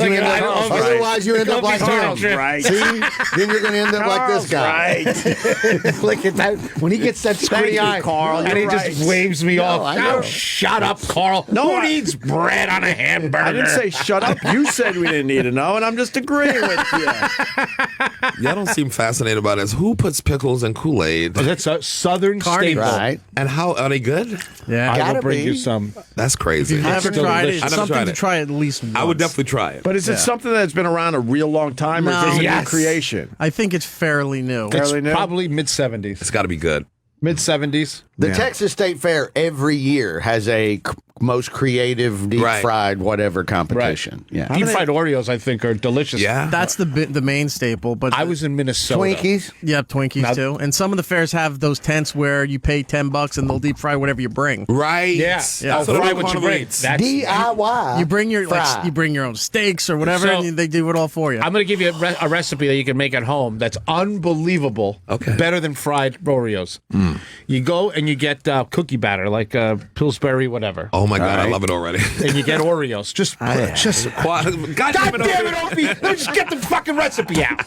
you end up like Charles, him. right. See? Then you're going to end up like this guy. Right. Look at that. When he gets that squinty you, eye, Carl. and he You're just right. waves me off. I know. Oh, shut up, Carl. Who needs bread on a hamburger? I didn't say shut up. You said we didn't need to know, and I'm just agreeing with you. Y'all don't seem fascinated by this. Who puts pickles in Kool-Aid? Oh, that's a Southern staple. Right. And how are they good? Yeah. I will Gotta bring be. you some. That's crazy. I haven't tried it. I It's never something tried to it. try at least once. I would definitely try it. But is it something that's been around a real long time, or No. is it a new Yes. creation? I think it's fairly new. Fairly new? Probably mid-70s. It's got to be good. Mid-70s. The Texas State Fair every year has a most creative deep fried whatever competition. Yeah. Deep fried Oreos, I think, are delicious. Yeah. That's the main staple. But I was in Minnesota. Twinkies. Yep, Twinkies too. And some of the fairs have those tents where you pay $10 and they'll deep fry whatever you bring. Right. Yeah. That's I'll what fry a what you Carnival bring. Eats. That's DIY. You bring your fry. you bring your own steaks or whatever, So- and they do it all for you. I'm going to give you a recipe that you can make at home that's unbelievable. Okay. Better than fried Oreos. You go and you get cookie batter, like Pillsbury, whatever. Oh, my God. I love it already. And you get Oreos. Just God God damn it, Opie! Let me just get the fucking recipe out.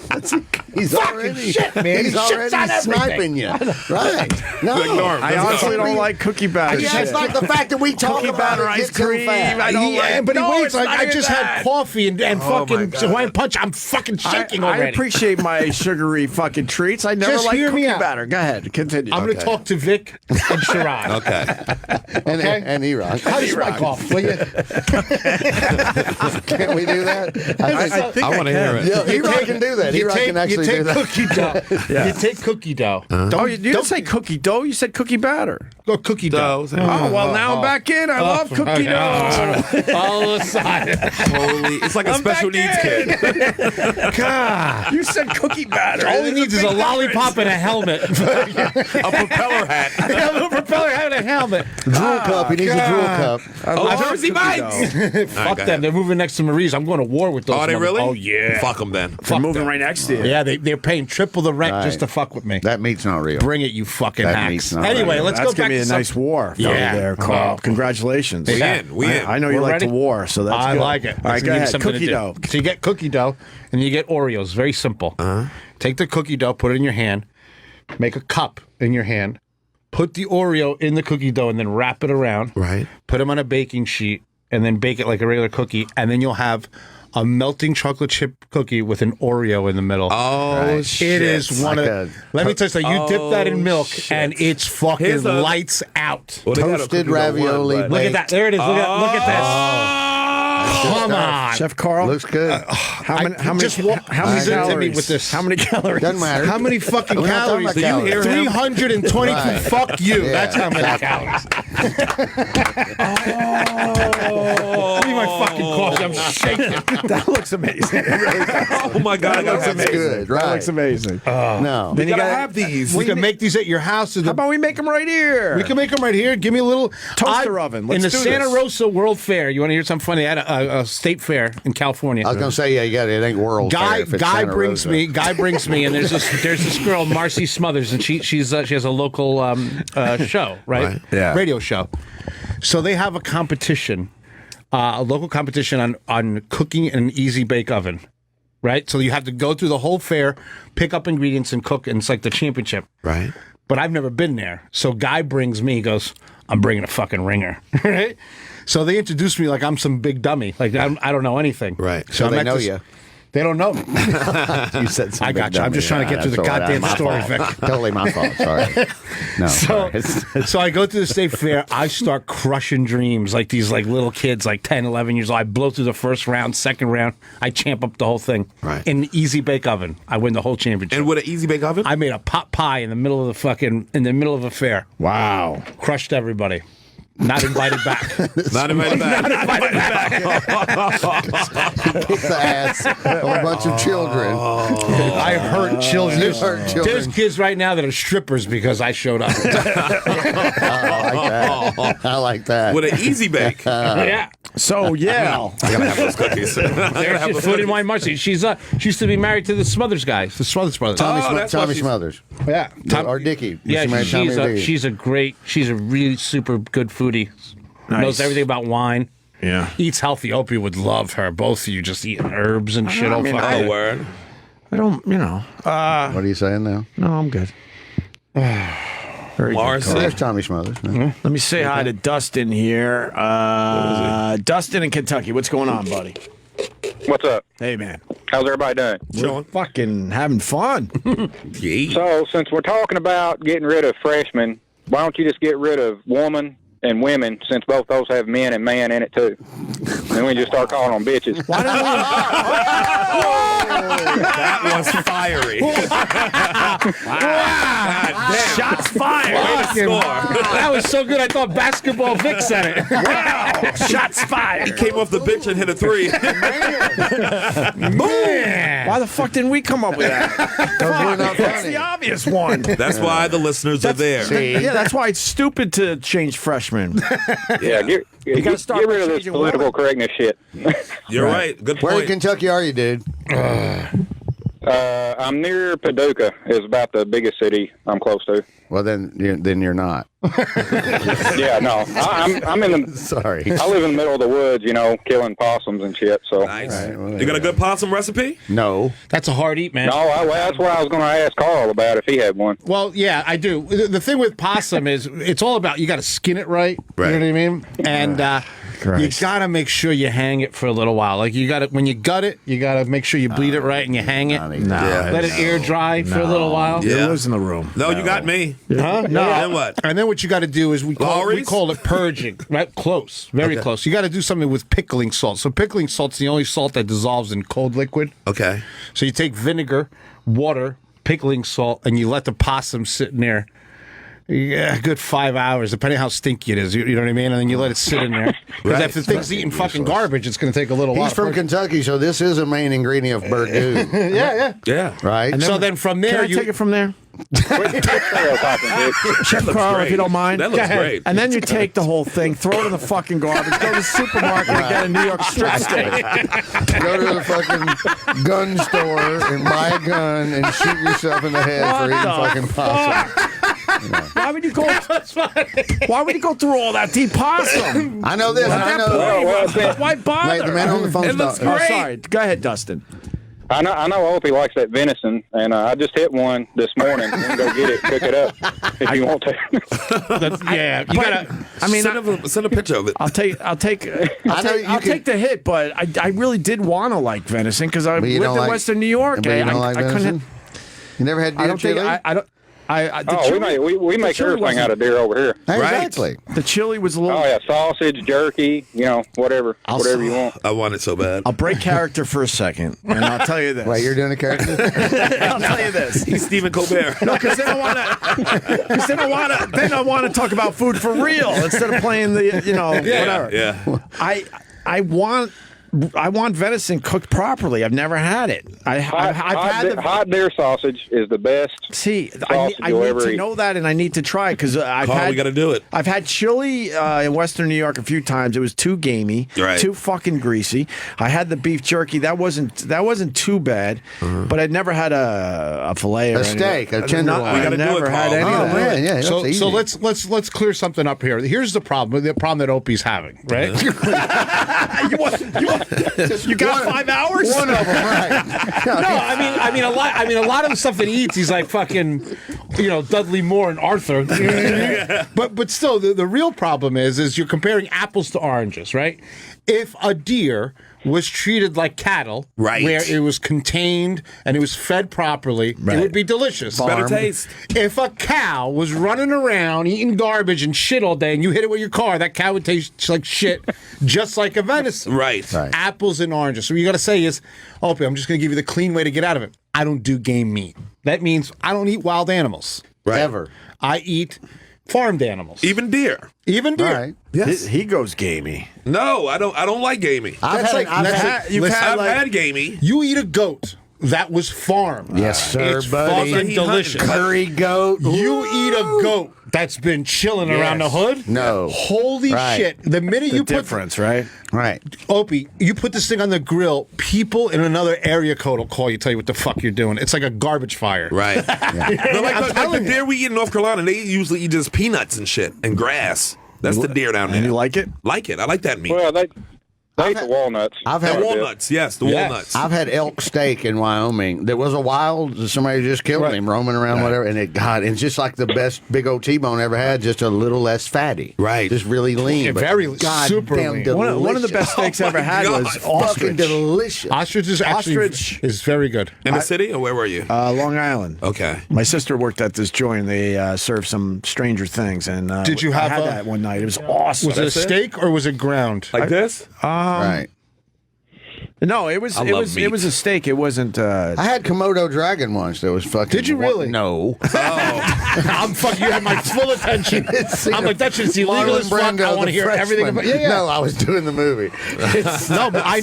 He's Fucking already, shit, man. He's He shits already on everything. sniping you. Right. No. I honestly don't like cookie batter. Yeah, it's like the fact that we talk Cookie about batter, it ice gets him cream. fat. I don't like. But he No, waits. it's not I even just that. had coffee and Oh, my fucking God. Hawaiian punch. I'm fucking shaking I already. appreciate my sugary fucking treats. I never Just like hear me cookie out. batter. Go ahead, continue. I'm going to talk to Vic and Sherrod. Okay. And E-Rock. How's my cough? Will you? Can't we do that? I think I want to hear it. Yeah, E-Rock can do that. E-Rock can actually do that. Cookie dough. You take cookie dough. Oh, you didn't say cookie dough. You said cookie batter. Go cookie dough. Oh, well, now I'm back in. I love cookie dough. All of a sudden. Holy, it's like a special needs kid. God. You said cookie batter. All he needs is a lollipop and a helmet. A propeller hat. A propeller hat and a helmet. Drool cup. He needs a drool cup. Oh, Jersey Bites. Fuck them. They're moving next to Marie's. I'm going to war with those. Are they really? Oh, yeah. Fuck them then. They're moving right next to you. Yeah, they're paying triple the rent Right. just to fuck with me. That meat's not real. Bring it, you fucking That hacks. meat's not Anyway, real. let's That's go back gonna be to a some- nice war Yeah. there, Carl. Congratulations. We in. We in. I know you We're like ready? the war, so that's I good. like it. All right, Let's go give you ahead. something to Cookie do. dough. So you get cookie dough, and you get Oreos. Very simple. Take the cookie dough, put it in your hand, make a cup in your hand, put the Oreo in the cookie dough, and then wrap it around. Right. Put them on a baking sheet, and then bake it like a regular cookie, and then you'll have a melting chocolate chip cookie with an Oreo in the middle. Oh, Right. shit. It is one Like of. Let me tell you something. You dip that in milk, and it's fucking Here's a- lights out. Well, they got a Toasted cookie dough ravioli. one, but- Look at that. There it is. Look at this. Come on. Chef Carl, Looks good. how many He's into me calories? with this. How many calories? Doesn't matter. How many fucking We're not talking calories? about Do you hear calories. 322. Right. Fuck you. Yeah, That's how many exactly. calories. Give me my fucking coffee. I'm shaking. That looks amazing. It really does. Oh, my God. That looks That's amazing. good, That right. looks amazing. No. Then you gotta- gotta have these. We can make these at your house. How about we make them right here? We can make them right here. Give me a little Toaster oven. Let's in the do Santa this. Rosa World Fair. You want to hear something funny? They had a state fair in California. I was going to say, yeah, you got it. It ain't world. Guy fair if it's guy Santa brings Rosa. me guy brings me and there's this girl Marcy Smothers and she has a local show right Yeah. radio show, so they have a competition, a local competition on cooking in an easy bake oven, right? So you have to go through the whole fair, pick up ingredients and cook, and it's like the championship, Right. but I've never been there. So Guy brings me, he goes, I'm bringing a fucking ringer, right? So they introduced me like I'm some big dummy. Like I don't know anything. Right. So they know you. They don't know me. You said something. I got you. I'm just trying to get through the goddamn story, Vic. Totally my fault. Sorry. No. So I go to the state fair. I start crushing dreams like these like little kids, like 10, 11 years old. I blow through the first round, second round. I champ up the whole thing. Right. In an easy bake oven. I win the whole championship. And with an easy bake oven? I made a pot pie in the middle of a fair. Wow. Crushed everybody. Not invited back. Not invited back. Not invited back. Kicked the ass of a bunch of children. I hurt children. There's kids right now that are strippers because I showed up. I like that. With an easy bake. Yeah. So yeah, I gotta have those cookies. There's food in my mercy. She used to be married to the Smothers guy, the Smothers brothers. Tommy Smothers. Yeah. Or Dickie. Yeah, she's a really super good foodie. Knows everything about wine. Yeah. Eats healthy. Opie would love her. Both of you just eating herbs and shit. Word. I don't, what are you saying now? No, I'm good. Very Mars. good. There's Tommy Smothers. Let me say hi to Dustin here. Dustin in Kentucky. What's going on, buddy? What's up? Hey, man. How's everybody doing? We're fucking having fun. So, since we're talking about getting rid of freshmen, why don't you just get rid of woman and women, since both those have men and man in it too? And we just start calling them bitches. Why don't That was fiery. Shots fired. Way to score. That was so good. I thought Basketball Vic said it. Wow. Shots fired. He came off the bench and hit a three. Man. Why the fuck didn't we come up with that? That's the obvious one. That's why the listeners are there. Yeah, that's why it's stupid to change freshmen. Yeah, get rid of this political correctness shit. You're right. Good point. Where in Kentucky are you, dude? I'm near Paducah. Is about the biggest city I'm close to. Well, then you're not. Yeah, no, I'm in the. Sorry, I live in the middle of the woods, killing possums and shit. So nice. Right, well, you got a good possum recipe? No, that's a hard eat, man. No, that's what I was going to ask Carl about if he had one. Well, yeah, I do. The thing with possum is it's all about you got to skin it right. You know what I mean? And you got to make sure you hang it for a little while. Like you got to when you gut it, you got to make sure you bleed it right and you hang it. Let it air dry for a little while. Yeah, who's in the room? No, you got me. Huh? No. Then what? And then what you got to do is we call it purging. Right? Close. Very close. You got to do something with pickling salt. So pickling salt's the only salt that dissolves in cold liquid. Okay. So you take vinegar, water, pickling salt, and you let the possum sit in there. Yeah, a good 5 hours, depending how stinky it is. You know what I mean? And then you let it sit in there. Because if the thing's eating fucking garbage, it's going to take a little while. He's from Kentucky, so this is a main ingredient of burgoo. Yeah. Right? And so then from there, Can I take it from there? Chef Carl, if you don't mind. That looks great. And then you take the whole thing, throw it in the fucking garbage, go to the supermarket and get a New York strip steak. Go to the fucking gun store and buy a gun and shoot yourself in the head for eating fucking possum. Why would you go? Why would you go through all that? Eat possum. I know this. I know. Why bother? Wait, the man on the phone. It looks great. Oh, sorry. Go ahead, Dustin. I know Opie likes that venison, and I just hit one this morning. You can go get it, cook it up if you want to. You gotta. I mean, send a picture of it. I'll take the hit, but I really did want to like venison because I lived in Western New York. But you don't like venison? You never had deer chili? We make everything out of deer over here. Exactly. Right. The chili was a little. Oh yeah, sausage, jerky, whatever you want. I want it so bad. I'll break character for a second, and I'll tell you this. Wait, you're doing a character? I'll tell you this. He's Stephen Colbert. No, because they don't want to. Because they don't want to talk about food for real instead of playing the whatever. Yeah. I want venison cooked properly. I've never had it. I've had hot deer sausage is the best. See, I need to know that, and I need to try because we got to do it. I've had chili in Western New York a few times. It was too gamey, too fucking greasy. I had the beef jerky. That wasn't too bad, but I'd never had a fillet or a steak, a tenderloin. I've never had any of that. Man, yeah, so let's clear something up here. Here's the problem that Opie's having, right? You got 5 hours? One of them, right? No, I mean a lot of the stuff that he eats, he's like fucking Dudley Moore and Arthur. But still, the real problem is you're comparing apples to oranges, right? If a deer was treated like cattle, right, where it was contained and it was fed properly, it would be delicious. Better taste. If a cow was running around eating garbage and shit all day and you hit it with your car, that cow would taste like shit, just like a venison. Right. Apples and oranges. So what you got to say is, Opie, I'm just going to give you the clean way to get out of it. I don't do game meat. That means I don't eat wild animals. Right. Ever. I eat farmed animals. Even deer. Even deer. Right. Yes. He goes gamey. No, I don't like gamey. I've had gamey. You eat a goat that was farmed. Yes, sir, it's buddy. fucking delicious. Curry goat. You eat a goat that's been chilling around the hood. No. Holy shit. The minute you put difference, right? Right. Opie, you put this thing on the grill, people in another area code will call you, tell you what the fuck you're doing. It's like a garbage fire. Right. But like the deer we eat in North Carolina, they usually eat just peanuts and shit and grass. That's the deer down there. And you like it? Like it. I like that meat. Well, they eat the walnuts. I've had walnuts. Yes, the walnuts. I've had elk steak in Wyoming. There was a wild, somebody just killed him, roaming around, whatever, and it's just like the best big old T-bone ever had, just a little less fatty. Right. Just really lean. Yeah, but very super lean. delicious. One of the best steaks I ever had was ostrich. Fucking delicious. Ostrich is actually is very good. In the city, or where were you? Long Island. Okay. My sister worked at this joint. They served some stranger things, and Did you have I had that one night? It was awesome. Was it a steak or was it ground? Like this? Right. No, it was a steak. It wasn't. I had Komodo dragon once. That was fucking. Did you really? No. I'm fucking. You had my full attention. I'm like, that shit's illegal as fuck. I want to hear everything about. Yeah. No, I was doing the movie. No, but I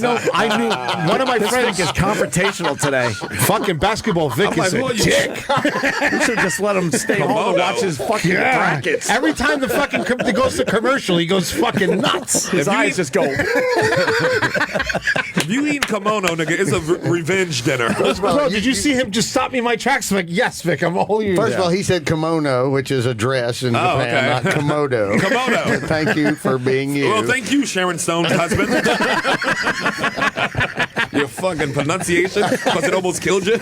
knew one of my friends is confrontational today. Fucking basketball Vic is a dick. You should just let him stay home and watch his fucking brackets. Every time the fucking he goes to commercial, he goes fucking nuts. His eyes just go. If you eat kimono, nigga, it's a revenge dinner. Bro, did you see him just stop me in my tracks? I'm like, yes, Vic, I'm all ears. First of all, he said kimono, which is a dress in Japan, not komodo. Komodo. Thank you for being you. Well, thank you, Sharon Stone's husband. Your fucking pronunciation, because it almost killed you. All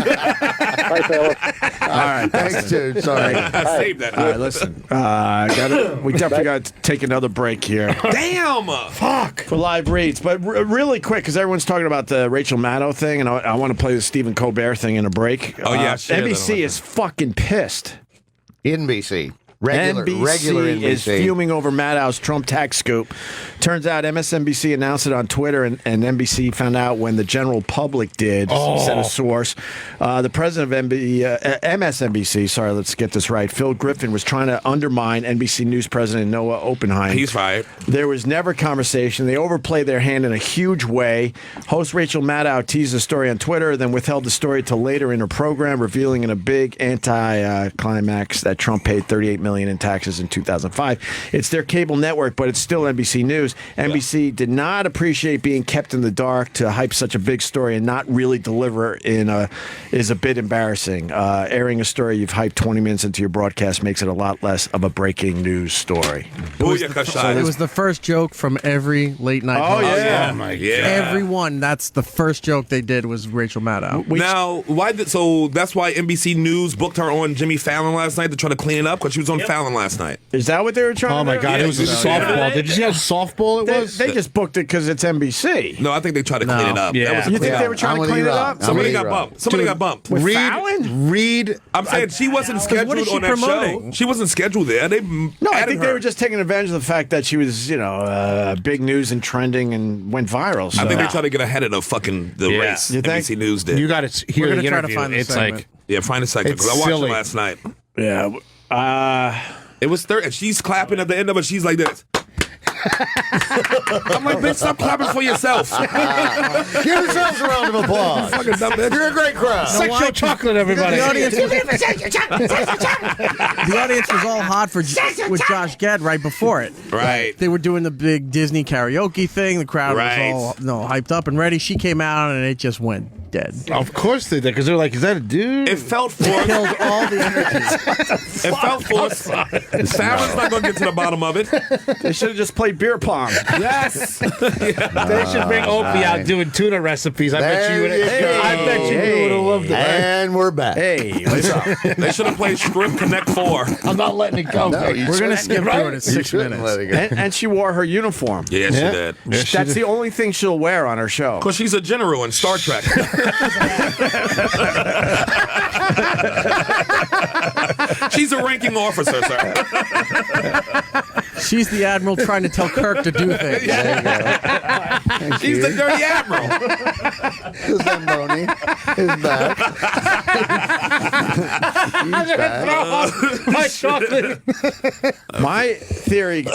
right, thanks, dude. Sorry. I saved that. All right, listen. We definitely got to take another break here. Damn! Fuck! For live reads. But really quick, because everyone's talking about the Rachel Maddow thing, and I want to play the Stephen Colbert thing in a break. Oh, yeah. NBC is fucking pissed. NBC. Regular NBC NBC is fuming over Maddow's Trump tax scoop. Turns out MSNBC announced it on Twitter, and NBC found out when the general public did, said a source. The president of MSNBC, sorry, let's get this right, Phil Griffin, was trying to undermine NBC News president Noah Oppenheim. He's fired. There was never conversation. They overplayed their hand in a huge way. Host Rachel Maddow teased the story on Twitter, then withheld the story till later in her program, revealing in a big anti-climax that Trump paid $38 million in taxes in 2005. It's their cable network, but it's still NBC News. NBC did not appreciate being kept in the dark. To hype such a big story and not really deliver is a bit embarrassing. Airing a story you've hyped 20 minutes into your broadcast makes it a lot less of a breaking news story. It was the first joke from every late night. Oh, yeah. Oh, my God. Everyone. That's the first joke they did was Rachel Maddow. Now, so that's why NBC News booked her on Jimmy Fallon last night to try to clean it up, because she was on Fallon last night. Is that what they were trying to do? Oh, my God. It was a softball. Did you see how softball it was? They just booked it because it's NBC. No, I think they tried to clean it up. Yeah. You think they were trying to clean it up? Somebody got bumped. Somebody got bumped. With Fallon? Reed. I'm saying she wasn't scheduled on that show. She wasn't scheduled there. I think they were just taking advantage of the fact that she was, big news and trending and went viral. So. I think they tried to get ahead of the race. You think? NBC News did. You got to hear the try interview. to find the It's segment. like, yeah, find a segment, because I watched it last night. Yeah. It was and she's clapping at the end of it. She's like this. I'm like, bitch, stop clapping for yourself. Give yourselves a round of applause. Fucking dumb bitch. You're a great crowd. sexual chocolate, everybody. The audience was all hot with Josh Gad right before it. Right. They were doing the big Disney karaoke thing. The crowd was all hyped up and ready. She came out and it just went dead. Of course they did, because they're like, is that a dude? It felt forced. Killed all the energy. It felt forced. Fallon's not going to get to the bottom of it. They should have just played beer pong. Yes. They should bring Opie out doing tuna recipes. I bet you would have loved it. And we're back. Hey, what's up? They should have played Shrimp Connect 4. I'm not letting it go. No, We're going to skip through it in 6 minutes. And she wore her uniform. Yeah, she did. That's the only thing she'll wear on her show. Because she's a general in Star Trek. She's a ranking officer, sir. She's the admiral trying to tell Kirk to do things. She's the dirty admiral. The Zamboni is back. He's back. My chocolate. My theory,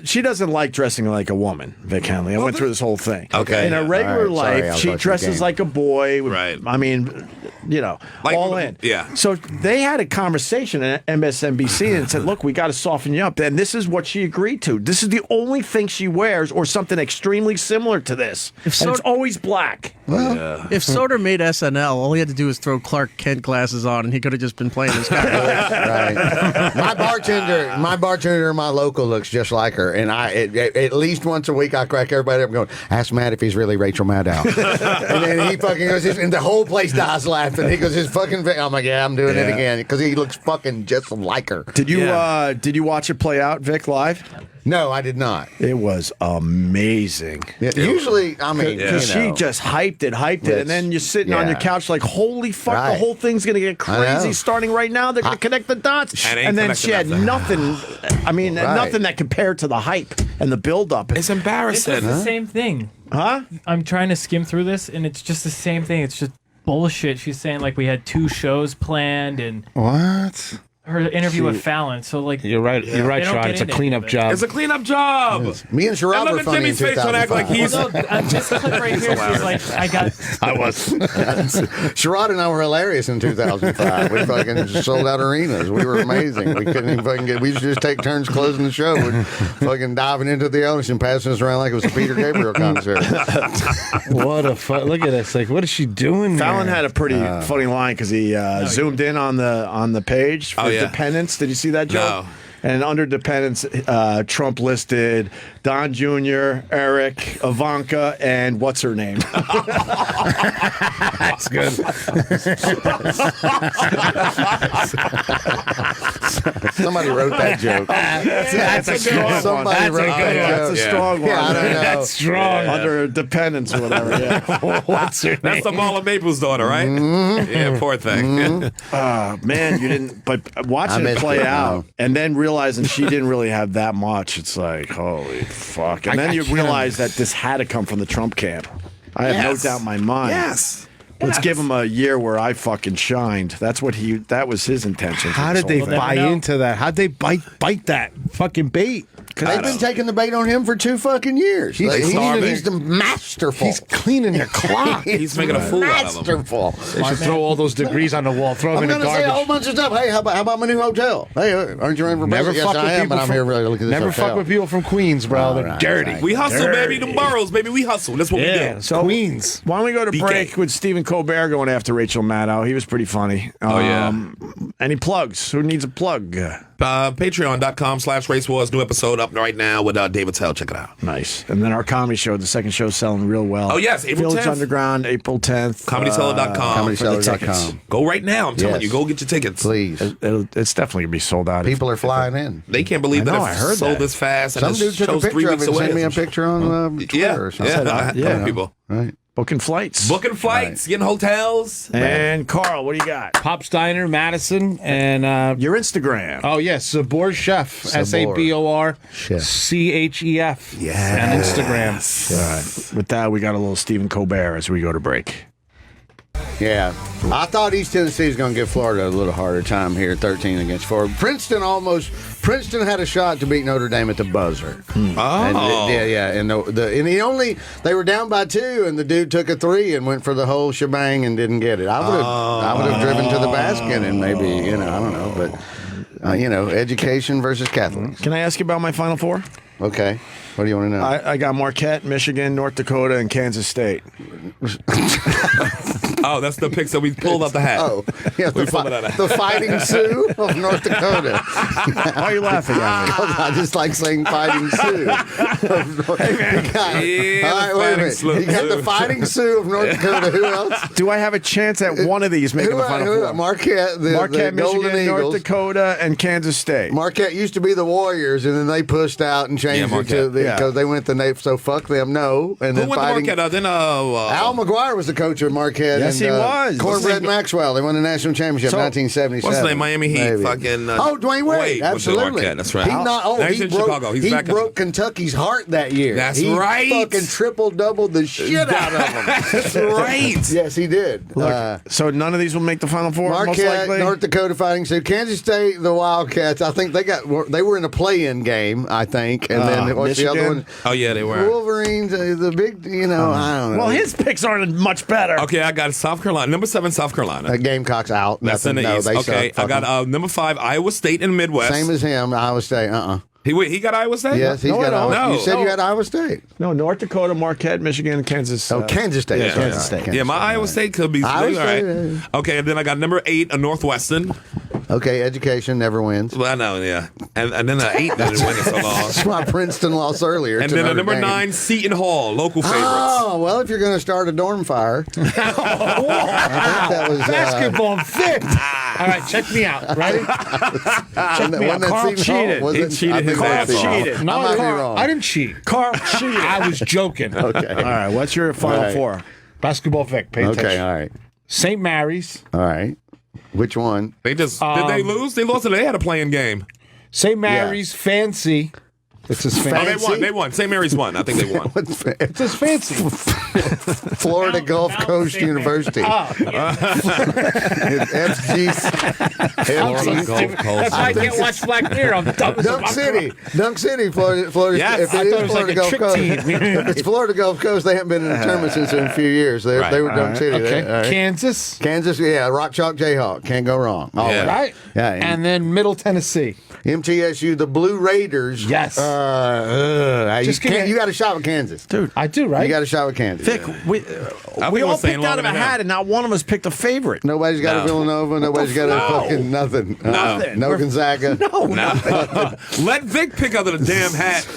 she doesn't like dressing like a woman, Vic Henley. I went through this whole thing. Okay. In her regular All right, sorry, life, I'll she let you dresses game. like a boy. Right. I mean, Like, all in. yeah. So they had a conversation at MSNBC and said, look, we got to soften you up. And this is what she agreed to. This is the only thing she wears or something extremely similar to this. And it's always black. Well, If Soder made SNL, all he had to do was throw Clark Kent glasses on, and he could have just been playing this guy. right. My bartender in my local looks just like her, and at least once a week I crack everybody up going, ask Matt if he's really Rachel Maddow. And then he fucking goes, and the whole place dies laughing. He goes, his fucking thing. I'm like, yeah, I'm doing it again because he looks fucking just like her. Did you watch it play out, Vic, live? No, I did not. It was amazing. Yeah, usually, I mean, she just hyped it, and then you're sitting on your couch like, holy fuck, the whole thing's going to get crazy starting right now. They're going to connect the dots. And then she had nothing, nothing that compared to the hype and the buildup. It's embarrassing. It's the same thing. Huh? I'm trying to skim through this, and it's just the same thing. It's just bullshit. She's saying, like, we had 2 shows planned, and... What? Her interview with Fallon, so like You're right, Sean. It's a cleanup job. It's a cleanup job. Me and Sherrod were funny in 2005. Look at Timmy's face when I act like he's... this clip right here, she's like, I was. Sherrod and I were hilarious in 2005. We fucking just sold out arenas. We were amazing. We couldn't even fucking we used to just take turns closing the show and fucking diving into the ocean, passing us around like it was a Peter Gabriel concert. What a look at this. Like, what is she doing Fallon there? had a pretty funny line because he zoomed in on the page for dependents. Did you see that, Joe? No. And under dependents, Trump listed Don Jr., Eric, Ivanka, and what's her name? That's good. Somebody wrote that joke. That's a strong one. Somebody wrote that joke. That's a strong one. I don't know. That's strong. Under dependents or whatever, yeah. What's her name? That's the Marla Maples' daughter, right? Mm-hmm. Yeah, poor thing. Man, you didn't. But watching it play out and then realizing she didn't really have that much, it's like, holy fuck. And then you realize that this had to come from the Trump camp. I have no doubt in my mind. Yes. Let's give him a year where I fucking shined. That was his intention. How did they buy into that? How'd they bite that fucking bait? They've been taking the bait on him for 2 fucking years. He's the masterful. He's cleaning their clock. He's making a fool out of him. Masterful. They should throw all those degrees on the wall. Throw them in the I'm going to say a whole garbage. bunch of stuff. Hey, how about my new hotel? Hey, aren't you running for Never president? fuck Yes, with I am, people but I'm from- here really looking at this Never hotel. fuck with people from Queens, bro. They're dirty. We hustle, baby. Them boroughs, baby. We hustle. That's what we do. So Queens. Why don't we go to break with Stephen Colbert going after Rachel Maddow? He was pretty funny. Any plugs? Who needs a plug? Patreon.com/Race Wars. New episode up right now with David Tell. Check it out. Nice. And then our comedy show, the second show, selling real well. Oh, yes. April Village 10th. Underground, April 10th. ComedySeller.com. ComedySeller.com. Go right now. I'm telling you. Go get your tickets. Please. It's definitely going to be sold out. People are flying in. They can't believe that I heard sold that. this fast. And Some this dude took a show's 3 picture of weeks it and away. sent me a picture on Twitter or something. Yeah. People. Right. Booking flights. Booking flights, getting hotels. And Carl, what do you got? Pop's Diner, Madison, and your Instagram. Oh yes, Sabor Chef, SABOR CHEF. Yeah, on Instagram. All right. With that, we got a little Stephen Colbert as we go to break. Yeah. I thought East Tennessee was going to give Florida a little harder time here, 13 against Florida. Princeton had a shot to beat Notre Dame at the buzzer. And they were down by 2, and the dude took a 3 and went for the whole shebang and didn't get it. I would have driven to the basket and maybe, I don't know, but education versus Catholic. Can I ask you about my Final Four? Okay. What do you want to know? I got Marquette, Michigan, North Dakota, and Kansas State. Oh, that's the picks that we pulled out the hat. Oh, yeah, the Fighting Sioux of North Dakota. Why are you laughing at me? I just like saying Fighting Sioux. Hey, man. All right, wait a minute. You got the Fighting Sioux of North Dakota. Who else? Do I have a chance at one of these making the Final Four? Marquette, Marquette, the Golden Michigan, Eagles. North Dakota, and Kansas State. Marquette used to be the Warriors, and then they pushed out and changed it to because they went the name. So fuck them, no. And Who then went to Marquette? Then Al McGuire was the coach of Marquette. Yes, he was. Cornbread Maxwell. They won the national championship in 1977. What's his name? Miami Heat. Maybe. Fucking. Dwayne Wade. Absolutely. Marquette. That's right. He in Chicago. He's back broke Kentucky's heart that year. That's right. He fucking triple-doubled the shit out of them. That's right. Yes, he did. Look, so none of these will make the Final Four, most Marquette, likely? North Dakota Fighting Sioux, Kansas State, the Wildcats. I think they were in a play-in game, I think. And then what's the other one? Oh, yeah, they were. Wolverines, the big, I don't know. Well, his picks aren't much better. Okay, I got South Carolina. Number 7, South Carolina. Gamecocks out. That's in the East. Okay, I got number 5, Iowa State in the Midwest. Same as him, Iowa State. He got Iowa State? Yes, he's got Iowa State. No. You said you had Iowa State. No, North Dakota, Marquette, Michigan, Kansas. Kansas State. Yeah, Kansas State. Yeah, my Iowa State could be Iowa big, State, right. Okay, and then I got number 8, a Northwestern. Okay, education never wins. Well, I know, yeah. And then 8 didn't win it so long. That's why Princeton lost earlier. And then a number 9, Seton Hall, local favorites. Oh, well, if you're going to start a dorm fire. I think that was basketball fit. All right, check me out. Ready? Check me out. Carl cheated. He cheated. Carl cheated. No, I might be wrong. I didn't cheat. Carl cheated. I was joking. Okay. All right, what's your Final Four? Basketball Vic. Pay attention. Okay, all right. St. Mary's. All right. Which one? They just did they lose? They lost. They had a playing game. St. Mary's Fancy. It's his fancy. Oh, they won. St. Mary's won. I think they won. It's his fancy. Florida Gulf Coast University. It's Florida Gulf Coast. That's why I can't watch Black Mirror. I'm dumb. Dunk City, Florida. Yes, if it is Florida Gulf Coast, if it's Florida Gulf Coast, they haven't been in a tournament since in a few years. They were Dunk City. Okay. All right. Kansas. Yeah, Rock Chalk Jayhawk. Can't go wrong. All Yeah. Right? Yeah. And then Middle Tennessee. MTSU, the Blue Raiders. Yes. You got a shot with Kansas. Dude, I do, right? You got a shot with Kansas. Vic, we all saying picked out of a longer than hat, and not one of us picked a favorite. Nobody's got a Villanova. Nobody's got a fucking nothing. No Gonzaga. No. Let Vic pick out of the damn hat.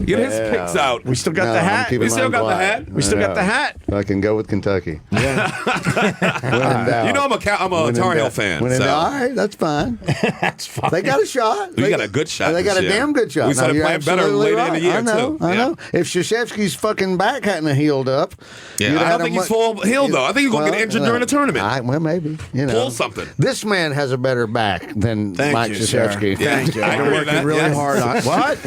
Get his picks out. We still got the hat. We still got the hat. We still got the hat. I can go with Kentucky. You know I'm a Tar Heel fan. All right, that's fine. That's fine. They got a shot. We got a good shot. They got this a year. damn good shot. We started playing better later in the year, I know. If Krzyzewski's fucking back hadn't healed up, yeah, I don't think he's full healed though. I think he's going to get injured during the tournament. Well, maybe. Pull something. This man has a better back than Mike Krzyzewski. Thank you. I've been working really hard on what?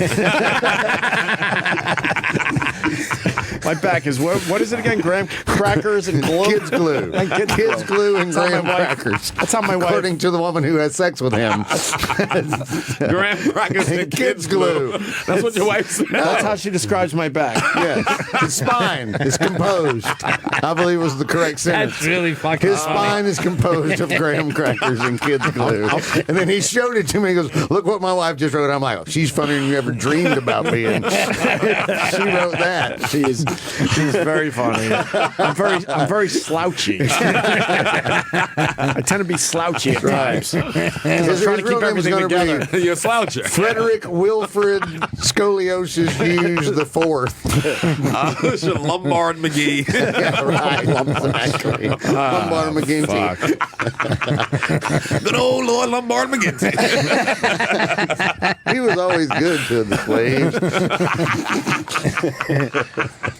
My back is what is it again? Graham crackers and glue. Kids glue. Kids glue and graham crackers. That's how my wife. According to the woman who had sex with him. Graham crackers and kids glue. That's what your wife said. That's how she describes my back. Yes. His spine is composed. I believe was the correct sentence. That's really fucking His spine is composed of graham crackers and kids glue. And then he showed it to me. He goes, "Look what my wife just wrote." I'm like, "She's funnier than you ever dreamed about being." She wrote that. She's very funny. I'm very slouchy. I tend to be slouchy at times. His trying to keep everything together. You're a sloucher. Frederick Wilfred Scoliosis Hughes the Fourth. Lombard McGee. Yeah, right. Exactly. Lombard McGinty. Good old Lord Lombard McGinty. He was always good to the slaves.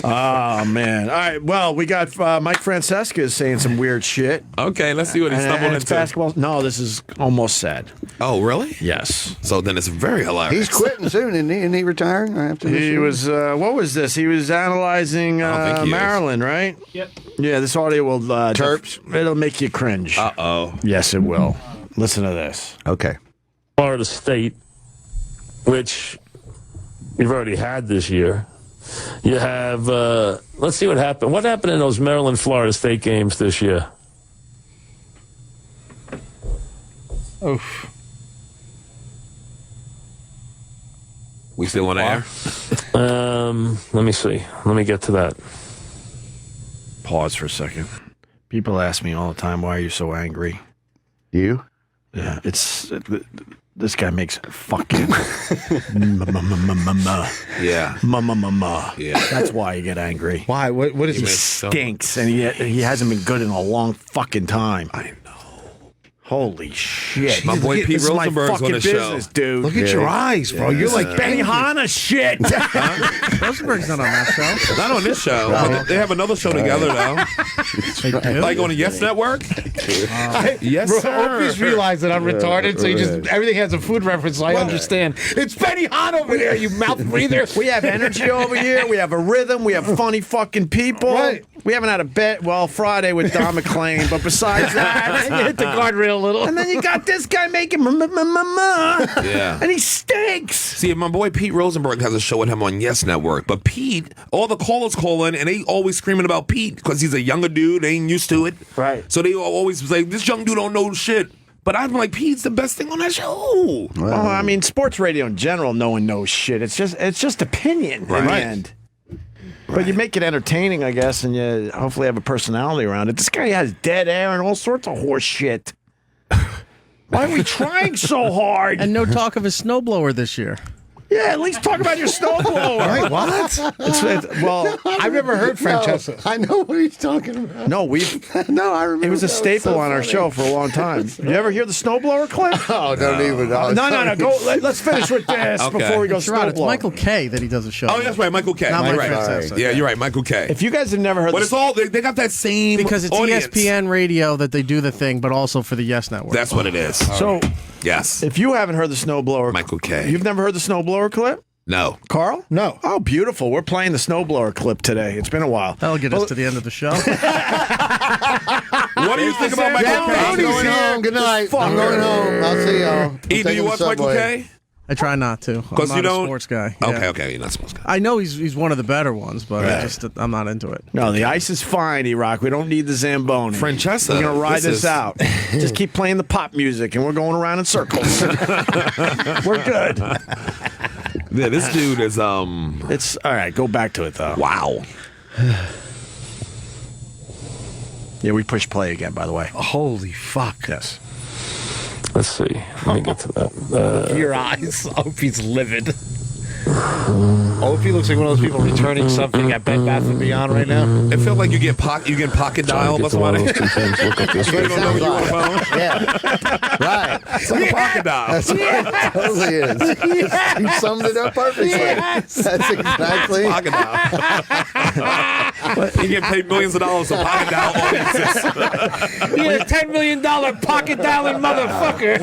Oh, man. All right. Well, we got Mike Francesca is saying some weird shit. Okay, let's see what he stumbled and it's into. basketball. No, this is almost sad. Oh, really? Yes. So then it's very hilarious. He's quitting soon, isn't he? Isn't he retiring after this He year? was, what was this? He was analyzing Maryland, right? Yep. Yeah, this audio will... Terps? It'll make you cringe. Uh-oh. Yes, it will. Listen to this. Okay. Florida State, which you've already had this year. You have, let's see what happened. What happened in those Maryland-Florida State games this year? Oof. We still on air? Let me see. Let me get to that. Pause for a second. People ask me all the time, why are you so angry? You? Yeah, it's... This guy makes fucking Yeah. Yeah. That's why you get angry. Why? What is He it? stinks, and he hasn't been good in a long fucking time. I know. Holy shit. My boy Pete This is my Rosenberg's fucking on the show. business, dude. Look at your eyes, bro. You're like Benny Hanna shit. Rosenberg's not on that show. Not on this show. But they have another show together, though. Like on the Yes Network? Yes, sir. Opie's realized that I'm retarded, so he just everything has a food reference, so I understand. It's Benny Hahn over there, you mouth breather. We have energy over here. We have a rhythm. We have funny fucking people. Right. We haven't had a bet. Well, Friday with Don McClain, but besides that, You hit the guardrail a little. and then you got this guy making ma, Yeah. and he stinks. See, my boy Pete Rosenberg has a show with him on Yes Network. But Pete, all the callers call in, and they always screaming about Pete because he's a younger dude. They ain't used to it. Right. So they always say, this young dude don't know shit. But I'm like, Pete's the best thing on that show. Well, I mean, sports radio in general, no one knows shit. It's just opinion in the end. But you make it entertaining, I guess, and you hopefully have a personality around it. This guy has dead air and all sorts of horse shit. Why are we trying so hard? And no talk of a snowblower this year. Yeah, at least talk about your snowblower. Wait, what? Well, I've never heard Francesca. I know what he's talking about. no, No, I remember. it was a that staple so on our funny. show for a long time. You ever hear the snowblower clip? Oh, don't even. No. Go. Let's finish with this Okay. before we go Sherrod, it's snowblower. Michael K. that he does a show. Oh, that's right, Michael K. Not You're Mike right. Francesa. Yeah, you're right, Michael K. If you guys have never heard But the it's all, they got that same Because it's audience. ESPN radio that they do the thing, but also for the Yes Network. That's what it is. So, Yes. if you haven't heard the snowblower, Michael K. You've never heard the snowblower clip? No. Carl? No. Oh, beautiful. We're playing the snowblower clip today. It's been a while. That'll get us to the end of the show. What do you think about Michael K? I'm going home. Good night. I'm going home. I'll see y'all. E, do you watch Michael K? I try not to. I'm Because not you don't. a sports guy. Okay, Yeah. okay, you're not a sports guy. I know he's one of the better ones, but I'm not into it. No, the ice is fine, E-Rock. We don't need the Zamboni. Francesca, We're going to ride this this is- out. Just keep playing the pop music, and we're going around in circles. We're good. Yeah, this dude is It's all right. Go back to it, though. wow. Yeah, we push play again, by the way. Holy fuck. Yes. Let's see. Let me get to that. Your eyes. Opie's livid. Opie looks like one of those people returning something at Bed Bath & Beyond right now. It feels like you get pocket dialed by somebody. Look up this You don't know who you want to phone. Yeah. Right. It's like a pocket dial. That's what it totally is. You summed it up perfectly. That's exactly. Pocket dial. You get paid millions of dollars for pocket dial audiences. You're a $10 million pocket dialing motherfucker.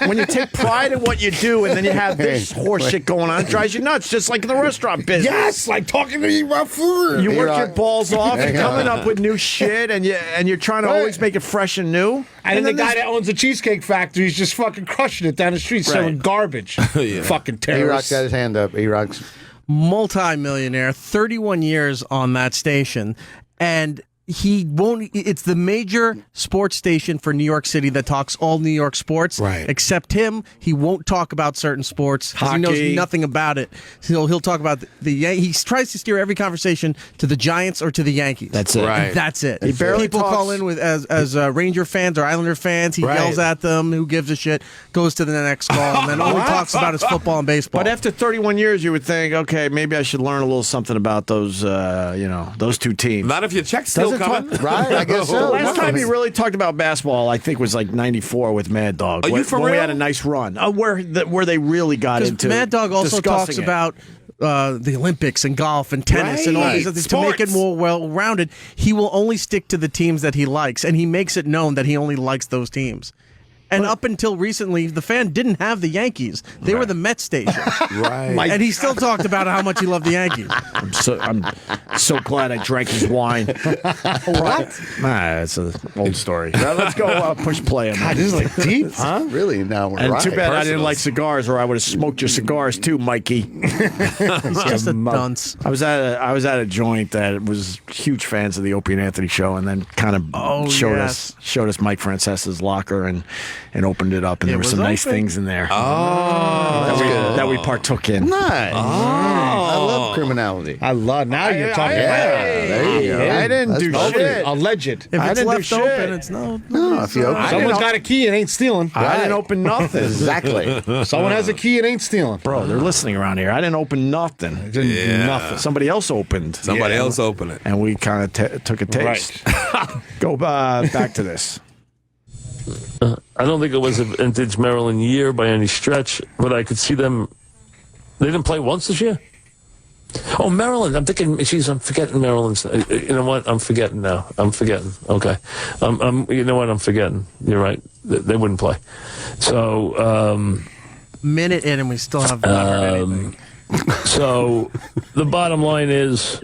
When you take pride in what you do, and then you have this horse shit going on, it drives you nuts, just like in the restaurant business. Yes, like talking to me about food. You work your balls off and Hang on. coming up with new shit, and you're trying to always make it fresh and new. And then the guy there's- that owns the Cheesecake Factory is just fucking crushing it down the street, selling garbage. Fucking E-Rock's terrorists. got his hand up. E-Rock's. Multi-millionaire, 31 years on that station, and he won't. It's the major sports station for New York City that talks all New York sports. Right. Except him, he won't talk about certain sports. 'Cause he knows Hockey. nothing about it. So he'll talk about he tries to steer every conversation to the Giants or to the Yankees. That's it. Right. That's it. He barely People talks- call in with as Ranger fans or Islander fans. He Right. yells at them. Who gives a shit? Goes to the next call and then only talks about his football and baseball. But after 31 years, you would think, okay, maybe I should learn a little something about those, those two teams. Not if your check's still Doesn't coming. Right, I guess so. Last time he really talked about basketball, I think, was like '94 with Mad Dog. Are you for when we real? had a nice run. Where they really got into Mad Dog also talks discussing it. about the Olympics and golf and tennis and all Right. these other things to make it Sports. more well-rounded. He will only stick to the teams that he likes, and he makes it known that he only likes those teams. And up until recently, the fan didn't have the Yankees; they were the Mets station. Right. And he still talked about how much he loved the Yankees. I'm So glad I drank his wine. What? Nah, it's an old story. Now, let's go push play on God, this is like deep, huh? Really? Now we're And right. too bad I didn't like cigars, or I would have smoked your cigars too, Mikey. He's just a dunce. I was at a joint that was huge fans of the Opie and Anthony show, and then kind of showed us Mike Francesa's locker and opened it up, and there were some nice things in there. That we partook in. Nice. I love criminality. I love. Now you're talking. There you go. I didn't do shit. Alleged. If I it's didn't do left shit. open, it's no. If you open Someone's got a key and ain't stealing. I didn't open nothing. exactly. Someone has a key and ain't stealing. Bro, they're listening around here. I didn't open nothing. Yeah. Somebody else opened. Somebody else opened it. And we kind of took a taste. Go back to this. I don't think it was a vintage Maryland year by any stretch, but I could see them. They didn't play once this year. Oh, Maryland. I'm thinking, geez, I'm forgetting Maryland's. You know what? I'm forgetting now. I'm forgetting. Okay. You know what? I'm forgetting. You're right. They wouldn't play. So, Minute in and we still have not heard anything. So, the bottom line is,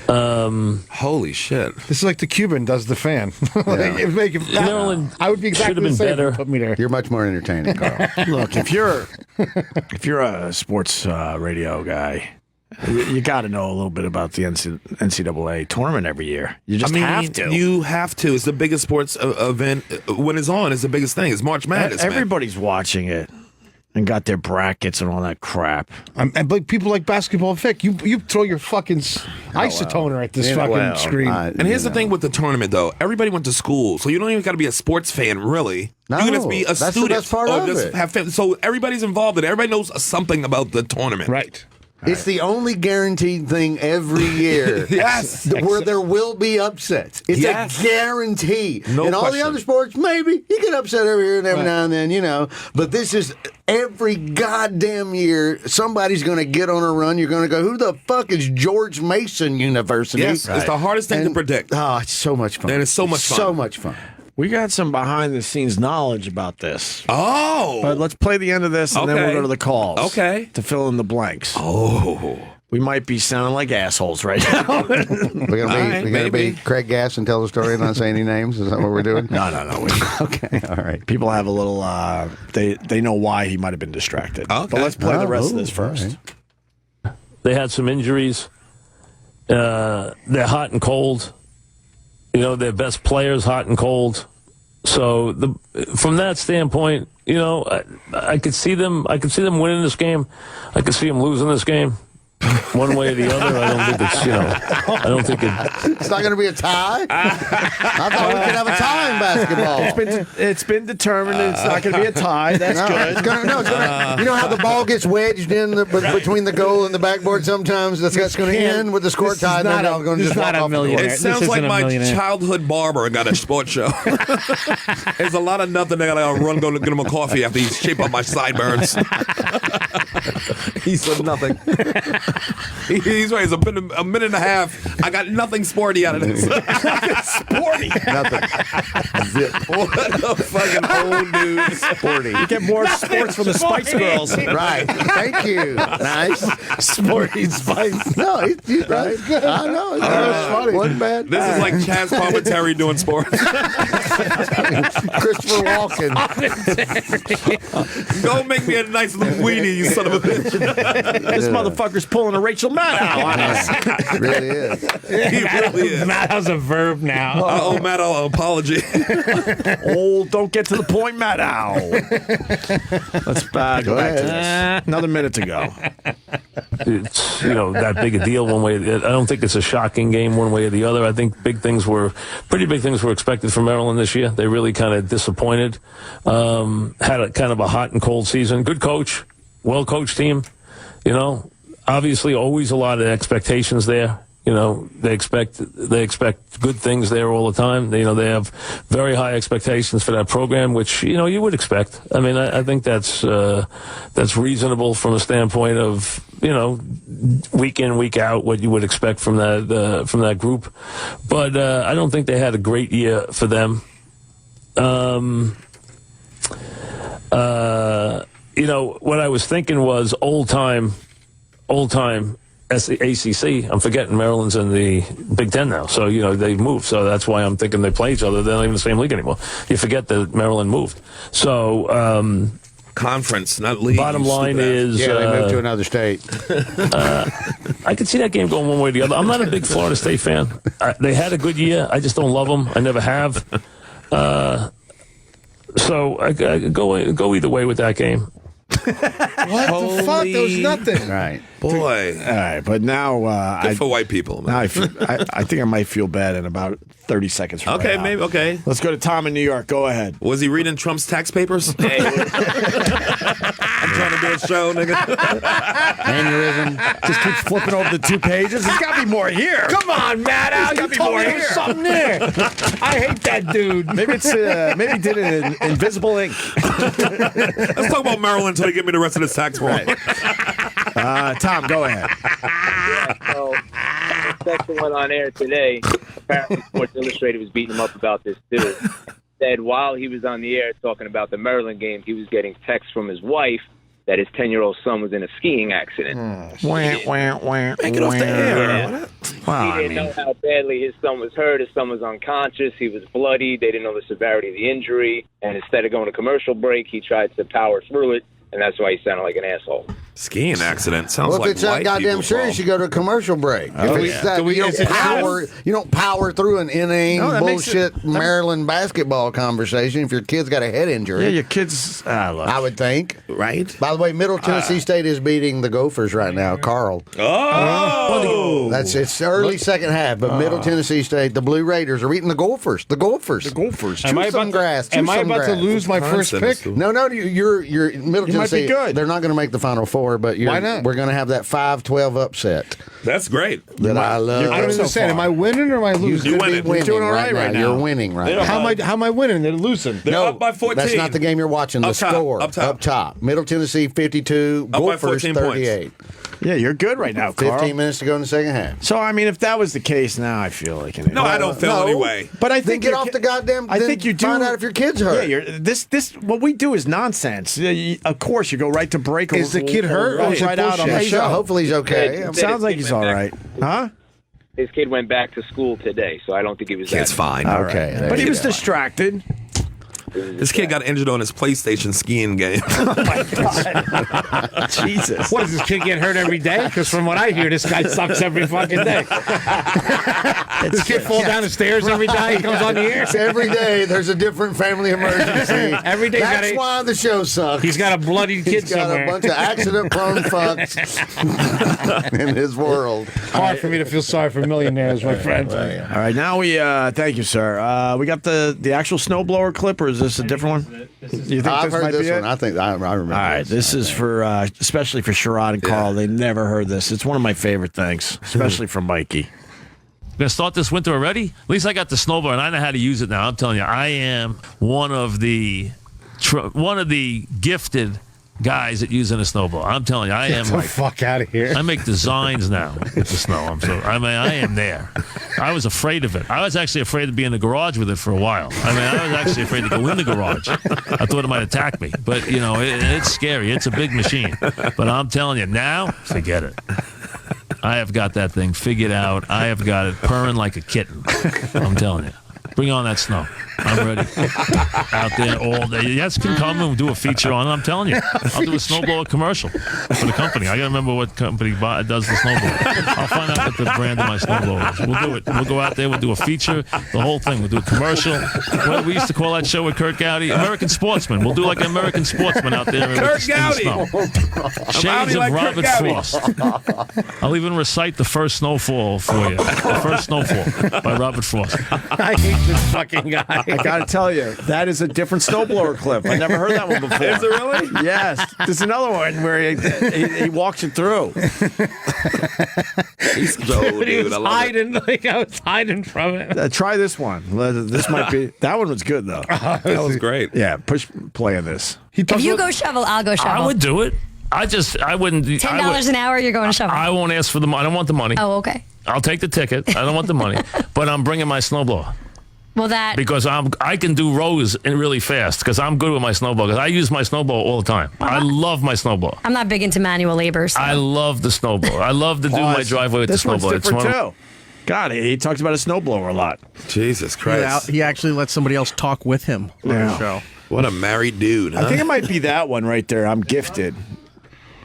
holy shit! This is like the Cuban does the fan. Maryland. I would be exactly the same. Put me there. You're much more entertaining, Carl. Look, if you're a sports radio guy, you got to know a little bit about the NCAA tournament every year. You just have to. You have to. It's the biggest sports event. When it's on, it's the biggest thing. It's March Madness. Everybody's watching it and got their brackets and all that crap. But people like basketball, Vic, you throw your fucking isotoner at this fucking screen. And here's the thing with the tournament, though. Everybody went to school, so you don't even got to be a sports fan, really. No, you can just be a that's student. the best part of it. Have fun. So everybody's involved in it. Everybody knows something about the tournament. Right. It's the only guaranteed thing every year. Yes. Where there will be upsets. It's a guarantee. No In all question. the other sports, maybe you get upset every here and every now and then, you know. But this is every goddamn year, somebody's going to get on a run. You're going to go, who the fuck is George Mason University? Yes, it's the hardest thing to predict. Oh, it's so much fun. And it's so much fun. So much fun. We got some behind-the-scenes knowledge about this. Oh. But let's play the end of this, and then we'll go to the calls. Okay. To fill in the blanks. Oh. We might be sounding like assholes right now. We're going to be Craig Gass and tell the story and not say any names? Is that what we're doing? No. Okay, all right. People have a little, they know why he might have been distracted. Okay. But let's play the rest of this first. Right. They had some injuries. They're hot and cold. You know, their best players hot and cold. So from that standpoint, you know, I could see them. I could see them winning this game. I could see them losing this game, one way or the other. I don't think it's. I don't think it. It's not going to be a tie. I thought we could have a tie in basketball. It's been determined that it's not going to be a tie. That's good. It's gonna, you know how the ball gets wedged in between the goal and the backboard sometimes? That's going to end with the score tie. Not and going to just walk off the court. It sounds like my childhood barber got a sports show. There's a lot of nothing. I gotta run, go get him a coffee after he's shape up my sideburns. He said nothing. He's right. It's a minute and a half. I got nothing sporty out of this. Sporty. Nothing. What a fucking old dude. Sporty. You get more sports from the Spice Girls. Right. Thank you. Nice. Sporty Spice. No, he's right. I know. It's funny. Wasn't bad. This is like Chaz Palminteri doing sports. Christopher Walken. Go make me a nice little weenie, you son of a bitch. This motherfucker's pulling a Rachel Maddow on us. It really is. He really is. Maddow's a verb now. Oh, Maddow, apology. Oh, don't get to the point, Maddow. Let's go back to this. Another minute to go. It's that big a deal one way. I don't think it's a shocking game one way or the other. I think pretty big things were expected from Maryland this year. They really kind of disappointed. Had a kind of a hot and cold season. Good coach, well coached team. Obviously always a lot of expectations there. They expect good things there all the time. They have very high expectations for that program, which you would expect. I mean, I think that's reasonable from a standpoint of week in, week out, what you would expect from that group. But I don't think they had a great year for them. What I was thinking was old time. ACC. I'm forgetting Maryland's in the Big Ten now. So, they've moved. So that's why I'm thinking they play each other. They're not even in the same league anymore. You forget that Maryland moved. So, conference, not league. Bottom line is... Yeah, they moved to another state. I could see that game going one way or the other. I'm not a big Florida State fan. They had a good year. I just don't love them. I never have. So I go either way with that game. What the fuck? There was nothing. Right. Boy. All right, but now... Good for white people. Man. Now I think I might feel bad in about 30 seconds from Okay, now. maybe. Okay. Let's go to Tom in New York. Go ahead. Was he reading Trump's tax papers? I'm trying to do a show, nigga. Aneurysm. Just keeps flipping over the 2 pages. There's got to be more here. Come on, Matt. There's got to be more here. Something there. I hate that dude. Maybe it's maybe he did it in invisible ink. Let's talk about Maryland until you give me the rest of this tax form. Tom, go ahead. Yeah, so the section went on air today. Apparently, Sports Illustrated was beating him up about this too. Said while he was on the air talking about the Maryland game, he was getting texts from his wife that his 10-year-old son was in a skiing accident. Make it off the air. Wow, he didn't know how badly his son was hurt. His son was unconscious. He was bloody. They didn't know the severity of the injury. And instead of going to commercial break, he tried to power through it. And that's why he sounded like an asshole. Skiing accident sounds Well, like if it's that goddamn serious, you go to a commercial break. You don't power through an inane bullshit Maryland basketball conversation if your kid's got a head injury. Yeah, your kid's... I would think. Right. By the way, Middle Tennessee State is beating the Gophers right now. Carl. It's early second half, but Middle Tennessee State, the Blue Raiders are beating the Gophers. The Gophers. Am I about to lose my first pick? No, you're Middle Tennessee. Might be good. They're not going to make the Final Four, but why not? We're going to have that 5-12 upset. That's great. That I love. I don't understand. Am I winning or am I losing? You're doing all right now. You're winning right now. How am I winning? They're losing. They're up by 14. That's not the game you're watching. The score. Up top. Middle Tennessee 52. Gophers 38. Yeah, you're good right now, Carl. 15 minutes to go in the second half. So, I mean, if that was the case, now I feel like... No, I don't feel any way. But I think get off the goddamn... I think you do... Find out if your kid's hurt. Yeah, this what we do is nonsense. Of course, you go right to break. Is the kid hurt? Right out on the show. Hopefully he's okay. It sounds like he's all right. Huh? His kid went back to school today, so I don't think he was Kid's fine. Okay. But he was distracted. This kid got injured on his PlayStation skiing game. Oh my God. Jesus. What, does this kid get hurt every day? Because from what I hear, this guy sucks every fucking day. This kid fall down the stairs every day he comes on the air. Every day there's a different family emergency. Every day That's why the show sucks. He's got a bloody kid somewhere. He's got a bunch of accident-prone fucks in his world. Hard for me to feel sorry for millionaires, my friend. All right, now we thank you, sir. We got the actual snowblower clip, or is this a different one? You think I've this heard might this be one. it? I think I remember. All right, this is for especially for Sherrod and Carl. They never heard this. It's one of my favorite things, especially from Mikey. Gonna start this winter already? At least I got the snowblower and I know how to use it now. I'm telling you, I am one of the gifted guys at using a snowblower. I'm telling you, I am Get the fuck out of here. I make designs now with the snow. I am there. I was afraid of it. I was actually afraid to be in the garage with it for a while. I was actually afraid to go in the garage. I thought it might attack me. But, it's scary. It's a big machine. But I'm telling you, now, forget it. I have got that thing figured out. I have got it purring like a kitten. I'm telling you. Bring on that snow. I'm ready. Out there all day. Yes, can come and do a feature on it. I'm telling you. I'll do a snowblower commercial for the company. I got to remember what company does the snowblower. I'll find out what the brand of my snowblower is. We'll do it. We'll go out there. We'll do a feature. The whole thing. We'll do a commercial. What we used to call that show with Kurt Gowdy? American Sportsman. We'll do like an American Sportsman out there. Kurt Gowdy. Shades of Robert Frost. I'll even recite the first snowfall for you. The first snowfall by Robert Frost. I hate this fucking guy. I got to tell you, that is a different snowblower clip. I never heard that one before. Is it really? Yes. There's another one where he walks it through. He's so dude. I was hiding from it. Try this one. This might be. That one was good though. That was great. Yeah, push play on this. If you go shovel, I'll go shovel. I would do it. I wouldn't. $10 an hour, you're going to shovel. I won't ask for the money. I don't want the money. Oh, okay. I'll take the ticket. I don't want the money. But I'm bringing my snowblower. Well, that because I can do rows really fast because I'm good with my snowball. Because I use my snowball all the time. I love my snowball. I'm not big into manual labor. So. I love the snowball. I love to do my driveway with the snowball. This one's different, too. God, he talks about a snowblower a lot. Jesus Christ. He actually lets somebody else talk with him on the show. What a married dude, huh? I think it might be that one right there. I'm Gifted.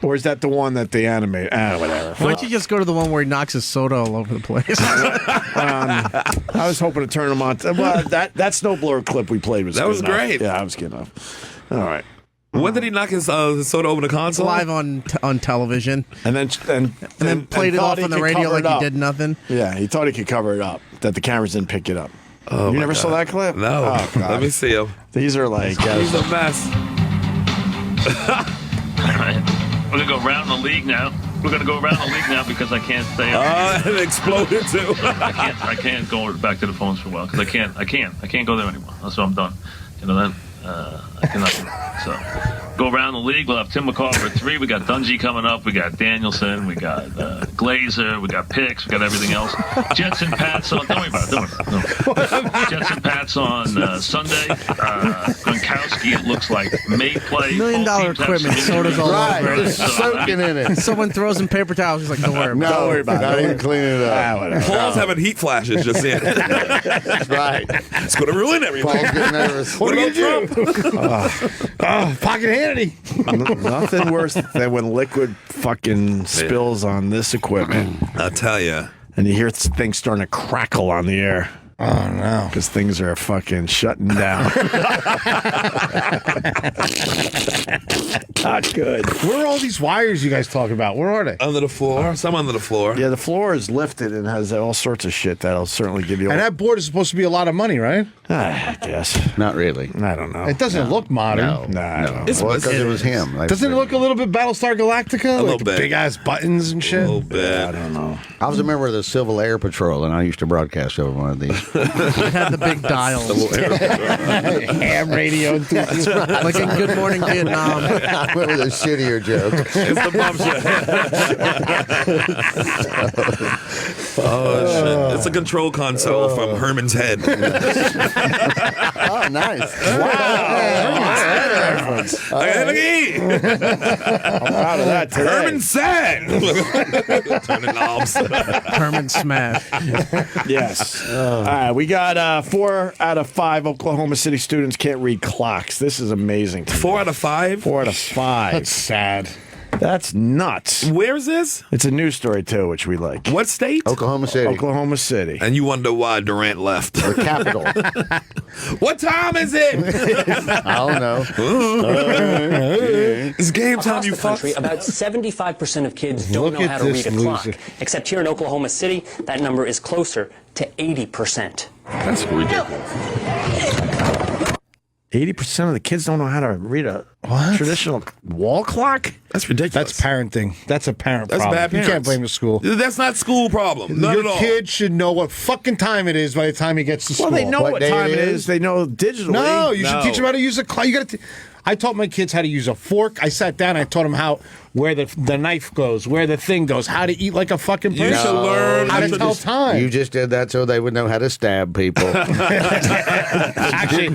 Or is that the one that they animate? Whatever. Why don't you just go to the one where he knocks his soda all over the place? I was hoping to turn him on. Well, that snowblower clip we played was that good was enough. great. Yeah, I was good enough. All right. When did he knock his soda over the console? Live on television, and then played it off on the radio like he did nothing. Yeah, he thought he could cover it up. That the cameras didn't pick it up. Oh, you never saw that clip? No. Oh, God. Let me see him. These are like he's a mess. All right. We're going to go around the league now. We're going to go around the league now because I can't stay up. It exploded too. I can't go back to the phones for a while because I can't go there anymore. That's what I'm done. You know that? I cannot. So go around the league. We'll have Tim McCall for 3. We got Dungy coming up. We got Danielson. We got Glazer. We got Picks. We got everything else. Jets and Pats on. Don't worry about it. Jets and Pats on Sunday. Gronkowski, it looks like, may play. $1 million equipment. Soda's all over it. Soaking in it. Someone throws in paper towels. He's like, don't worry about it. Don't worry about it. Not even cleaning it up. Paul's having heat flashes just yet. That's right. It's going to ruin everything. Paul's getting nervous. What do you do? Pocket Hannity. Nothing worse than when liquid fucking spills on this equipment. I'll tell you. And you hear things starting to crackle on the air. Oh, no. Because things are fucking shutting down. Not good. Where are all these wires you guys talk about? Where are they? Under the floor. Some under the floor. Yeah, the floor is lifted and has all sorts of shit that'll certainly give you. And that board is supposed to be a lot of money, right? I guess. Not really. I don't know. It doesn't look modern. No. It's because it was him. Doesn't it look a little bit Battlestar Galactica? A little bit. Big ass buttons and shit. A little bit. I don't know. I was a member of the Civil Air Patrol, and I used to broadcast over one of these. It had the big dials. Ham radio. Like in Good Morning Vietnam. I went with a shittier joke. It's the bump shit. Oh, shit. It's a control console from Herman's head. Oh, nice. Wow. Look at me. I'm proud of that today. Herman said. Turning knobs. Herman Smash. Yes. All right, we got 4 out of 5 Oklahoma City students can't read clocks. This is amazing. 4 out of 5? 4 out of 5. That's sad. That's nuts. Where's this? It's a news story, too, which we like. What state? Oklahoma City. Oklahoma City. And you wonder why Durant left. The capital. What time is it? I don't know. It's game time, you country, fucks. about 75% of kids don't know how to read a clock. Except here in Oklahoma City, that number is closer to 80%. That's ridiculous. 80% of the kids don't know how to read a traditional wall clock? That's ridiculous. That's parenting. That's a parent That's problem. bad You parents. can't blame the school. That's not school problem. Not Your at all. kid should know what fucking time it is by the time he gets to school. Well, they know what day time it it is? is. They know digitally. No, you should teach them how to use a clock. You got to. I taught my kids how to use a fork. I sat down. I taught them where the knife goes, where the thing goes, how to eat like a fucking person. You should learn how to tell time. You just did that so they would know how to stab people. Actually,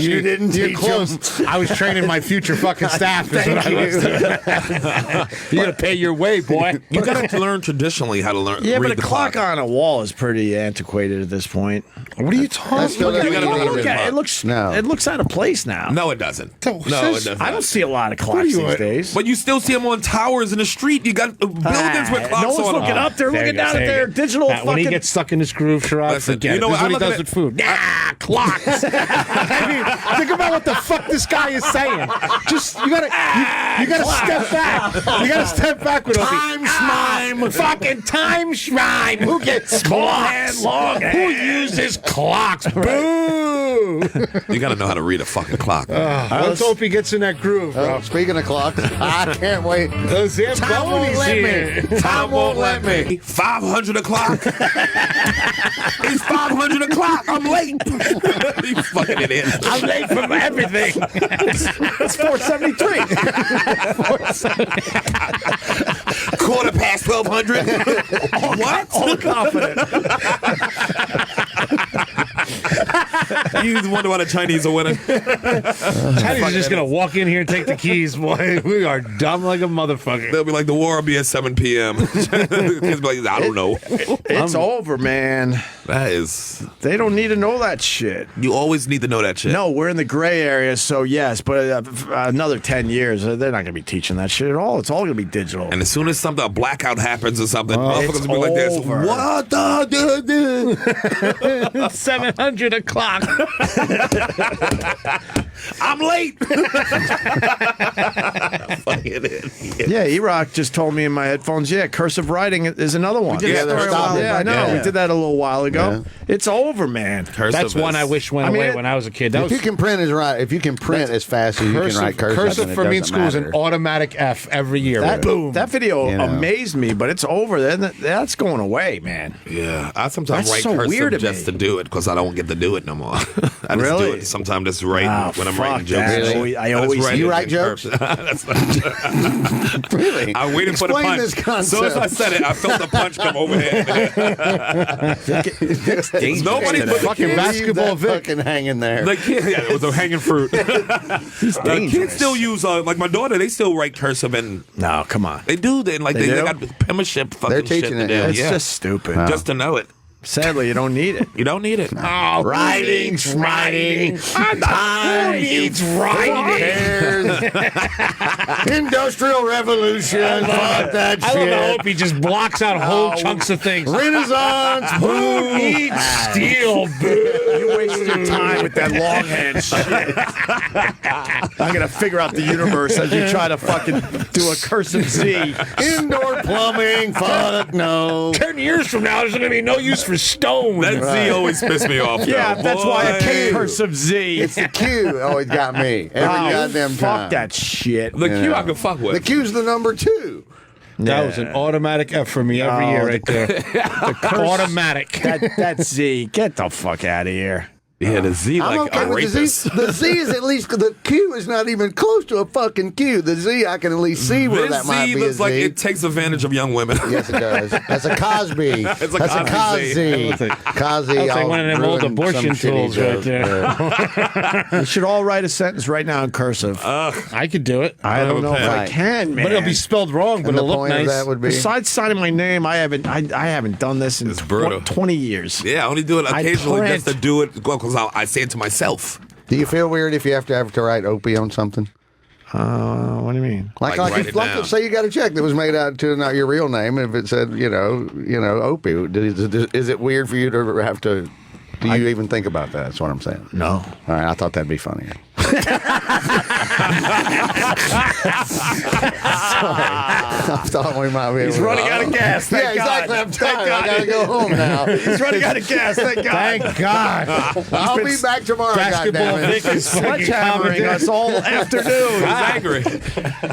You didn't you're teach close. I was training my future fucking staff. Is what I was doing. You gotta pay your way, boy. You got to learn traditionally how to learn. Yeah, read but a the clock on a wall is pretty antiquated at this point. What are you talking about? You gotta Look at it. It looks out of place now. No, it doesn't. No, it doesn't. I don't see a lot of clocks these days. But you still see them on towers in the street. You got buildings with clocks no one's on looking them. up. They're looking down at their digital fucking... When he gets stuck in his groove, Sherrod, Listen, forget you know it. what? This is I'm what he looking does with food. Clocks. I mean, think about what the fuck this guy is saying. Just you gotta step back. You gotta step back with Time schmime. Fucking time schmime. Who gets Small hand, long hand. Who uses clocks? Boo! You got to know how to read a fucking clock. Let's hope he gets in that groove, bro. Speaking of clocks, I can't wait. Those Time won't let me. Time won't let me. 500 o'clock. It's 500 o'clock. I'm late. You fucking idiot. I'm late for everything. It's 473. 12:15. What? All confident. You wonder why the Chinese are winning. Chinese are just going to walk in here and take the keys, boy. We are dumb like a motherfucker. They'll be like, the war will be at 7 p.m. Kids be like, I don't know. It's over, man. That is... They don't need to know that shit. You always need to know that shit. No, we're in the gray area, so yes, but another 10 years, they're not going to be teaching that shit at all. It's all going to be digital. And as soon as a blackout happens or something, motherfuckers will be like this. What the 700 o'clock. I'm late. Yeah, E-Rock just told me in my headphones, cursive writing is another one. Yeah, I know. Yeah. We did that a little while ago. Yeah. It's over, man. That's one I wish went away when I was a kid. If you can print as fast as you can write cursive, cursive for me in school is an automatic F every year. That video amazed me, but it's over. That's going away, man. Yeah, I sometimes write so cursive weird just to do it because I don't get to do it no more. I just Really? do it sometimes just write when I'm writing jokes. Really? I always You write jokes? Really? I waited for the Explain punch. this concept. As soon as I said it, I felt the punch come overhead. Nobody put fucking basketball Vic fucking hanging there. Like, it was a hanging fruit. Kids still use like my daughter. They still write cursive and no, come on, they do. They got penmanship. They're teaching shit to it. do. It's just stupid. Just to know it. Sadly, you don't need it. You don't need it. Oh, writing. Time needs writing. Industrial Revolution. Fuck that I shit. love how Opie just blocks out whole chunks of things. Renaissance. Who eats steel? You waste your time with that longhand shit. I'm gonna figure out the universe as you try to fucking do a cursive Z. Indoor plumbing. Fuck no. 10 years from now, there's going to be no use for stone. That Z always pissed me off. Yeah, though. that's why I picked Boy. cursive Z. It's the Q always got me. Every goddamn fuck time. that shit. The Q I can fuck with. The Q's the number 2. That was an automatic F for me every year right there. Automatic. That Z. Get the fuck out of here. Yeah, the Z I'm like okay a with rapist. the Z is at least, the Q is not even close to a fucking Q. The Z, I can at least see where This that might Z be a looks Z. like it takes advantage of young women. Yes, it does. That's a Cosby. It's a That's a Cosby Z. Cosby. Cosby. That's like one of them old abortion tools right there. You should all write a sentence right now in cursive. I could do it. I don't know if I Right. can, man. But it'll be spelled wrong, but And the it'll look point of nice. that would be. Besides signing my name, I haven't done this in brutal. 20 years. Yeah, I only do it occasionally print. just to do it because I say it to myself. Do you feel weird if you have to write Opie on something? What do you mean? Like write it down. Say you got a check that was made out to not your real name, and if it said, Opie, is it weird for you to have to? Do you even think about that? That's what I'm saying. No. All right, I thought that'd be funnier. I thought we might be. He's running out of gas. Thank yeah, God. exactly. I'm tired. Thank God. I gotta go home now. He's running out of gas. Thank God. Thank God. I'll be back tomorrow. Basketball goddammit. Vic is Sledgehammering us all afternoon. He's angry.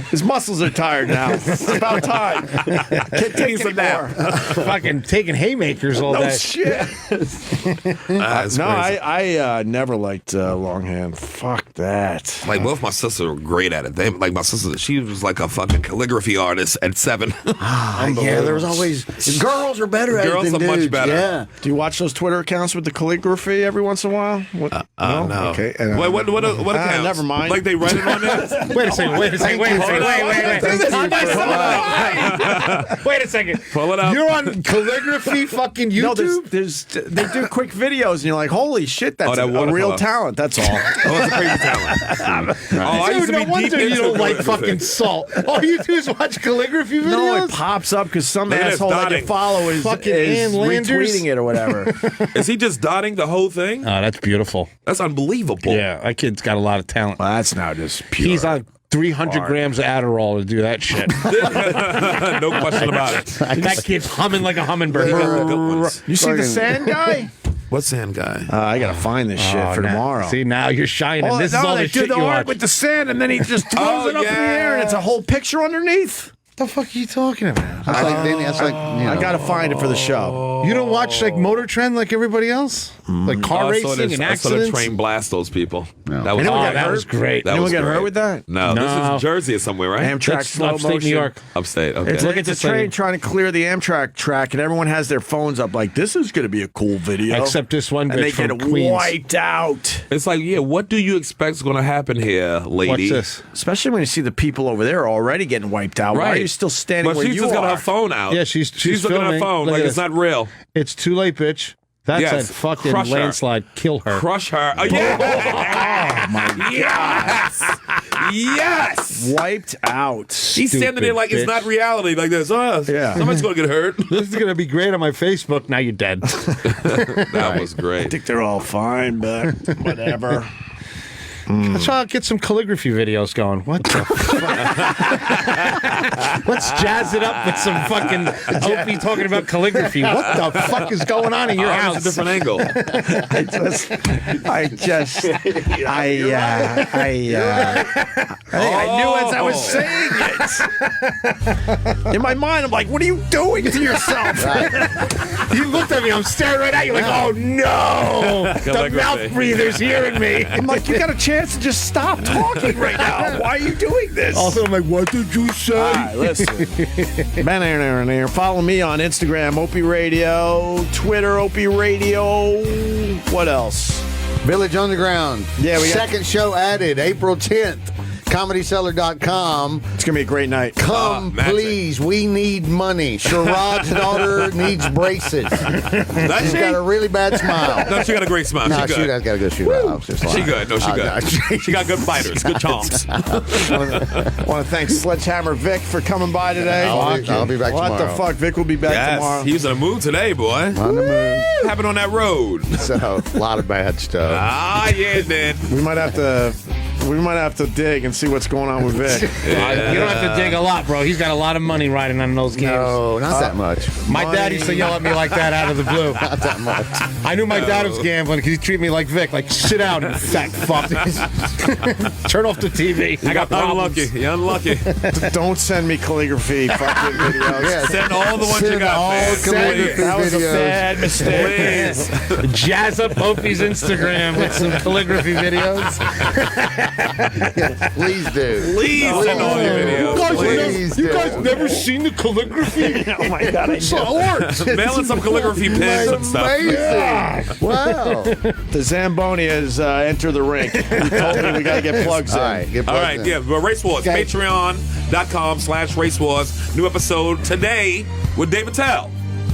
His muscles are tired now. It's about time. Can't take some more. Fucking taking haymakers all No day. shit. That's No, crazy. I never liked longhand. Fuck that. Like both my sisters were great at it. My sister, she was like a fucking calligraphy artist at 7. Yeah, there was always girls are better at it Girls than are much dudes. better. Yeah. Do you watch those Twitter accounts with the calligraphy every once in a while? What? No. Okay. What accounts? Never mind. Like they write it on there? Wait a second. Wait a second. Wait a second. Pull it up. You're on calligraphy fucking YouTube? No, they do quick videos, and you're like, holy shit, that's that a real watercolor. talent. That's all. Oh, it's a crazy talent. Oh, I used Dude, to no be wonder deep you into don't like calligraphy. fucking salt. All you do is watch calligraphy videos? No, it pops up because some Look at this asshole that you dotting. follow is Fucking is Ann Landers. retweeting it or whatever. Is he just dotting the whole thing? Oh, that's beautiful. That's unbelievable. Yeah, that kid's got a lot of talent. Well, that's now just pure. He's on 300 grams of Adderall to do that shit. No question about it. That kid's humming like a hummingbird. Good ones. You see the sand guy? What's sand guy? I gotta find this shit for tomorrow. See, now you're shining. Oh, This no, is all they the shit do the you art watch. with the sand, and then he just throws it up in the air, and it's a whole picture underneath. What the fuck are you talking about? That's like, Danny, that's like, I gotta find it for the show. You don't watch like Motor Trend like everybody else? Like car racing and I saw the accidents. train blast those people. No. That was, That was great. Anyone get hurt with that? No, this is Jersey or somewhere, right? Amtrak That's slow upstate motion. New York. Upstate. Okay. It's a train trying to clear the Amtrak track, and everyone has their phones up like, this is going to be a cool video. Except this one and they bitch from get Queens. wiped out. It's like, yeah, what do you expect is going to happen here, lady? What's this? Especially when you see the people over there already getting wiped out. Why are Right. you still standing But where she's you just are? got her phone out. Yeah, she's looking at her filming. phone Look like at it's this. not real. It's too late, bitch. That's Yes. a fucking Crush her. landslide. Kill her. Crush her. Oh, yeah. Oh, my Yes. Yes. Wiped out. She's standing there like it's bitch. not reality like this. Yeah. Somebody's going to get hurt. This is gonna be great on my Facebook. Now you're dead. That was I great. think they're all fine, but whatever. Let's try to get some calligraphy videos going. What the fuck? Let's jazz it up with some fucking Opie talking about calligraphy. What the fuck is going on in your house? It's a different angle. I knew as I was saying it. In my mind, I'm like, what are you doing to yourself? You looked at me. I'm staring right at you like, oh no, the Calligraphy. mouth breather's hearing me. I'm like, you got a chance to just stop talking right now. Why are you doing this? Also, I'm like, what did you say? All right, listen. Follow me on Instagram, Opie Radio, Twitter, Opie Radio. What else? Village Underground. Yeah, we got- second show added April 10th. ComedyCellar.com. It's going to be a great night. Come, magic. please. We need money. Sherrod's daughter needs braces. She's got a really bad smile. No, she got a great smile. No, she she good. has got a good shoot. I was just She lying. good. No, she good. She got good fighters, good chomps. I want to thank Sledgehammer Vic for coming by today. I'll be back What tomorrow. the fuck? Vic will be back tomorrow. Yes, he was in a mood today, boy. On the moon. What happened on that road? So, a lot of bad stuff. Ah, yeah, man. We might have to dig and see what's going on with Vic. You don't have to dig a lot, bro. He's got a lot of money riding on those games. No, not that much. My dad used to yell at me like that out of the blue. Not that much. I knew my dad was gambling because he treated me like Vic. Like, sit down, you fat fuck. Turn off the TV. I got problems. Unlucky. You're unlucky. Don't send me calligraphy fucking videos. Yeah, Send all the ones you send got, all man. calligraphy That was a videos. bad mistake. Please. Jazz up Opie's Instagram with some calligraphy videos. Please do. Please send all your videos. Please You do. guys never seen the calligraphy? Oh my god, I know. Mail in some calligraphy pins and stuff. Amazing. Wow. The Zamboni has entered the rink. He told me we got to get plugs in. All right, get All plugged right, in. yeah, but Race Wars, Okay. patreon.com/Race Wars. New episode today with David Tell.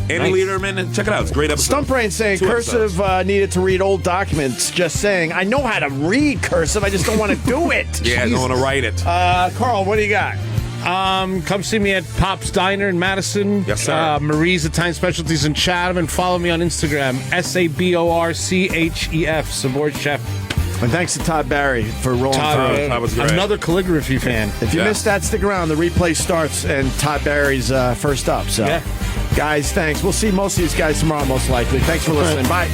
Andy Lederman, check it out. It's a great episode. Stump Brain saying 2 cursive needed to read old documents. Just saying, I know how to read cursive. I just don't want to do it. Yeah, I don't want to write it. Carl, what do you got? Come see me at Pop's Diner in Madison. Yes, sir. Marie's Italian Specialties in Chatham. And follow me on Instagram, SABORCHEF, Sabor Chef. And thanks to Todd Barry for rolling Todd, through. That was great. another calligraphy fan. If you Yeah. missed that, stick around. The replay starts, and Todd Barry's first up. So, Yeah. guys, thanks. We'll see most of these guys tomorrow, most likely. Thanks for listening. Bye.